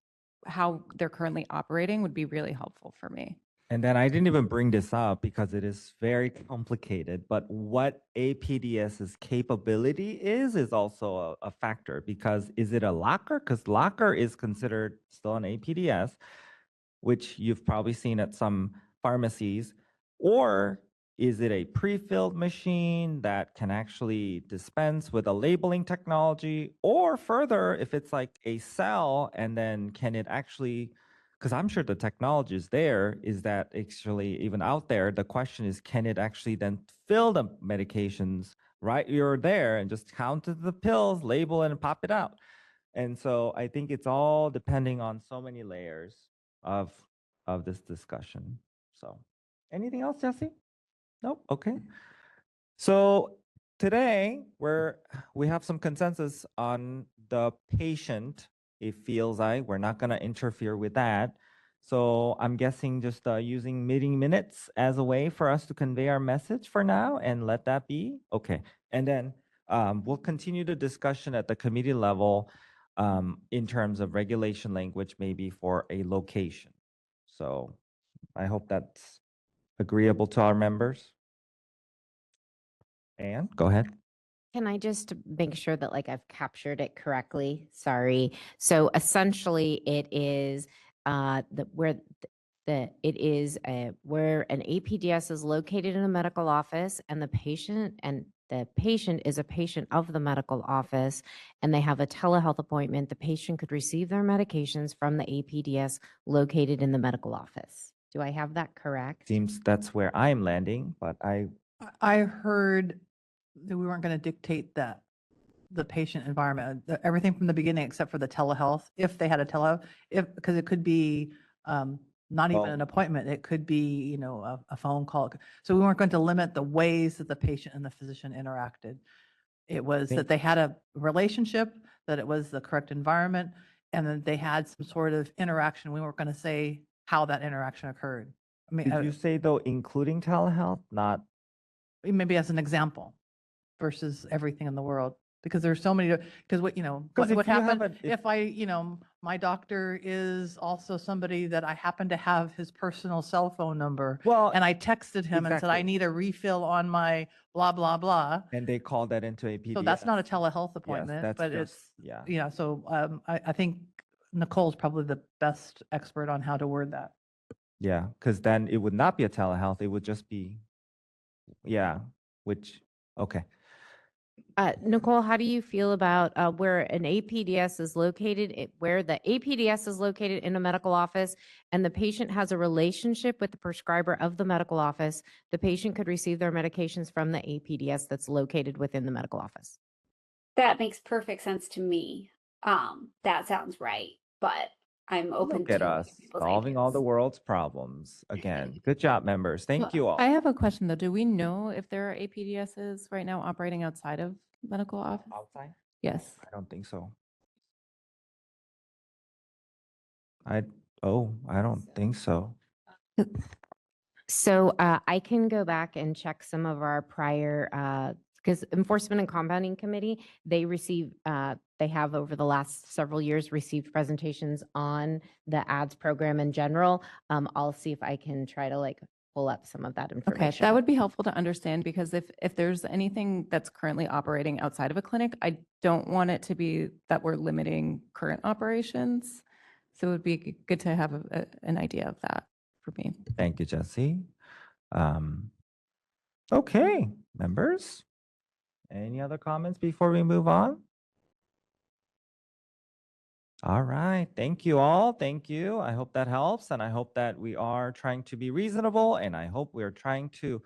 how they're currently operating would be really helpful for me. And then I didn't even bring this up because it is very complicated, but what APDS's capability is also a factor, because is it a locker? Because locker is considered still an APDS, which you've probably seen at some pharmacies, or is it a pre-filled machine that can actually dispense with a labeling technology? Or further, if it's like a cell, and then can it actually because I'm sure the technology is there, is that actually even out there, the question is, can it actually then fill the medications right? You're there and just count the pills, label it, and pop it out. And so I think it's all depending on so many layers of this discussion. So anything else, Jesse? Nope. Okay. So today we have some consensus on the patient. It feels like we're not going to interfere with that. So I'm guessing just using meeting minutes as a way for us to convey our message for now and let that be. Okay. And then we'll continue the discussion at the committee level in terms of regulation language, maybe for a location. So I hope that's agreeable to our members. Anne, go ahead. Can I just make sure that like I've captured it correctly? Sorry. So essentially it is where an APDS is located in a medical office and the patient is a patient of the medical office and they have a telehealth appointment. The patient could receive their medications from the APDS located in the medical office. Do I have that correct? Seems that's where I'm landing, but I heard that we weren't going to dictate that the patient environment, everything from the beginning except for the telehealth. If they had a telehealth, because it could be not even an appointment, it could be a phone call. So we weren't going to limit the ways that the patient and the physician interacted. It was that they had a relationship, that it was the correct environment, and that they had some sort of interaction. We weren't going to say how that interaction occurred. I mean, did you say though, including telehealth, not maybe as an example versus everything in the world, because there's so many, because what would happen if my doctor is also somebody that I happen to have his personal cell phone number, and I texted him and said, I need a refill on my blah, blah, blah. And they call that into a PDS. So that's not a telehealth appointment, that's but just, it's, so I think Nicole's probably the best expert on how to word that. Yeah, because then it would not be a telehealth. It would just be, okay. Nicole, how do you feel about where an APDS is located, where the APDS is located in a medical office and the patient has a relationship with the prescriber of the medical office, the patient could receive their medications from the APDS that's located within the medical office? That makes perfect sense to me. That sounds right, but I'm open Look at to us solving all the world's problems. Again, good job, members. Thank you all. I have a question though. Do we know if there are APDSs right now operating outside of medical office? Outside? Yes. I don't think so. I don't think so. So I can go back and check some of our prior, because Enforcement and Compounding Committee, they have over the last several years received presentations on the ads program in general. I'll see if I can try to pull up some of that information. Okay, that would be helpful to understand, because if there's anything that's currently operating outside of a clinic, I don't want it to be that we're limiting current operations. So it would be good to have an idea of that for me. Thank you, Jesse. Okay, members. Any other comments before we move on? All right. Thank you all. Thank you. I hope that helps. And I hope that we are trying to be reasonable. And I hope we're trying to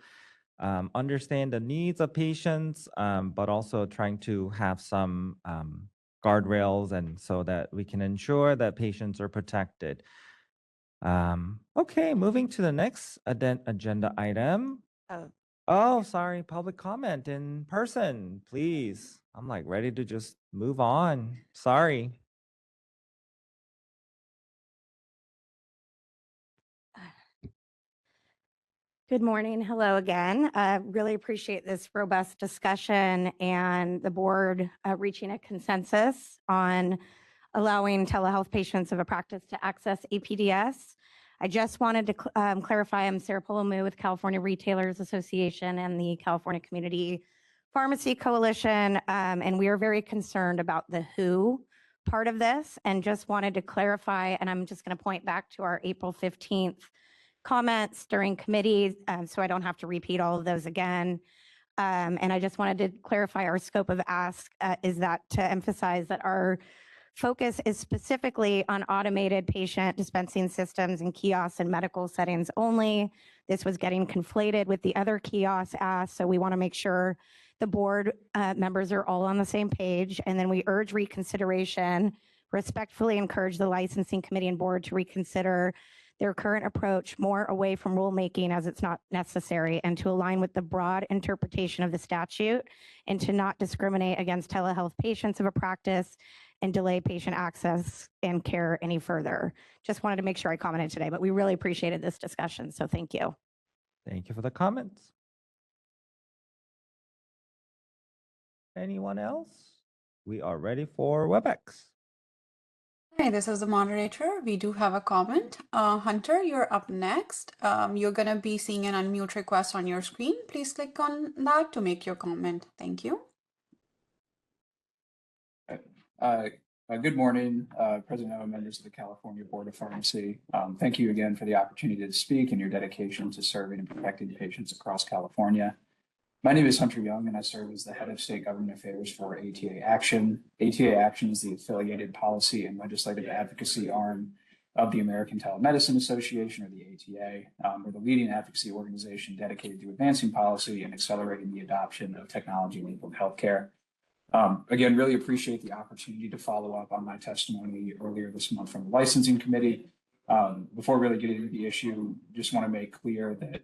understand the needs of patients, but also trying to have some guardrails and so that we can ensure that patients are protected. Okay, moving to the next agenda item. Oh, sorry, public comment in person, please. I'm ready to just move on. Sorry. Good morning. Hello again. Really appreciate this robust discussion and the board reaching a consensus on allowing telehealth patients of a practice to access APDS. I just wanted to clarify, I'm Sarah Polomu with California Retailers Association and the California Community Pharmacy Coalition, and we are very concerned about the who part of this, and just wanted to clarify, and I'm just going to point back to our April 15th comments during committees, so I don't have to repeat all of those again. And I just wanted to clarify our scope of ask is that to emphasize that our focus is specifically on automated patient dispensing systems and kiosks in medical settings only. This was getting conflated with the other kiosk asks, so we want to make sure the board members are all on the same page. And then we urge reconsideration, respectfully encourage the licensing committee and board to reconsider their current approach more away from rulemaking as it's not necessary, and to align with the broad interpretation of the statute, and to not discriminate against telehealth patients of a practice and delay patient access and care any further. Just wanted to make sure I commented today, but we really appreciated this discussion, so thank you. Thank you for the comments. Anyone else? We are ready for WebEx. Hi, this is the moderator. We do have a comment. Hunter, you're up next. You're going to be seeing an unmute request on your screen. Please click on that to make your comment. Thank you. Good morning, President and members of the California Board of Pharmacy. Thank you again for the opportunity to speak and your dedication to serving and protecting patients across California. My name is Hunter Young, and I serve as the head of state government affairs for ATA Action. ATA Action is the affiliated policy and legislative advocacy arm of the American Telemedicine Association, or the ATA. We're the leading advocacy organization dedicated to advancing policy and accelerating the adoption of technology-enabled healthcare. Again, really appreciate the opportunity to follow up on my testimony earlier this month from the licensing committee. Before really getting into the issue, just want to make clear that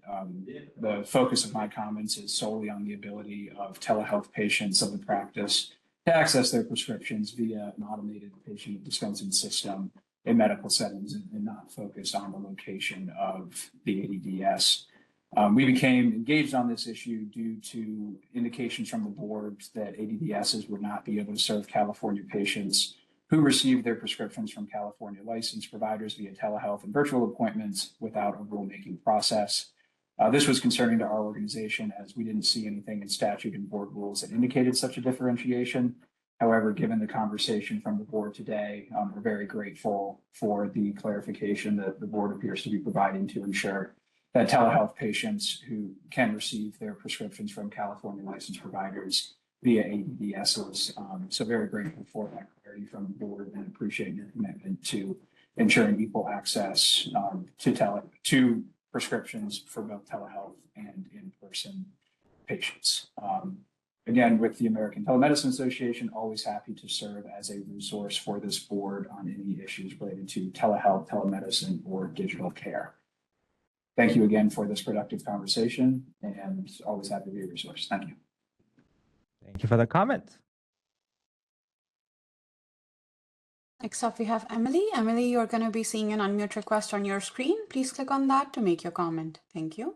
the focus of my comments is solely on the ability of telehealth patients of the practice to access their prescriptions via an automated patient dispensing system in medical settings, and not focused on the location of the ADDS. We became engaged on this issue due to indications from the board that ADDSs would not be able to serve California patients who received their prescriptions from California licensed providers via telehealth and virtual appointments without a rulemaking process. This was concerning to our organization, as we didn't see anything in statute and board rules that indicated such a differentiation. However, given the conversation from the board today, we're very grateful for the clarification that the board appears to be providing to ensure that telehealth patients who can receive their prescriptions from California licensed providers via ADDSs. So very grateful for that clarity from the board, and appreciate your commitment to ensuring equal access to prescriptions for both telehealth and in-person patients. Again, with the American Telemedicine Association, always happy to serve as a resource for this board on any issues related to telehealth, telemedicine, or digital care. Thank you again for this productive conversation, and always happy to be a resource. Thank you. Thank you for the comment. Next up, we have Emily. Emily, you're going to be seeing an unmute request on your screen. Please click on that to make your comment. Thank you.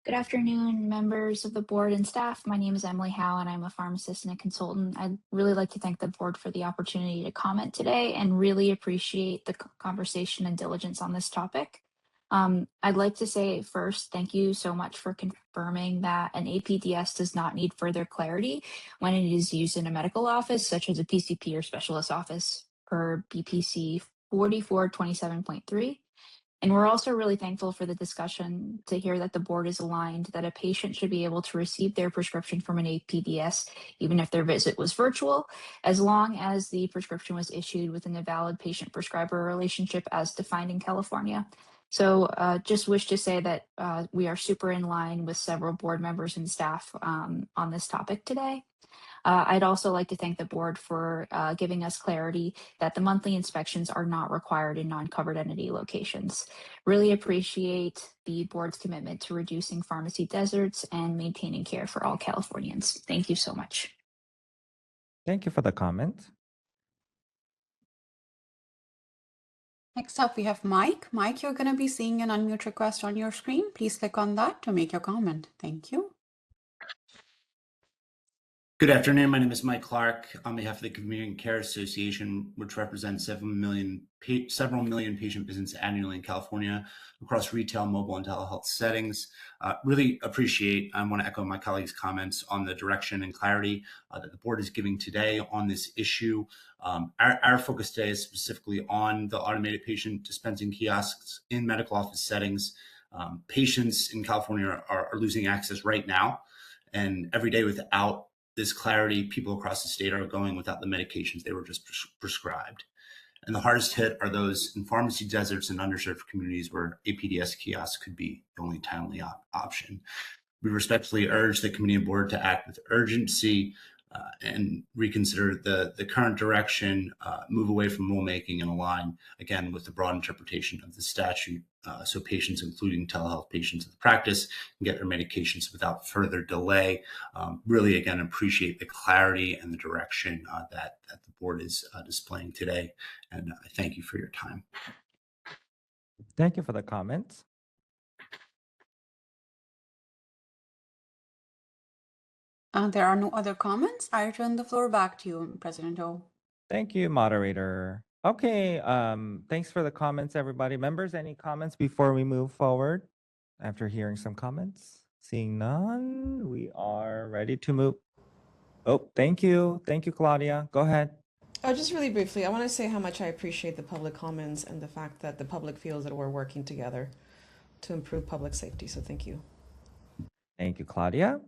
Good afternoon, members of the board and staff. My name is Emily Howe, and I'm a pharmacist and a consultant. I'd really like to thank the board for the opportunity to comment today, and really appreciate the conversation and diligence on this topic. I'd like to say first, thank you so much for confirming that an APDS does not need further clarity when it is used in a medical office, such as a PCP or specialist office, per BPC 4427.3. And we're also really thankful for the discussion to hear that the board is aligned that a patient should be able to receive their prescription from an APDS, even if their visit was virtual, as long as the prescription was issued within a valid patient-prescriber relationship as defined in California. So just wish to say that we are super in line with several board members and staff on this topic today. I'd also like to thank the board for giving us clarity that the monthly inspections are not required in non-covered entity locations. Really appreciate the board's commitment to reducing pharmacy deserts and maintaining care for all Californians. Thank you so much. Thank you for the comment. Next up, we have Mike. Mike, you're going to be seeing an unmute request on your screen. Please click on that to make your comment. Thank you. Good afternoon. My name is Mike Clark on behalf of the Community Care Association, which represents several million patient visits annually in California across retail, mobile, and telehealth settings. Really appreciate, I want to echo my colleagues' comments on the direction and clarity that the board is giving today on this issue. Our focus today is specifically on the automated patient dispensing kiosks in medical office settings. Patients in California are losing access right now, and every day without this clarity, people across the state are going without the medications they were just prescribed. And the hardest hit are those in pharmacy deserts and underserved communities where APDS kiosks could be the only timely option. We respectfully urge the committee and board to act with urgency and reconsider the current direction, move away from rulemaking and align, again, with the broad interpretation of the statute so patients, including telehealth patients in the practice, can get their medications without further delay. Really, again, appreciate the clarity and the direction that the board is displaying today. And I thank you for your time. Thank you for the comments. There are no other comments. I turn the floor back to you, President O. Thank you, moderator. Okay, thanks for the comments, everybody. Members, any comments before we move forward after hearing some comments? Seeing none, we are ready to move. Oh, thank you. Thank you, Claudia. Go ahead. Oh, just really briefly, I want to say how much I appreciate the public comments and the fact that the public feels that we're working together to improve public safety. So thank you. Thank you, Claudia.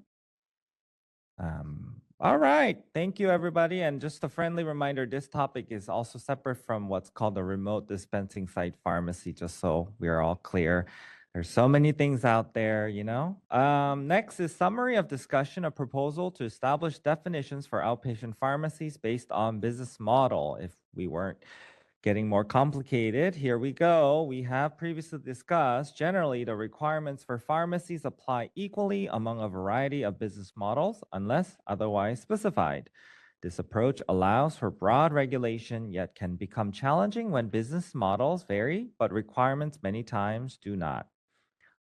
All right. Thank you, everybody. And just a friendly reminder, this topic is also separate from what's called a remote dispensing site pharmacy, just so we are all clear. There's so many things out there, you know. Next is summary of discussion, a proposal to establish definitions for outpatient pharmacies based on business model. If we weren't getting more complicated, here we go. We have previously discussed, generally, the requirements for pharmacies apply equally among a variety of business models unless otherwise specified. This approach allows for broad regulation, yet can become challenging when business models vary, but requirements many times do not.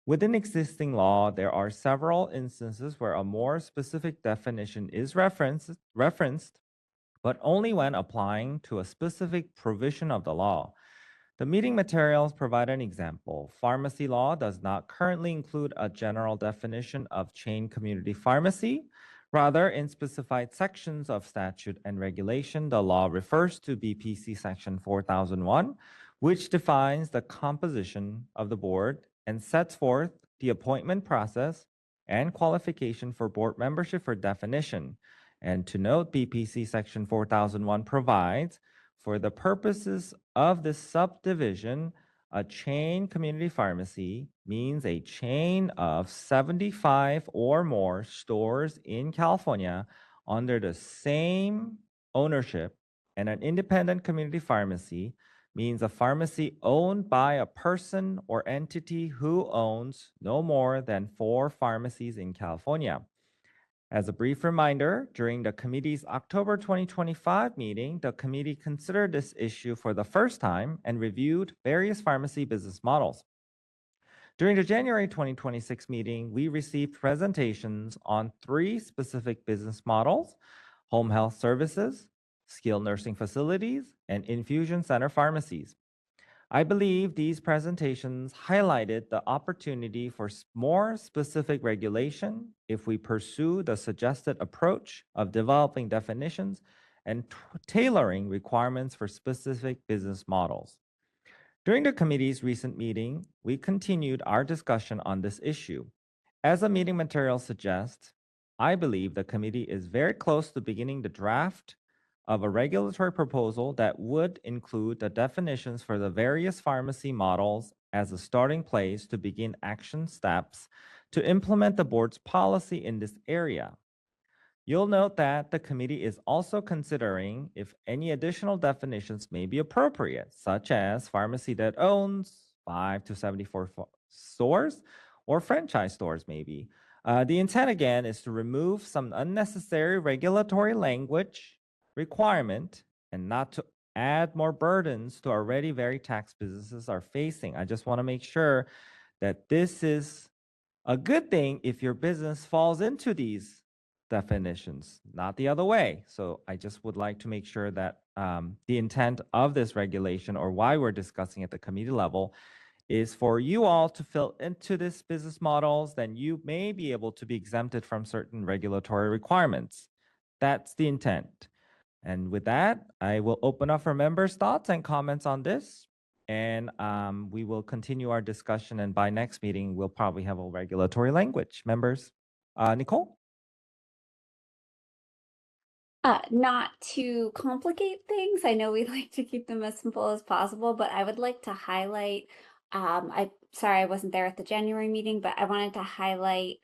Within existing law, there are several instances where a more specific definition is referenced, but only when applying to a specific provision of the law. The meeting materials provide an example. Pharmacy law does not currently include a general definition of chain community pharmacy. Rather, in specified sections of statute and regulation, the law refers to BPC Section 4001, which defines the composition of the board and sets forth the appointment process and qualification for board membership for definition. And to note, BPC Section 4001 provides, for the purposes of this subdivision, a chain community pharmacy means a chain of 75 or more stores in California under the same ownership, and an independent community pharmacy means a pharmacy owned by a person or entity who owns no more than 4 pharmacies in California. As a brief reminder, during the committee's October 2025 meeting, the committee considered this issue for the first time and reviewed various pharmacy business models. During the January 2026 meeting, we received presentations on 3 specific business models: home health services, skilled nursing facilities, and infusion center pharmacies. I believe these presentations highlighted the opportunity for more specific regulation if we pursue the suggested approach of developing definitions and tailoring requirements for specific business models. During the committee's recent meeting, we continued our discussion on this issue. As the meeting material suggests, I believe the committee is very close to beginning the draft of a regulatory proposal that would include the definitions for the various pharmacy models as a starting place to begin action steps to implement the board's policy in this area. You'll note that the committee is also considering if any additional definitions may be appropriate, such as pharmacy that owns 5 to 74 stores or franchise stores maybe. The intent again is to remove some unnecessary regulatory language requirement and not to add more burdens to already very taxed businesses are facing. I just want to make sure that this is a good thing if your business falls into these definitions, not the other way. So I just would like to make sure that the intent of this regulation, or why we're discussing at the committee level, is for you all to fill into this business models, then you may be able to be exempted from certain regulatory requirements. That's the intent. And with that, I will open up for members' thoughts and comments on this. And we will continue our discussion. And by next meeting, we'll probably have a regulatory language. Members, Nicole? Not to complicate things. I know we like to keep them as simple as possible, but I would like to highlight, sorry I wasn't there at the January meeting, but I wanted to highlight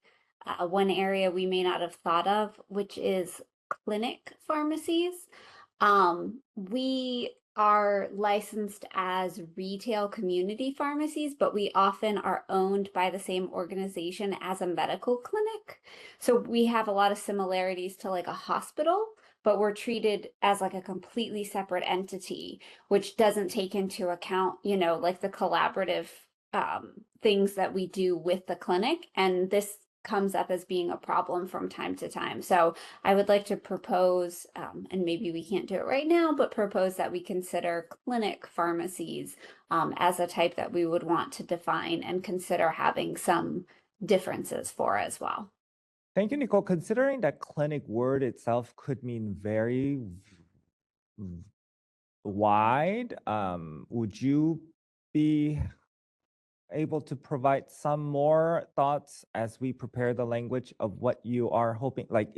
one area we may not have thought of, which is clinic pharmacies. We are licensed as retail community pharmacies, but we often are owned by the same organization as a medical clinic. So we have a lot of similarities to like a hospital, but we're treated as like a completely separate entity, which doesn't take into account, you know, like the collaborative things that we do with the clinic. And this comes up as being a problem from time to time. So I would like to propose, and maybe we can't do it right now, but propose that we consider clinic pharmacies as a type that we would want to define and consider having some differences for as well. Thank you, Nicole. Considering that clinic word itself could mean very wide, would you be able to provide some more thoughts as we prepare the language of what you are hoping? Like,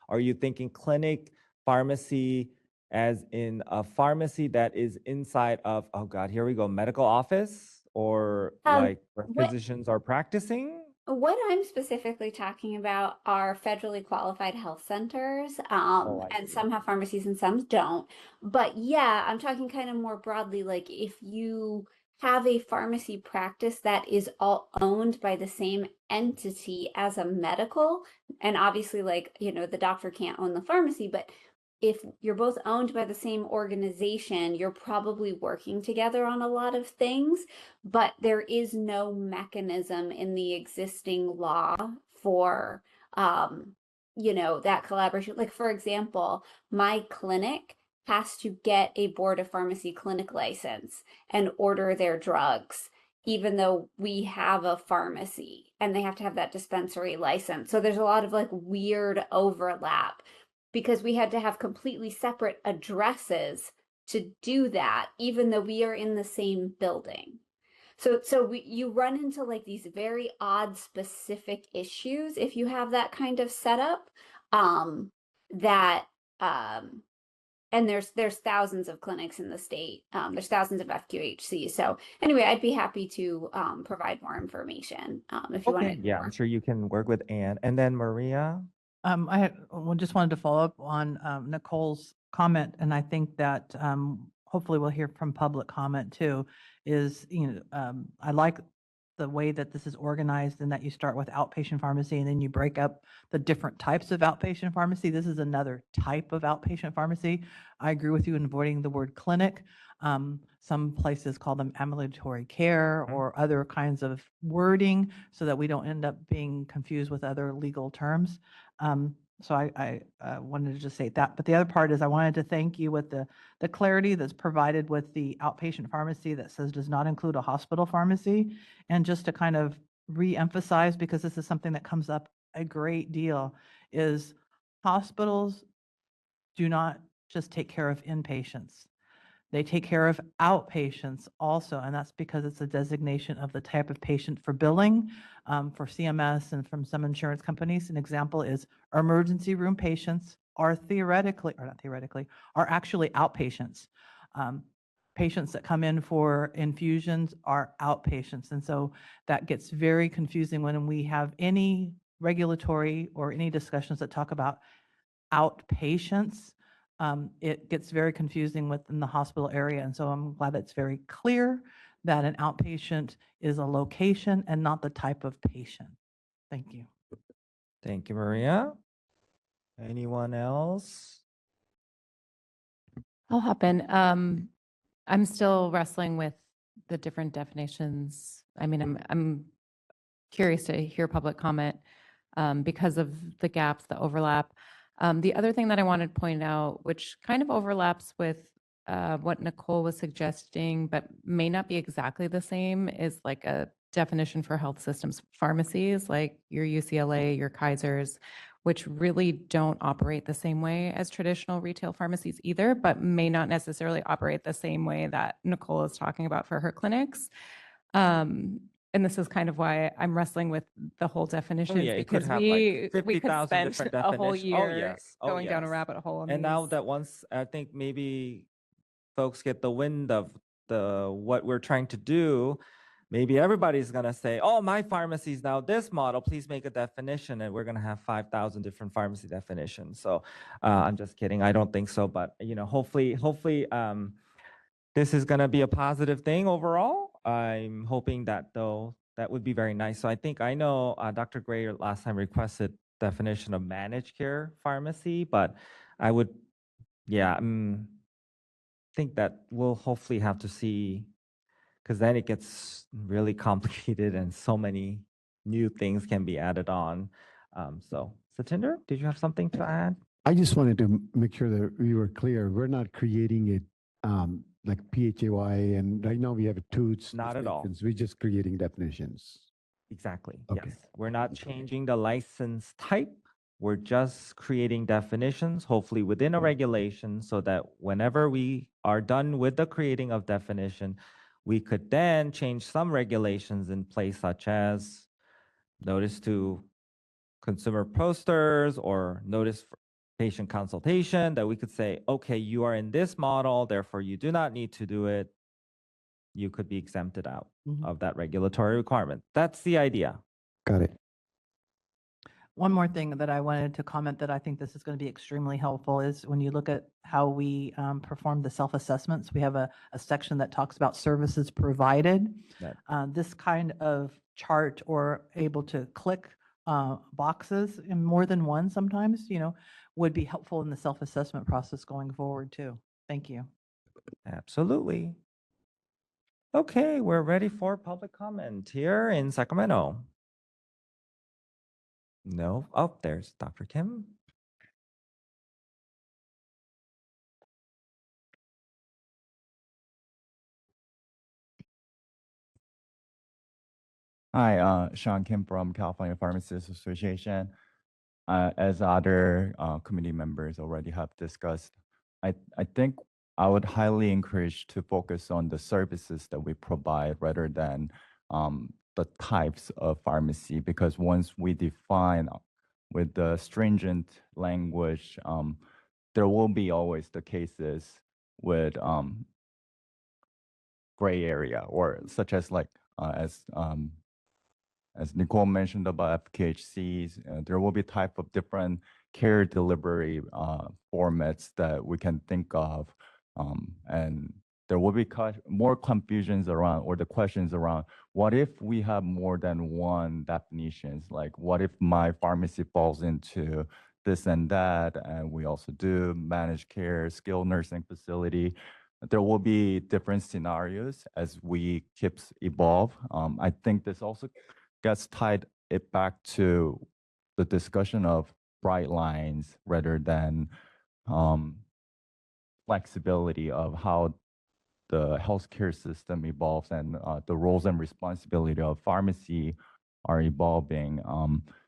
are you thinking clinic pharmacy as in a pharmacy that is inside of, oh God, here we go, medical office, or like where physicians are practicing? What I'm specifically talking about are federally qualified health centers, and some have pharmacies and some don't. But yeah, I'm talking kind of more broadly, like if you have a pharmacy practice that is all owned by the same entity as a medical, and obviously like, you know, the doctor can't own the pharmacy, but if you're both owned by the same organization, you're probably working together on a lot of things, but there is no mechanism in the existing law for, you know, that collaboration. Like, for example, my clinic has to get a board of pharmacy clinic license and order their drugs, even though we have a pharmacy and they have to have that dispensary license. So there's a lot of like weird overlap because we had to have completely separate addresses to do that, even though we are in the same building. So you run into like these very odd specific issues if you have that kind of setup. That and there's thousands of clinics in the state. There's thousands of FQHCs. So anyway, I'd be happy to provide more information if you Okay, wanted. yeah, I'm sure you can work with Anne. And then Maria? Just wanted to follow up on Nicole's comment, and I think that hopefully we'll hear from public comment too, is, I like the way that this is organized and that you start with outpatient pharmacy and then you break up the different types of outpatient pharmacy. This is another type of outpatient pharmacy. I agree with you in avoiding the word clinic. Some places call them ambulatory care or other kinds of wording so that we don't end up being confused with other legal terms. So I wanted to just say that. But the other part is I wanted to thank you with the clarity that's provided with the outpatient pharmacy that says does not include a hospital pharmacy. And just to kind of re-emphasize, because this is something that comes up a great deal, is hospitals do not just take care of inpatients. They take care of outpatients also, and that's because it's a designation of the type of patient for billing for CMS and from some insurance companies. An example is emergency room patients are are actually outpatients. Patients that come in for infusions are outpatients. And so that gets very confusing when we have any regulatory or any discussions that talk about outpatients. It gets very confusing within the hospital area. And so I'm glad it's very clear that an outpatient is a location and not the type of patient. Thank you. Thank you, Maria. Anyone else? I'll hop in. I'm still wrestling with the different definitions. I mean, I'm curious to hear public comment because of the gaps, the overlap. The other thing that I wanted to point out, which kind of overlaps with what Nicole was suggesting, but may not be exactly the same, is like a definition for health systems pharmacies, like your UCLA, your Kaisers, which really don't operate the same way as traditional retail pharmacies either, but may not necessarily operate the same way that Nicole is talking about for her clinics. And this is kind of why I'm wrestling with the whole definitions, yeah, it could because have we like could 50,000 spend different a whole definitions. year Oh, yes. Oh, going down a yes. rabbit hole on And now these. that once I think maybe folks get the wind of what we're trying to do, maybe everybody's gonna say, "Oh, my pharmacy is now this model. Please make a definition," and we're gonna have 5,000 different pharmacy definitions. So I'm just kidding. I don't think so, but hopefully, this is gonna be a positive thing overall. I'm hoping that though that would be very nice. So I know Dr. Gray last time requested definition of managed care pharmacy, but I would, yeah, think that we'll hopefully have to see, because then it gets really complicated and so many new things can be added on. So Satinder, did you have something to add? I just wanted to make sure that we were clear. We're not creating it like PHAY, and right now we have two Not at all. definitions. We're just creating definitions. Exactly. Okay. Yes. We're not changing the license type. We're just creating definitions, hopefully within a regulation, so that whenever we are done with the creating of definition, we could then change some regulations in place, such as notice to consumer posters or notice for patient consultation, that we could say, okay, you are in this model, therefore you do not need to do it. You could be exempted out of that regulatory requirement. That's the idea. Got it. One more thing that I wanted to comment that I think this is going to be extremely helpful is when you look at how we perform the self-assessments, we have a section that talks about services provided. That- This kind of chart or able to click boxes in more than one sometimes, would be helpful in the self-assessment process going forward too. Thank you. Absolutely. Okay, we're ready for public comment here in Sacramento. No, oh, there's Dr. Kim. Hi, Sean Kim from California Pharmacists Association. As other committee members already have discussed, I think I would highly encourage to focus on the services that we provide rather than the types of pharmacy, because once we define with the stringent language, there will be always the cases with gray area, or such as like as Nicole mentioned about FKHCs, there will be type of different care delivery formats that we can think of. And there will be more confusions around, or the questions around, what if we have more than one definitions? Like, what if my pharmacy falls into this and that, and we also do managed care, skilled nursing facility? There will be different scenarios as we keep evolve. I think this also gets tied it back to the discussion of bright lines rather than flexibility of how the healthcare system evolves, and the roles and responsibility of pharmacy are evolving.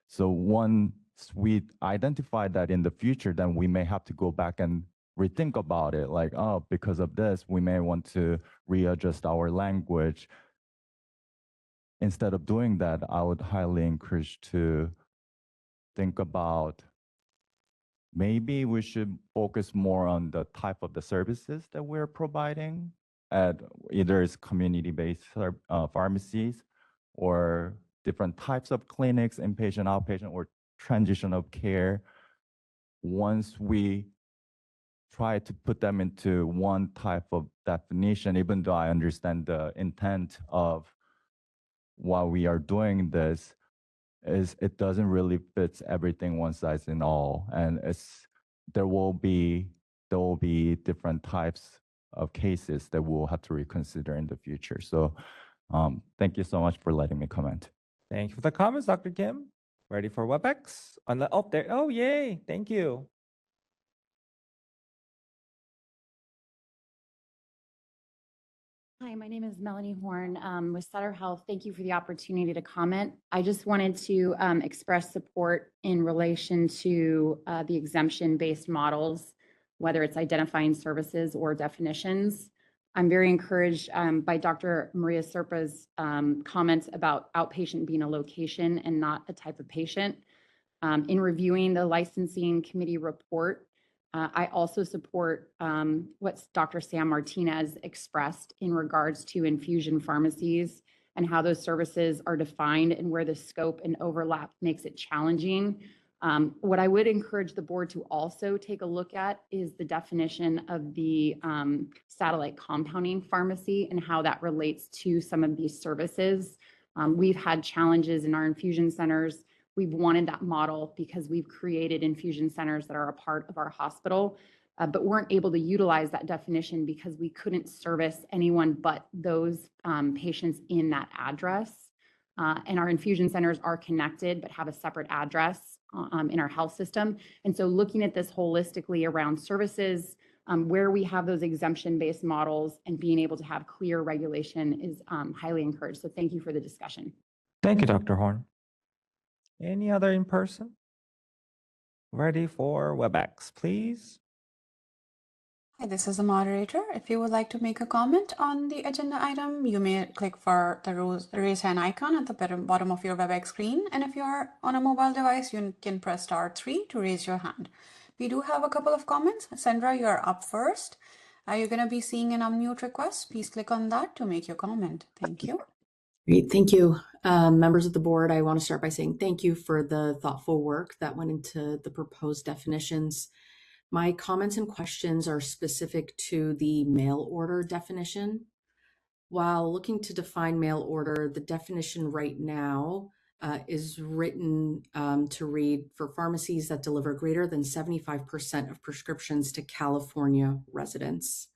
So once we identify that in the future, then we may have to go back and rethink about it. Like, oh, because of this, we may want to readjust our language. Instead of doing that, I would highly encourage to think about maybe we should focus more on the type of the services that we're providing at either it's community-based pharmacies or different types of clinics, inpatient, outpatient, or transition of care. Once we try to put them into one type of definition, even though I understand the intent of why we are doing this, is it doesn't really fit everything one size in all, and there will be different types of cases that we'll have to reconsider in the future. So thank you so much for letting me comment. Thank you for the comments, Dr. Kim. Ready for WebEx? Oh, yay. Thank you. Hi, my name is Melanie Horn with Sutter Health. Thank you for the opportunity to comment. I just wanted to express support in relation to the exemption-based models, whether it's identifying services or definitions. I'm very encouraged by Dr. Maria Serpa's comments about outpatient being a location and not a type of patient. In reviewing the licensing committee report, I also support what Dr. Sam Martinez expressed in regards to infusion pharmacies and how those services are defined and where the scope and overlap makes it challenging. What I would encourage the board to also take a look at is the definition of the satellite compounding pharmacy and how that relates to some of these services. We've had challenges in our infusion centers. We've wanted that model because we've created infusion centers that are a part of our hospital, but weren't able to utilize that definition because we couldn't service anyone but those patients in that address. And our infusion centers are connected but have a separate address in our health system. And so looking at this holistically around services, where we have those exemption-based models and being able to have clear regulation is highly encouraged. So thank you for the discussion. Thank you, Dr. Horn. Any other in person? Ready for WebEx, please. Hi, this is the moderator. If you would like to make a comment on the agenda item, you may click for the raise hand icon at the bottom of your WebEx screen. And if you are on a mobile device, you can press *3 to raise your hand. We do have a couple of comments. Sandra, you are up first. You're going to be seeing an unmute request. Please click on that to make your comment. Thank you. Great, thank you. Members of the board, I want to start by saying thank you for the thoughtful work that went into the proposed definitions. My comments and questions are specific to the mail order definition. While looking to define mail order, the definition right now is written to read for pharmacies that deliver greater than 75% of prescriptions to California residents.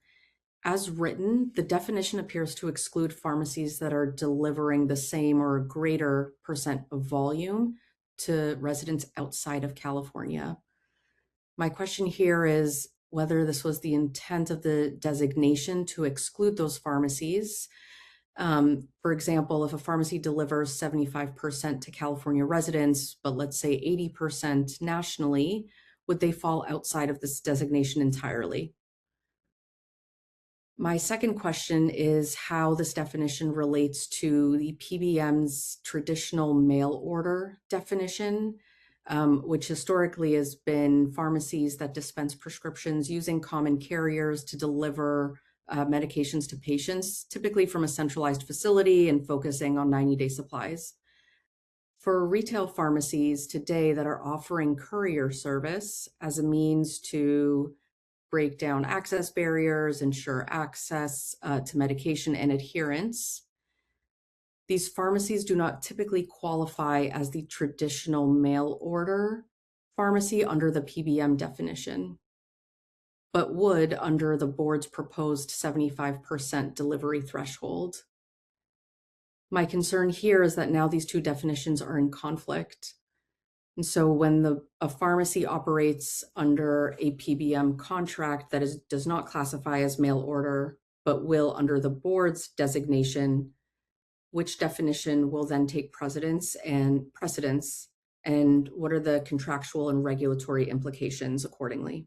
As written, the definition appears to exclude pharmacies that are delivering the same or greater percent of volume to residents outside of California. My question here is whether this was the intent of the designation to exclude those pharmacies. For example, if a pharmacy delivers 75% to California residents, but let's say 80% nationally, would they fall outside of this designation entirely? My second question is how this definition relates to the PBM's traditional mail order definition, which historically has been pharmacies that dispense prescriptions using common carriers to deliver medications to patients, typically from a centralized facility and focusing on 90-day supplies. For retail pharmacies today that are offering courier service as a means to break down access barriers, ensure access to medication and adherence, these pharmacies do not typically qualify as the traditional mail order pharmacy under the PBM definition, but would under the board's proposed 75% delivery threshold. My concern here is that now these two definitions are in conflict. And so when a pharmacy operates under a PBM contract that does not classify as mail order, but will under the board's designation, which definition will then take precedence, and what are the contractual and regulatory implications accordingly?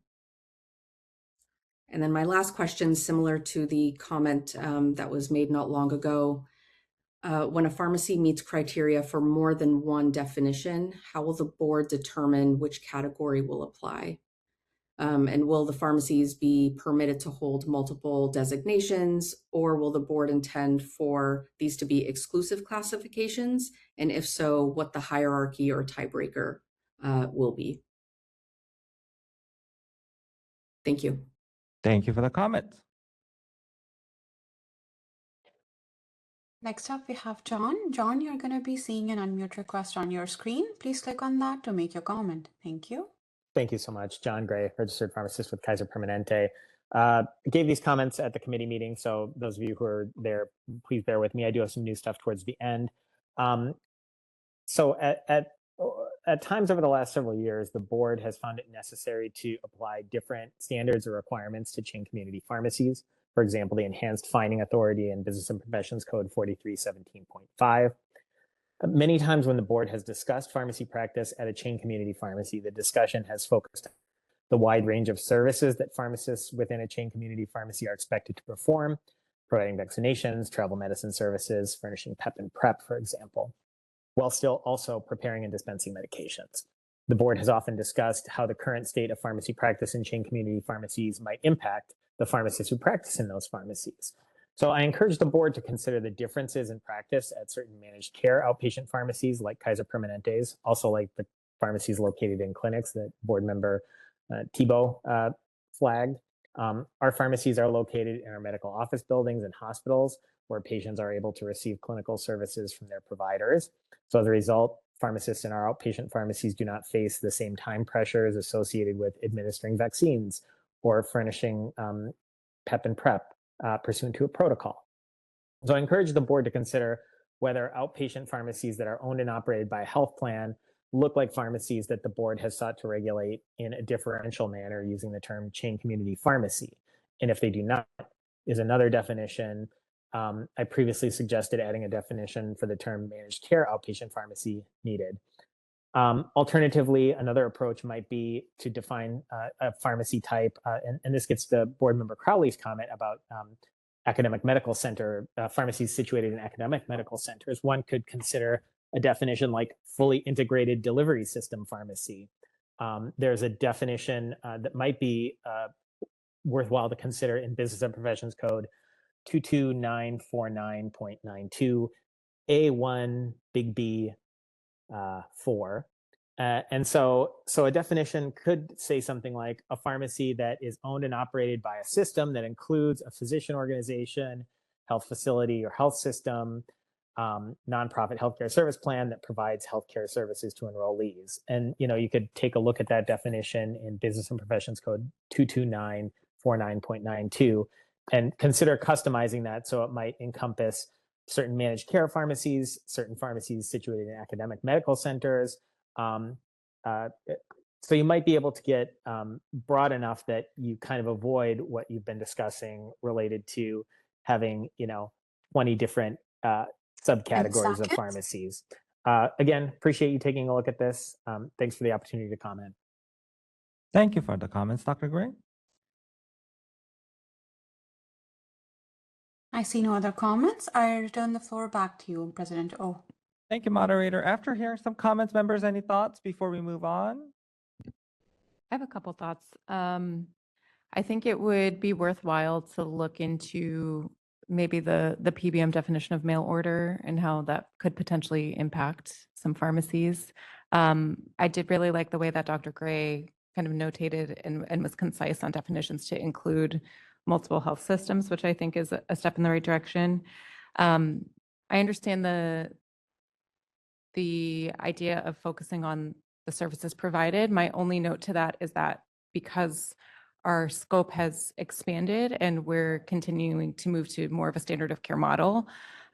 And then my last question, similar to the comment that was made not long ago, when a pharmacy meets criteria for more than one definition, how will the board determine which category will apply? And will the pharmacies be permitted to hold multiple designations, or will the board intend for these to be exclusive classifications? And if so, what the hierarchy or tiebreaker will be? Thank you. Thank you for the comments. Next up, we have John. John, you're going to be seeing an unmute request on your screen. Please click on that to make your comment. Thank you. Thank you so much. John Gray, registered pharmacist with Kaiser Permanente. Gave these comments at the committee meeting, so those of you who are there, please bear with me. I do have some new stuff towards the end. So at times over the last several years, the board has found it necessary to apply different standards or requirements to chain community pharmacies. For example, the Enhanced Fining Authority and Business and Professions Code 4317.5. Many times when the board has discussed pharmacy practice at a chain community pharmacy, the discussion has focused on the wide range of services that pharmacists within a chain community pharmacy are expected to perform, providing vaccinations, travel medicine services, furnishing PEP and PrEP, for example, while still also preparing and dispensing medications. The board has often discussed how the current state of pharmacy practice in chain community pharmacies might impact the pharmacists who practice in those pharmacies. So I encourage the board to consider the differences in practice at certain managed care outpatient pharmacies like Kaiser Permanente's, also like the pharmacies located in clinics that board member Thibault flagged. Our pharmacies are located in our medical office buildings and hospitals where patients are able to receive clinical services from their providers. So as a result, pharmacists in our outpatient pharmacies do not face the same time pressures associated with administering vaccines or furnishing PEP and PrEP pursuant to a protocol. So I encourage the board to consider whether outpatient pharmacies that are owned and operated by a health plan look like pharmacies that the board has sought to regulate in a differential manner using the term chain community pharmacy. And if they do not, is another definition. I previously suggested adding a definition for the term managed care outpatient pharmacy needed. Alternatively, another approach might be to define a pharmacy type, and this gets to board member Crowley's comment about academic medical center, pharmacies situated in academic medical centers. One could consider a definition like fully integrated delivery system pharmacy. There's a definition that might be worthwhile to consider in Business and Professions Code 22949.92 A1 big B 4. And so a definition could say something like a pharmacy that is owned and operated by a system that includes a physician organization, health facility or health system, nonprofit healthcare service plan that provides healthcare services to enrollees. And you could take a look at that definition in Business and Professions Code 22949.92 and consider customizing that so it might encompass certain managed care pharmacies, certain pharmacies situated in academic medical centers. So you might be able to get broad enough that you kind of avoid what you've been discussing related to having 20 different subcategories of pharmacies. Again, appreciate you taking a look at this. Thanks for the opportunity to comment. Thank you for the comments, Dr. Gray. I see no other comments. I return the floor back to you, President O. Thank you, moderator. After hearing some comments, members, any thoughts before we move on? I have a couple thoughts. I think it would be worthwhile to look into maybe the PBM definition of mail order and how that could potentially impact some pharmacies. I did really like the way that Dr. Gray kind of notated and was concise on definitions to include multiple health systems, which I think is a step in the right direction. I understand the idea of focusing on the services provided. My only note to that is that because our scope has expanded and we're continuing to move to more of a standard of care model,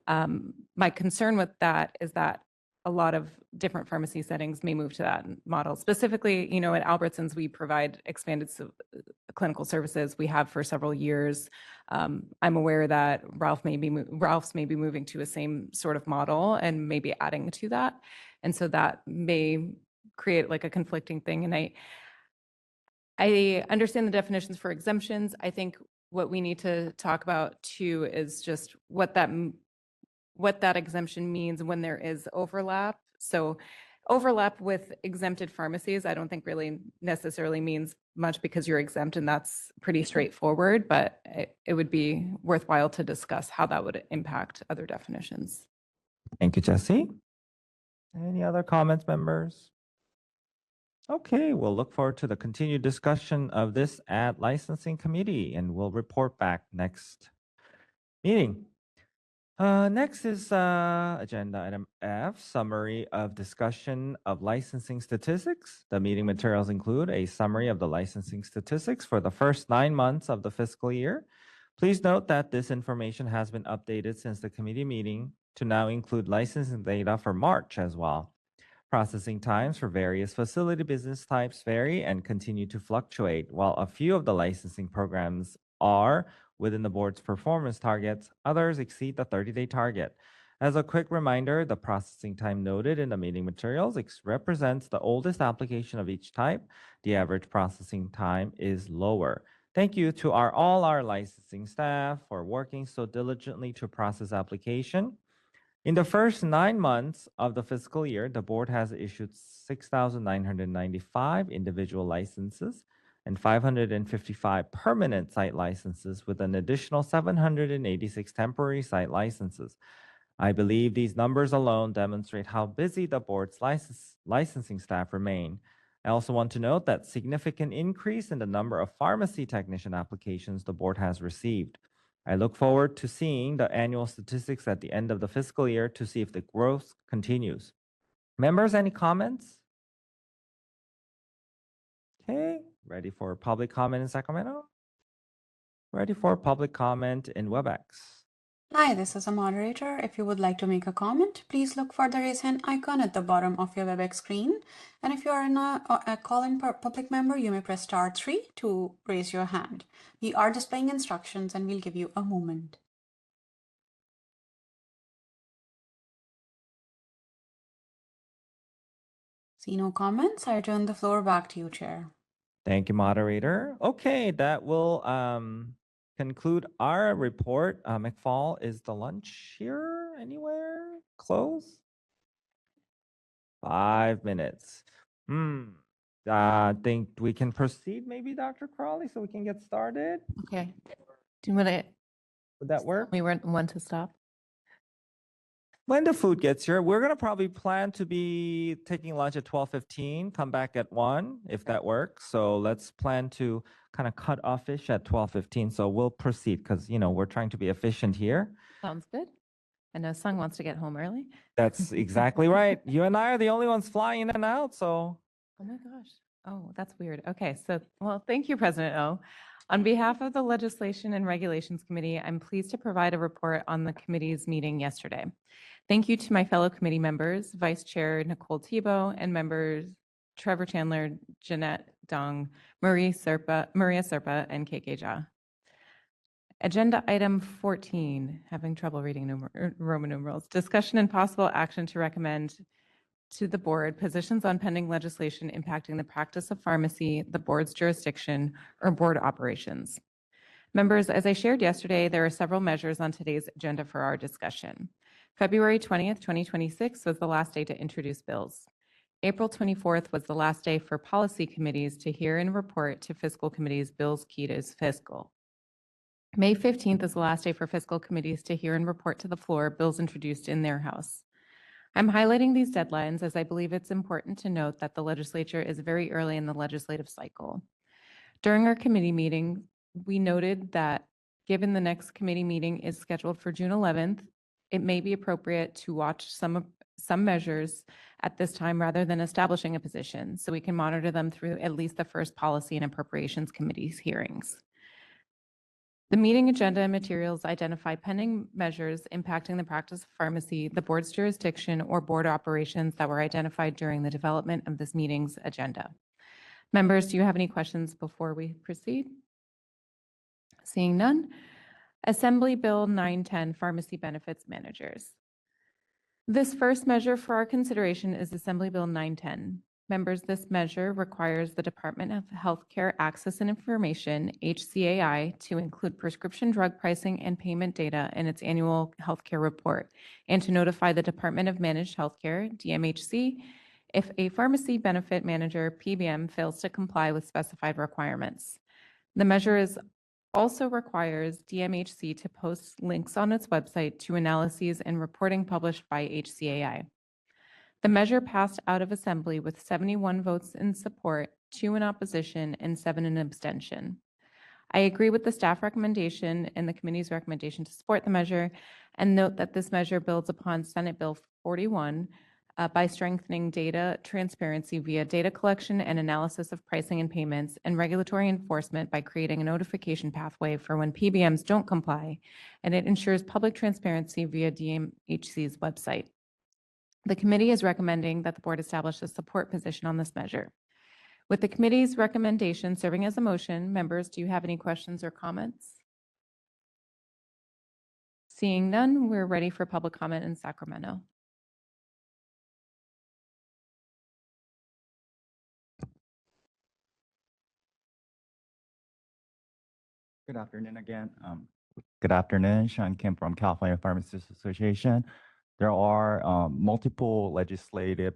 my concern with that is that a lot of different pharmacy settings may move to that model. Specifically, at Albertsons, we provide expanded clinical services. We have for several years. I'm aware that Ralph's may be moving to a same sort of model and maybe adding to that. And so that may create like a conflicting thing. And I understand the definitions for exemptions. I think what we need to talk about too is just what that exemption means when there is overlap. So overlap with exempted pharmacies, I don't think really necessarily means much because you're exempt and that's pretty straightforward, but it would be worthwhile to discuss how that would impact other definitions. Thank you, Jesse. Any other comments, members? Okay, we'll look forward to the continued discussion of this at Licensing Committee, and we'll report back next meeting. Next is agenda item F, summary of discussion of licensing statistics. The meeting materials include a summary of the licensing statistics for the first 9 months of the fiscal year. Please note that this information has been updated since the committee meeting to now include licensing data for March as well. Processing times for various facility business types vary and continue to fluctuate, while a few of the licensing programs are within the board's performance targets, others exceed the 30-day target. As a quick reminder, the processing time noted in the meeting materials represents the oldest application of each type. The average processing time is lower. Thank you to all our licensing staff for working so diligently to process application. In the first 9 months of the fiscal year, the board has issued 6,995 individual licenses and 555 permanent site licenses with an additional 786 temporary site licenses. I believe these numbers alone demonstrate how busy the board's licensing staff remain. I also want to note that significant increase in the number of pharmacy technician applications the board has received. I look forward to seeing the annual statistics at the end of the fiscal year to see if the growth continues. Members, any comments? Okay, ready for public comment in Sacramento? Ready for public comment in WebEx? Hi, this is a moderator. If you would like to make a comment, please look for the raise hand icon at the bottom of your WebEx screen. And if you are a call-in public member, you may press *3 to raise your hand. We are displaying instructions and we'll give you a moment. See no comments, I turn the floor back to you, Chair. Thank you, moderator. Okay, that will conclude our report. McFall, is the lunch here anywhere? Close? 5 minutes. I think we can proceed maybe, Dr. Crawley, so we can get started. Okay. Do you want to, Would that work? we want to stop? When the food gets here, we're gonna probably plan to be taking lunch at 12:15, come back at 1, if that works. So let's plan to kind of cut off-ish at 12:15. So we'll proceed because, we're trying to be efficient here. Sounds good. I know Sung wants to get home early. That's exactly right. You and I are the only ones flying in and out, so. Oh my gosh. Oh, that's weird. Okay, so, well, thank you, President O. On behalf of the Legislation and Regulations Committee, I'm pleased to provide a report on the committee's meeting yesterday. Thank you to my fellow committee members, Vice Chair Nicole Tebow, and members Trevor Chandler, Jeanette Dong, Maria Serpa, and KK Jha. Agenda item 14, having trouble reading Roman numerals, discussion and possible action to recommend to the board positions on pending legislation impacting the practice of pharmacy, the board's jurisdiction, or board operations. Members, as I shared yesterday, there are several measures on today's agenda for our discussion. February 20th, 2026 was the last day to introduce bills. April 24th was the last day for policy committees to hear and report to fiscal committees bills keyed as fiscal. May 15th is the last day for fiscal committees to hear and report to the floor bills introduced in their house. I'm highlighting these deadlines as I believe it's important to note that the legislature is very early in the legislative cycle. During our committee meeting, we noted that given the next committee meeting is scheduled for June 11th, it may be appropriate to watch some measures at this time rather than establishing a position, so we can monitor them through at least the first Policy and Appropriations Committee's hearings. The meeting agenda and materials identify pending measures impacting the practice of pharmacy, the board's jurisdiction, or board operations that were identified during the development of this meeting's agenda. Members, do you have any questions before we proceed? Seeing none. Assembly Bill 910, Pharmacy Benefits Managers. This first measure for our consideration is Assembly Bill 910. Members, this measure requires the Department of Healthcare Access and Information, HCAI, to include prescription drug pricing and payment data in its annual healthcare report, and to notify the Department of Managed Healthcare, DMHC, if a pharmacy benefit manager, PBM, fails to comply with specified requirements. The measure also requires DMHC to post links on its website to analyses and reporting published by HCAI. The measure passed out of Assembly with 71 votes in support, 2 in opposition, and 7 in abstention. I agree with the staff recommendation and the committee's recommendation to support the measure, and note that this measure builds upon Senate Bill 41 by strengthening data transparency via data collection and analysis of pricing and payments, and regulatory enforcement by creating a notification pathway for when PBMs don't comply, and it ensures public transparency via DMHC's website. The committee is recommending that the board establish a support position on this measure. With the committee's recommendation serving as a motion, members, do you have any questions or comments? Seeing none, we're ready for public comment in Sacramento. Good afternoon again. Good afternoon, Sean Kim from California Pharmacists Association. There are multiple legislative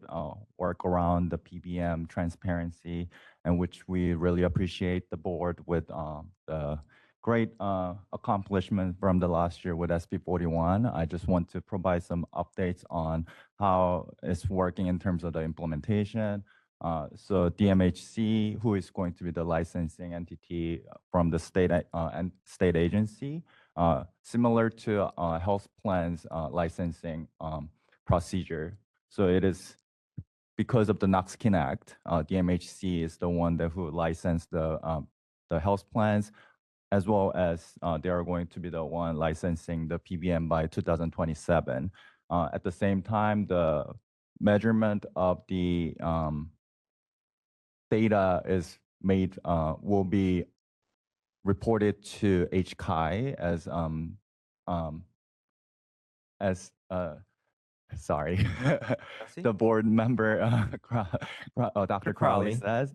work around the PBM transparency, and which we really appreciate the board with the great accomplishment from the last year with SB 41. I just want to provide some updates on how it's working in terms of the implementation. So DMHC, who is going to be the licensing entity from the state and state agency, similar to health plans licensing procedure. So it is because of the Knox-Keene Act, DMHC is the one that who licensed the health plans, as well as they are going to be the one licensing the PBM by 2027. At the same time, the measurement of the data is made will be reported to HCI as sorry, the board member Dr. Crowley Crowley. says.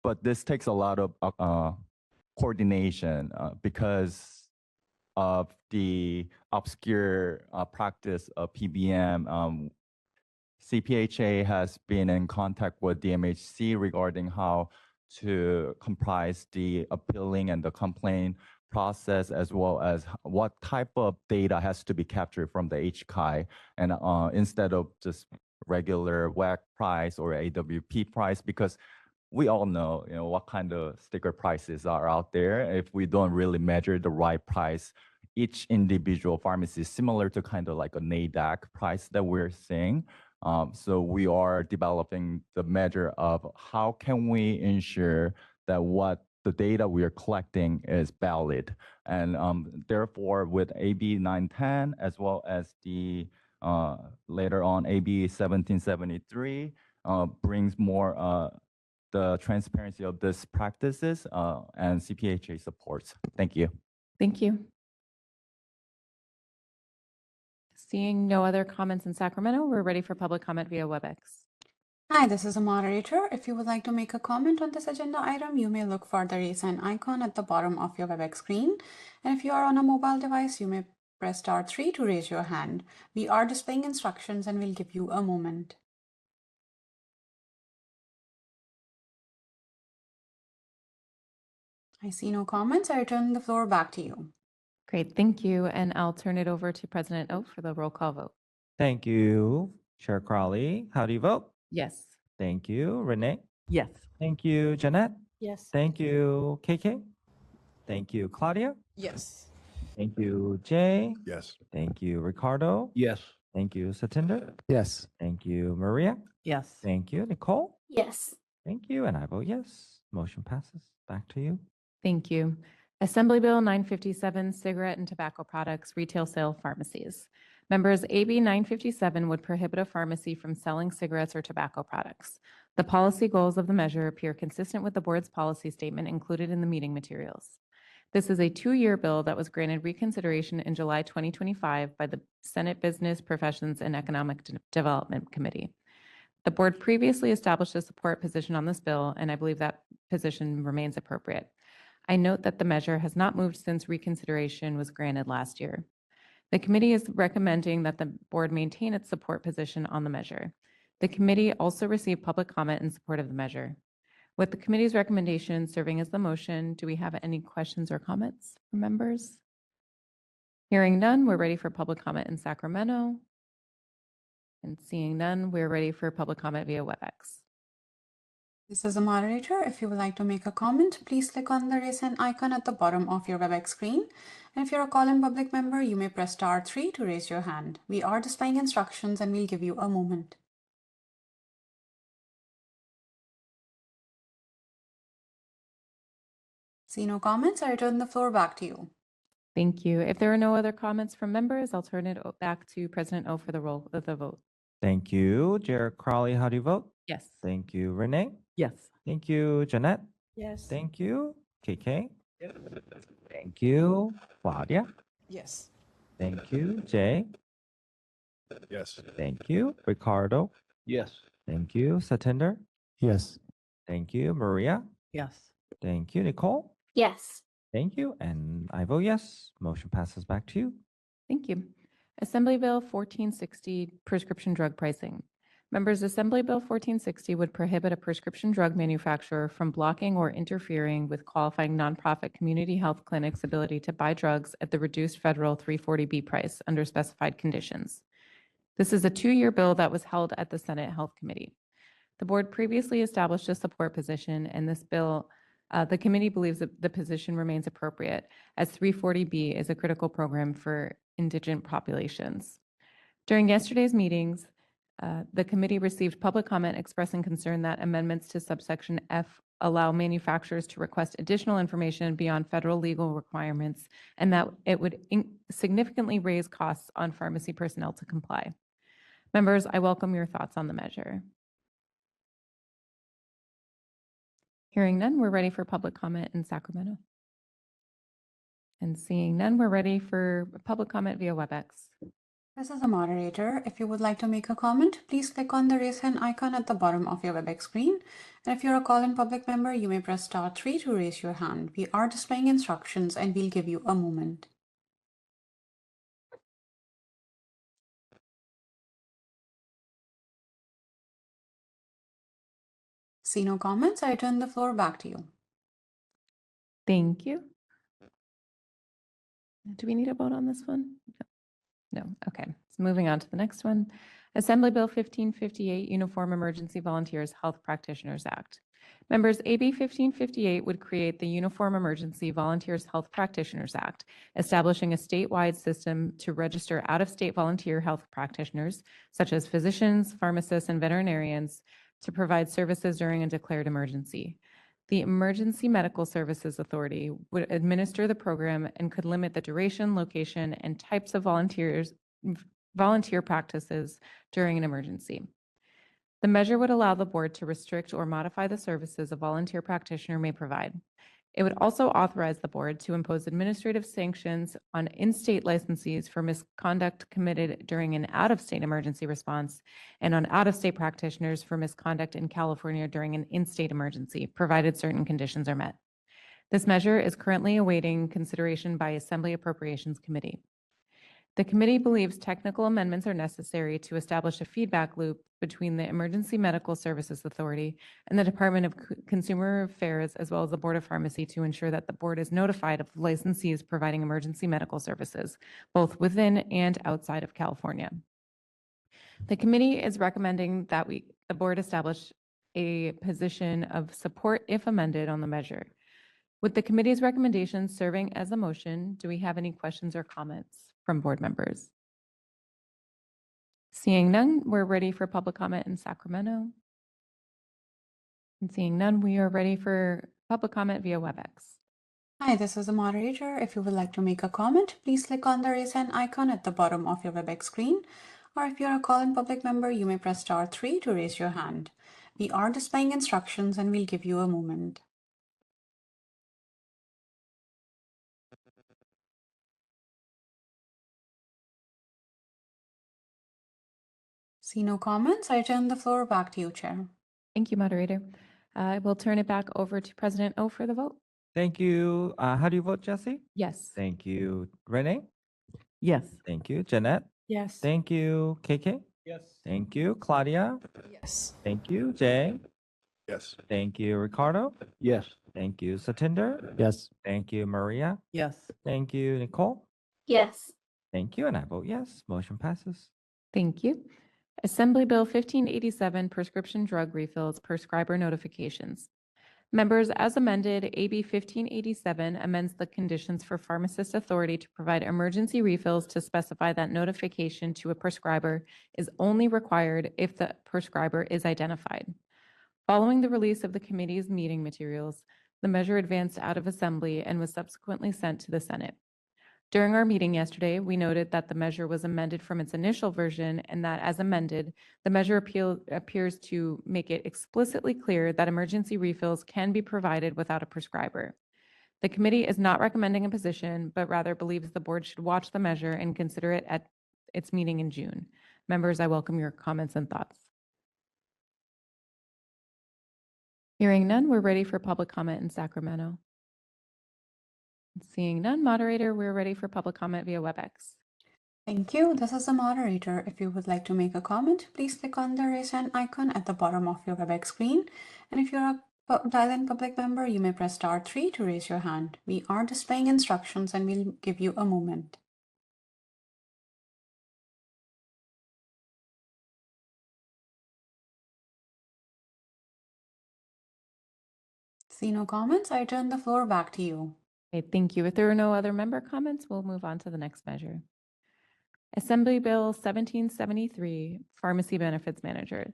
But this takes a lot of coordination because of the obscure practice of PBM. CPHA has been in contact with DMHC regarding how to comprise the appealing and the complaint process, as well as what type of data has to be captured from the HCI, and instead of just regular WAC price or AWP price, because we all know, what kind of sticker prices are out there. If we don't really measure the right price, each individual pharmacy is similar to kind of like a NADAC price that we're seeing. So we are developing the measure of how can we ensure that what the data we are collecting is valid. And therefore, with AB 910, as well as the later on AB 1773, brings more the transparency of these practices and CPHA supports. Thank you. Thank you. Seeing no other comments in Sacramento, we're ready for public comment via WebEx. Hi, this is a moderator. If you would like to make a comment on this agenda item, you may look for the raise hand icon at the bottom of your WebEx screen. And if you are on a mobile device, you may press *3 to raise your hand. We are displaying instructions and we'll give you a moment. I see no comments. I return the floor back to you. Great, thank you. And I'll turn it over to President O for the roll call vote. Thank you, Chair Crowley. How do you vote? Yes. Thank you, Renee. Yes. Thank you, Jeanette. Yes. Thank you, KK. Thank you, Claudia. Yes. Thank you, Jay. Yes. Thank you, Ricardo. Yes. Thank you, Satinder. Yes. Thank you, Maria. Yes. Thank you, Nicole. Yes. Thank you, and I vote yes. Motion passes. Back to you. Thank you. Assembly Bill 957, cigarette and tobacco products, retail sale pharmacies. Members, AB 957 would prohibit a pharmacy from selling cigarettes or tobacco products. The policy goals of the measure appear consistent with the board's policy statement included in the meeting materials. This is a 2-year bill that was granted reconsideration in July 2025 by the Senate Business, Professions, and Economic Development Committee. The board previously established a support position on this bill, and I believe that position remains appropriate. I note that the measure has not moved since reconsideration was granted last year. The committee is recommending that the board maintain its support position on the measure. The committee also received public comment in support of the measure. With the committee's recommendation serving as the motion, do we have any questions or comments from members? Hearing none, we're ready for public comment in Sacramento. And seeing none, we're ready for public comment via WebEx. This is a moderator. If you would like to make a comment, please click on the raise hand icon at the bottom of your WebEx screen. And if you're a call-in public member, you may press *3 to raise your hand. We are displaying instructions and we'll give you a moment. See no comments. I return the floor back to you. Thank you. If there are no other comments from members, I'll turn it back to President O for the roll of the vote. Thank you, Jared Crowley. How do you vote? Yes. Thank you, Renee. Yes. Thank you, Jeanette. Yes. Thank you, KK. Thank you, Claudia. Yes. Thank you, Jay. Yes. Thank you, Ricardo. Yes. Thank you, Satinder. Yes. Thank you, Maria. Yes. Thank you, Nicole. Yes. Thank you. And I vote yes. Motion passes back to you. Thank you. Assembly Bill 1460, prescription drug pricing. Members, Assembly Bill 1460 would prohibit a prescription drug manufacturer from blocking or interfering with qualifying nonprofit community health clinics' ability to buy drugs at the reduced federal 340B price under specified conditions. This is a 2-year bill that was held at the Senate Health Committee. The board previously established a support position, and this bill, the committee believes that the position remains appropriate as 340B is a critical program for indigent populations. During yesterday's meetings, the committee received public comment expressing concern that amendments to subsection F allow manufacturers to request additional information beyond federal legal requirements, and that it would significantly raise costs on pharmacy personnel to comply. Members, I welcome your thoughts on the measure. Hearing none, we're ready for public comment in Sacramento. And seeing none, we're ready for public comment via WebEx. This is a moderator. If you would like to make a comment, please click on the raise hand icon at the bottom of your WebEx screen. And if you're a call-in public member, you may press *3 to raise your hand. We are displaying instructions and we'll give you a moment. See no comments, I turn the floor back to you. Thank you. Do we need a vote on this one? No. Okay. So moving on to the next one. Assembly Bill 1558, Uniform Emergency Volunteers Health Practitioners Act. Members, AB 1558 would create the Uniform Emergency Volunteers Health Practitioners Act, establishing a statewide system to register out-of-state volunteer health practitioners, such as physicians, pharmacists, and veterinarians, to provide services during a declared emergency. The Emergency Medical Services Authority would administer the program and could limit the duration, location, and types of volunteer practices during an emergency. The measure would allow the board to restrict or modify the services a volunteer practitioner may provide. It would also authorize the board to impose administrative sanctions on in-state licensees for misconduct committed during an out-of-state emergency response and on out-of-state practitioners for misconduct in California during an in-state emergency, provided certain conditions are met. This measure is currently awaiting consideration by Assembly Appropriations Committee. The committee believes technical amendments are necessary to establish a feedback loop between the Emergency Medical Services Authority and the Department of Consumer Affairs, as well as the Board of Pharmacy, to ensure that the board is notified of licensees providing emergency medical services, both within and outside of California. The committee is recommending that the board establish a position of support if amended on the measure. With the committee's recommendations serving as a motion, do we have any questions or comments from board members? Seeing none, we're ready for public comment in Sacramento. And seeing none, we are ready for public comment via WebEx. Hi, this is the moderator. If you would like to make a comment, please click on the raise hand icon at the bottom of your WebEx screen. Or if you're a call-in public member, you may press *3 to raise your hand. We are displaying instructions and we'll give you a moment. See no comments, I turn the floor back to you, Chair. Thank you, moderator. I will turn it back over to President O for the vote. Thank you. How do you vote, Jesse? Yes. Thank you. Renee? Yes. Thank you. Jeanette? Yes. Thank you. KK? Yes. Thank you. Claudia? Yes. Thank you. Jay? Yes. Thank you. Ricardo? Yes. Thank you. Satinder? Yes. Thank you. Maria? Yes. Thank you. Nicole? Yes. Thank you. And I vote yes. Motion passes. Thank you. Assembly Bill 1587, Prescription Drug Refills, Prescriber Notifications. Members, as amended, AB 1587 amends the conditions for pharmacist authority to provide emergency refills to specify that notification to a prescriber is only required if the prescriber is identified. Following the release of the committee's meeting materials, the measure advanced out of Assembly and was subsequently sent to the Senate. During our meeting yesterday, we noted that the measure was amended from its initial version and that as amended, the measure appears to make it explicitly clear that emergency refills can be provided without a prescriber. The committee is not recommending a position, but rather believes the board should watch the measure and consider it at its meeting in June. Members, I welcome your comments and thoughts. Hearing none, we're ready for public comment in Sacramento. Seeing none, moderator, we're ready for public comment via WebEx. Thank you. This is the moderator. If you would like to make a comment, please click on the raise hand icon at the bottom of your WebEx screen. And if you're a dial-in public member, you may press *3 to raise your hand. We are displaying instructions and we'll give you a moment. See no comments, I turn the floor back to you. Okay, thank you. If there are no other member comments, we'll move on to the next measure. Assembly Bill 1773, Pharmacy Benefits Manager.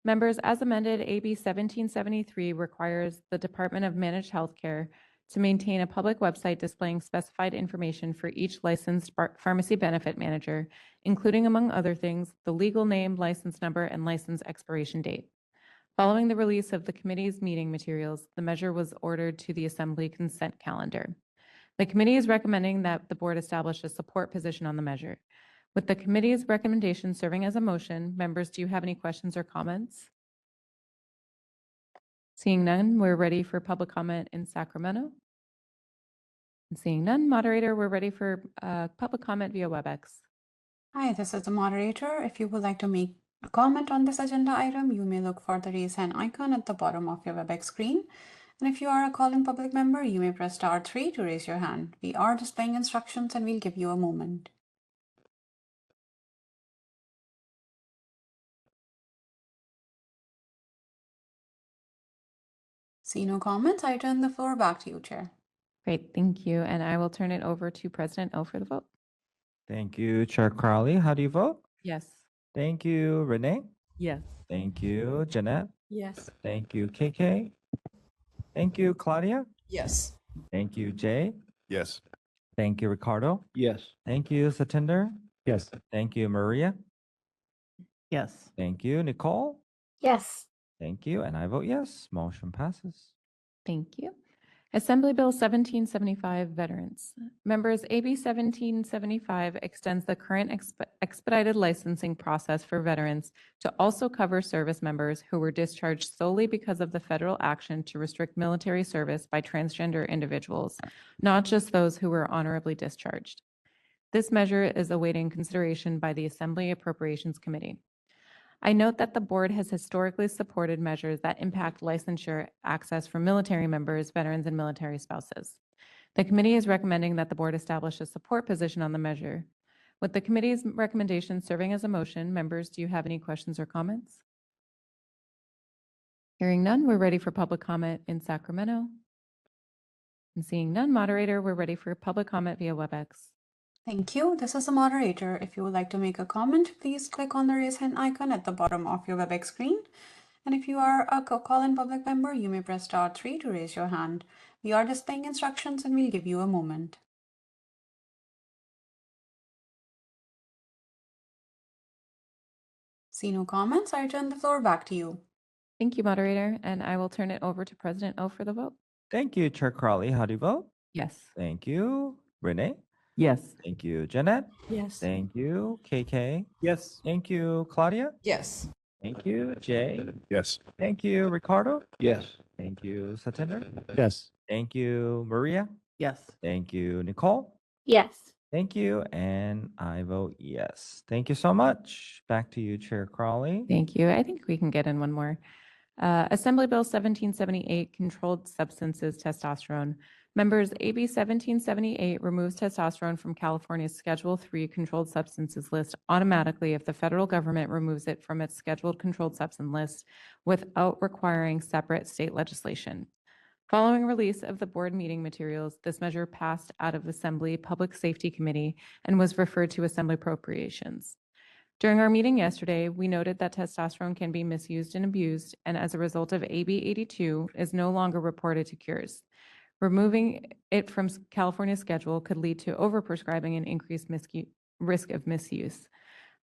Members, as amended, AB 1773 requires the Department of Managed Healthcare to maintain a public website displaying specified information for each licensed pharmacy benefit manager, including, among other things, the legal name, license number, and license expiration date. Following the release of the committee's meeting materials, the measure was ordered to the Assembly consent calendar. The committee is recommending that the board establish a support position on the measure. With the committee's recommendation serving as a motion, members, do you have any questions or comments? Seeing none, we're ready for public comment in Sacramento. And seeing none, moderator, we're ready for public comment via WebEx. Hi, this is the moderator. If you would like to make a comment on this agenda item, you may look for the raise hand icon at the bottom of your WebEx screen. And if you are a call-in public member, you may press *3 to raise your hand. We are displaying instructions and we'll give you a moment. See no comments, I turn the floor back to you, Chair. Great, thank you. And I will turn it over to President O for the vote. Thank you, Chair Crowley. How do you vote? Yes. Thank you, Renee. Yes. Thank you, Jeanette. Yes. Thank you, KK. Thank you, Claudia. Yes. Thank you, Jay. Yes. Thank you, Ricardo. Yes. Thank you, Satinder. Yes. Thank you, Maria. Yes. Thank you, Nicole. Yes. Thank you, and I vote yes. Motion passes. Thank you. Assembly Bill 1775, Veterans. Members, AB 1775 extends the current expedited licensing process for veterans to also cover service members who were discharged solely because of the federal action to restrict military service by transgender individuals, not just those who were honorably discharged. This measure is awaiting consideration by the Assembly Appropriations Committee. I note that the board has historically supported measures that impact licensure access for military members, veterans, and military spouses. The committee is recommending that the board establish a support position on the measure. With the committee's recommendation serving as a motion, members, do you have any questions or comments? Hearing none, we're ready for public comment in Sacramento. And seeing none, moderator, we're ready for public comment via WebEx. Thank you. This is the moderator. If you would like to make a comment, please click on the raise hand icon at the bottom of your WebEx screen. And if you are a call-in public member, you may press *3 to raise your hand. We are displaying instructions and we'll give you a moment. See no comments, I turn the floor back to you. Thank you, moderator, and I will turn it over to President O for the vote. Thank you, Chair Crowley. How do you vote? Yes. Thank you, Renee. Yes. Thank you, Jeanette. Yes. Thank you, KK. Yes. Thank you, Claudia. Yes. Thank you, Jay. Yes. Thank you, Ricardo. Yes. Thank you, Satinder. Yes. Thank you, Maria. Yes. Thank you, Nicole. Yes. Thank you, and I vote yes. Thank you so much. Back to you, Chair Crowley. Thank you. I think we can get in one more. Assembly Bill 1778, Controlled Substances Testosterone. Members, AB 1778 removes testosterone from California's Schedule III Controlled Substances list automatically if the federal government removes it from its scheduled controlled substance list without requiring separate state legislation. Following release of the board meeting materials, this measure passed out of Assembly Public Safety Committee and was referred to Assembly Appropriations. During our meeting yesterday, we noted that testosterone can be misused and abused, and as a result of AB 82, is no longer reported to cures. Removing it from California's schedule could lead to overprescribing and increased risk of misuse.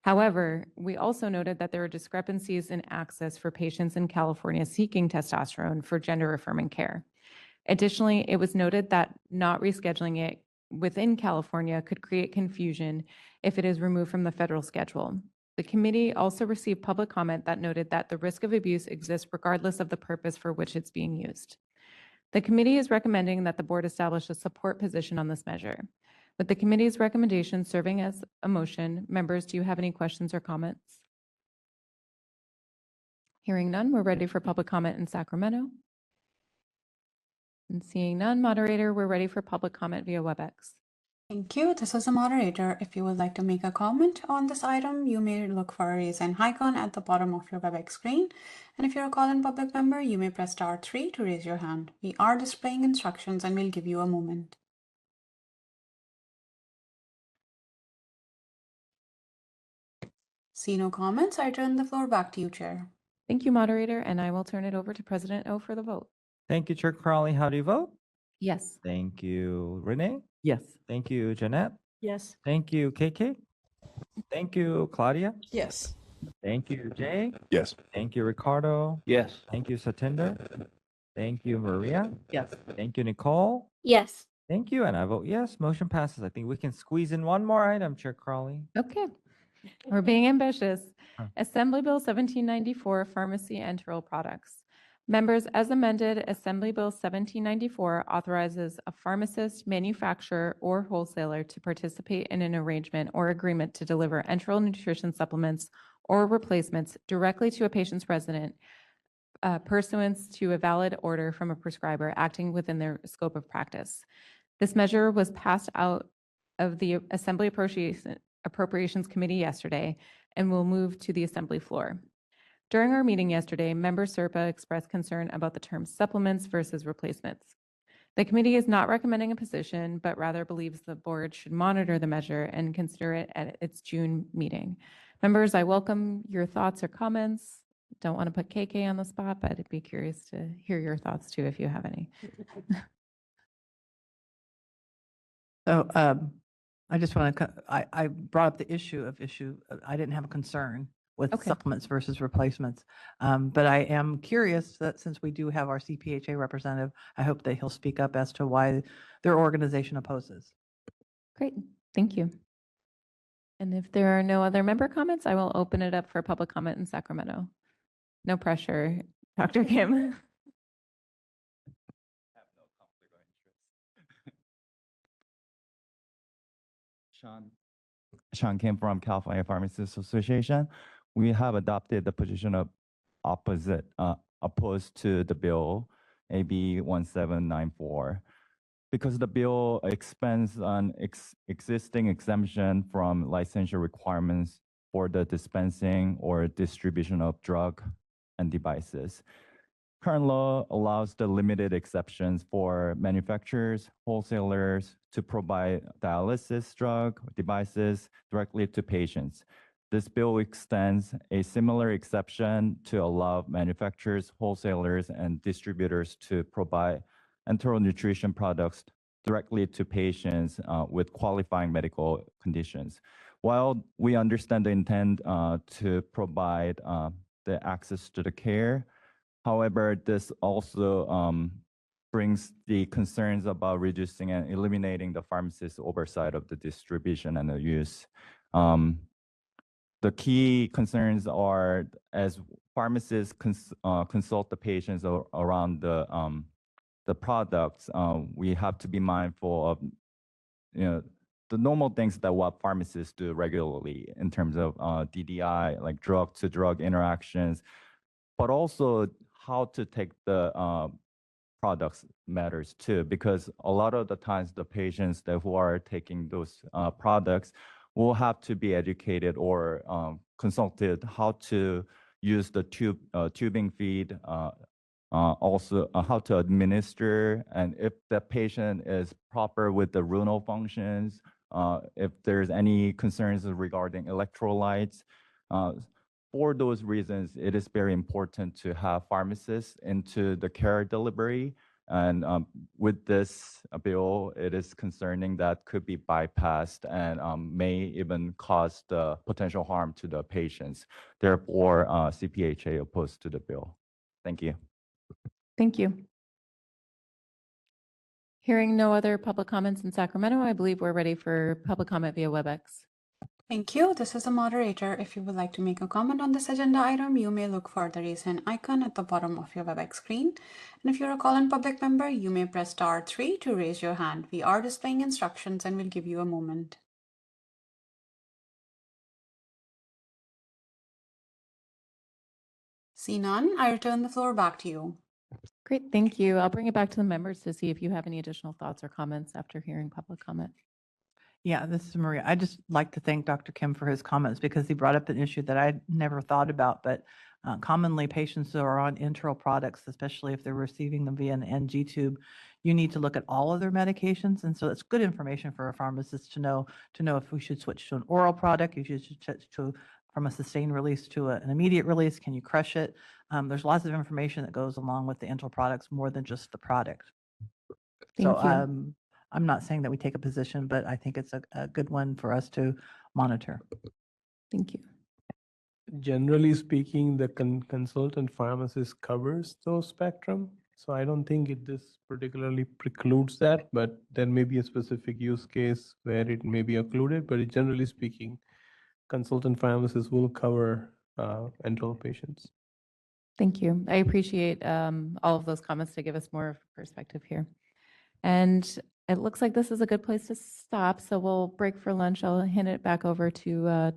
However, we also noted that there are discrepancies in access for patients in California seeking testosterone for gender-affirming care. Additionally, it was noted that not rescheduling it within California could create confusion if it is removed from the federal schedule. The committee also received public comment that noted that the risk of abuse exists regardless of the purpose for which it's being used. The committee is recommending that the board establish a support position on this measure. With the committee's recommendation serving as a motion, members, do you have any questions or comments? Hearing none, we're ready for public comment in Sacramento. And seeing none, moderator, we're ready for public comment via WebEx. Thank you. This is the moderator. If you would like to make a comment on this item, you may look for a raise hand icon at the bottom of your WebEx screen. And if you're a call-in public member, you may press *3 to raise your hand. We are displaying instructions and we'll give you a moment. See no comments, I turn the floor back to you, Chair. Thank you, moderator, and I will turn it over to President O for the vote. Thank you, Chair Crowley. How do you vote? Yes. Thank you, Renee. Yes. Thank you, Jeanette. Yes. Thank you, KK. Thank you, Claudia. Yes. Thank you, Jay. Yes. Thank you, Ricardo. Yes. Thank you, Satinder. Thank you, Maria. Yes. Thank you, Nicole. Yes. Thank you, and I vote yes. Motion passes. I think we can squeeze in one more item, Chair Crowley. Okay. We're being ambitious. Huh. Assembly Bill 1794, Pharmacy Enteral Products. Members, as amended, Assembly Bill 1794 authorizes a pharmacist, manufacturer, or wholesaler to participate in an arrangement or agreement to deliver enteral nutrition supplements or replacements directly to a patient's resident pursuant to a valid order from a prescriber acting within their scope of practice. This measure was passed out of the Assembly Appropriations Committee yesterday and will move to the Assembly floor. During our meeting yesterday, Member Serpa expressed concern about the term supplements versus replacements. The committee is not recommending a position, but rather believes the board should monitor the measure and consider it at its June meeting. Members, I welcome your thoughts or comments. Don't want to put KK on the spot, but I'd be curious to hear your thoughts too, if you have any. So I just want to, I brought up the issue, I didn't have a concern with Okay. supplements versus replacements. But I am curious that since we do have our CPHA representative, I hope that he'll speak up as to why their organization opposes. Great, thank you. And if there are no other member comments, I will open it up for public comment in Sacramento. No pressure, Dr. Kim. Sean Kim from California Pharmacists Association. We have adopted the position of opposed to the bill AB 1794 because the bill expands on existing exemption from licensure requirements for the dispensing or distribution of drug and devices. Current law allows the limited exceptions for manufacturers, wholesalers to provide dialysis drug devices directly to patients. This bill extends a similar exception to allow manufacturers, wholesalers, and distributors to provide enteral nutrition products directly to patients with qualifying medical conditions. While we understand the intent to provide the access to the care, however, this also brings the concerns about reducing and eliminating the pharmacist's oversight of the distribution and the use. The key concerns are as pharmacists consult the patients around the products, we have to be mindful of the normal things that what pharmacists do regularly in terms of DDI, like drug-to-drug interactions, but also how to take the products matters too, because a lot of the times the patients who are taking those products will have to be educated or consulted how to use the tubing feed, also how to administer, and if the patient is proper with the renal functions, if there's any concerns regarding electrolytes. For those reasons, it is very important to have pharmacists into the care delivery. And with this bill, it is concerning that could be bypassed and may even cause the potential harm to the patients. Therefore, CPHA opposed to the bill. Thank you. Thank you. Hearing no other public comments in Sacramento, I believe we're ready for public comment via WebEx. Thank you. This is the moderator. If you would like to make a comment on this agenda item, you may look for the raise hand icon at the bottom of your WebEx screen. And if you're a call-in public member, you may press *3 to raise your hand. We are displaying instructions and we'll give you a moment. See none, I return the floor back to you. Great, thank you. I'll bring it back to the members to see if you have any additional thoughts or comments after hearing public comment. Yeah, this is Maria. I just like to thank Dr. Kim for his comments because he brought up an issue that I never thought about, but commonly patients who are on enteral products, especially if they're receiving them via an NG tube, you need to look at all of their medications. And so it's good information for a pharmacist to know if we should switch to an oral product, if you should switch to from a sustained release to an immediate release, can you crush it? There's lots of information that goes along with the enteral products more than just the product. Thank So you. I'm not saying that we take a position, but I think it's a good one for us to monitor. Thank you. Generally speaking, the consultant pharmacist covers those spectrum. So I don't think this particularly precludes that, but there may be a specific use case where it may be occluded, but generally speaking, consultant pharmacists will cover enteral patients. Thank you. I appreciate all of those comments to give us more perspective here. And it looks like this is a good place to stop. So we'll break for lunch. I'll hand it back over to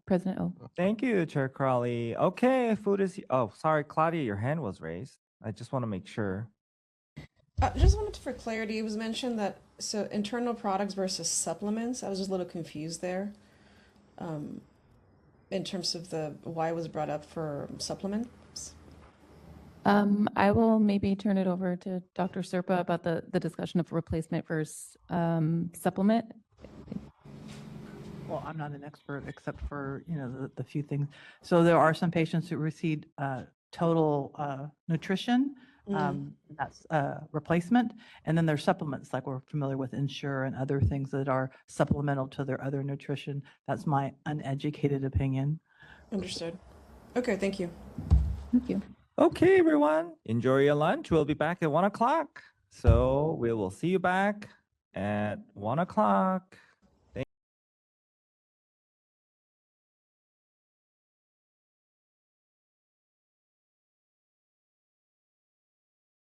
President O. Thank you, Chair Crawley. Okay, food is. Oh, sorry, Claudia, your hand was raised. I just want to make sure. Just wanted for clarity, it was mentioned that, so internal products versus supplements, I was just a little confused there. In terms of why it was brought up for supplements. I will maybe turn it over to Dr. Serpa about the discussion of replacement versus supplement. Well, I'm not an expert except for, the few things. So there are some patients who receive total nutrition. That's replacement. And then there's supplements like we're familiar with Ensure and other things that are supplemental to their other nutrition. That's my uneducated opinion. Understood. Okay, thank you. Thank you. Okay, everyone, enjoy your lunch. We'll be back at 1 o'clock. So we will see you back at 1 o'clock.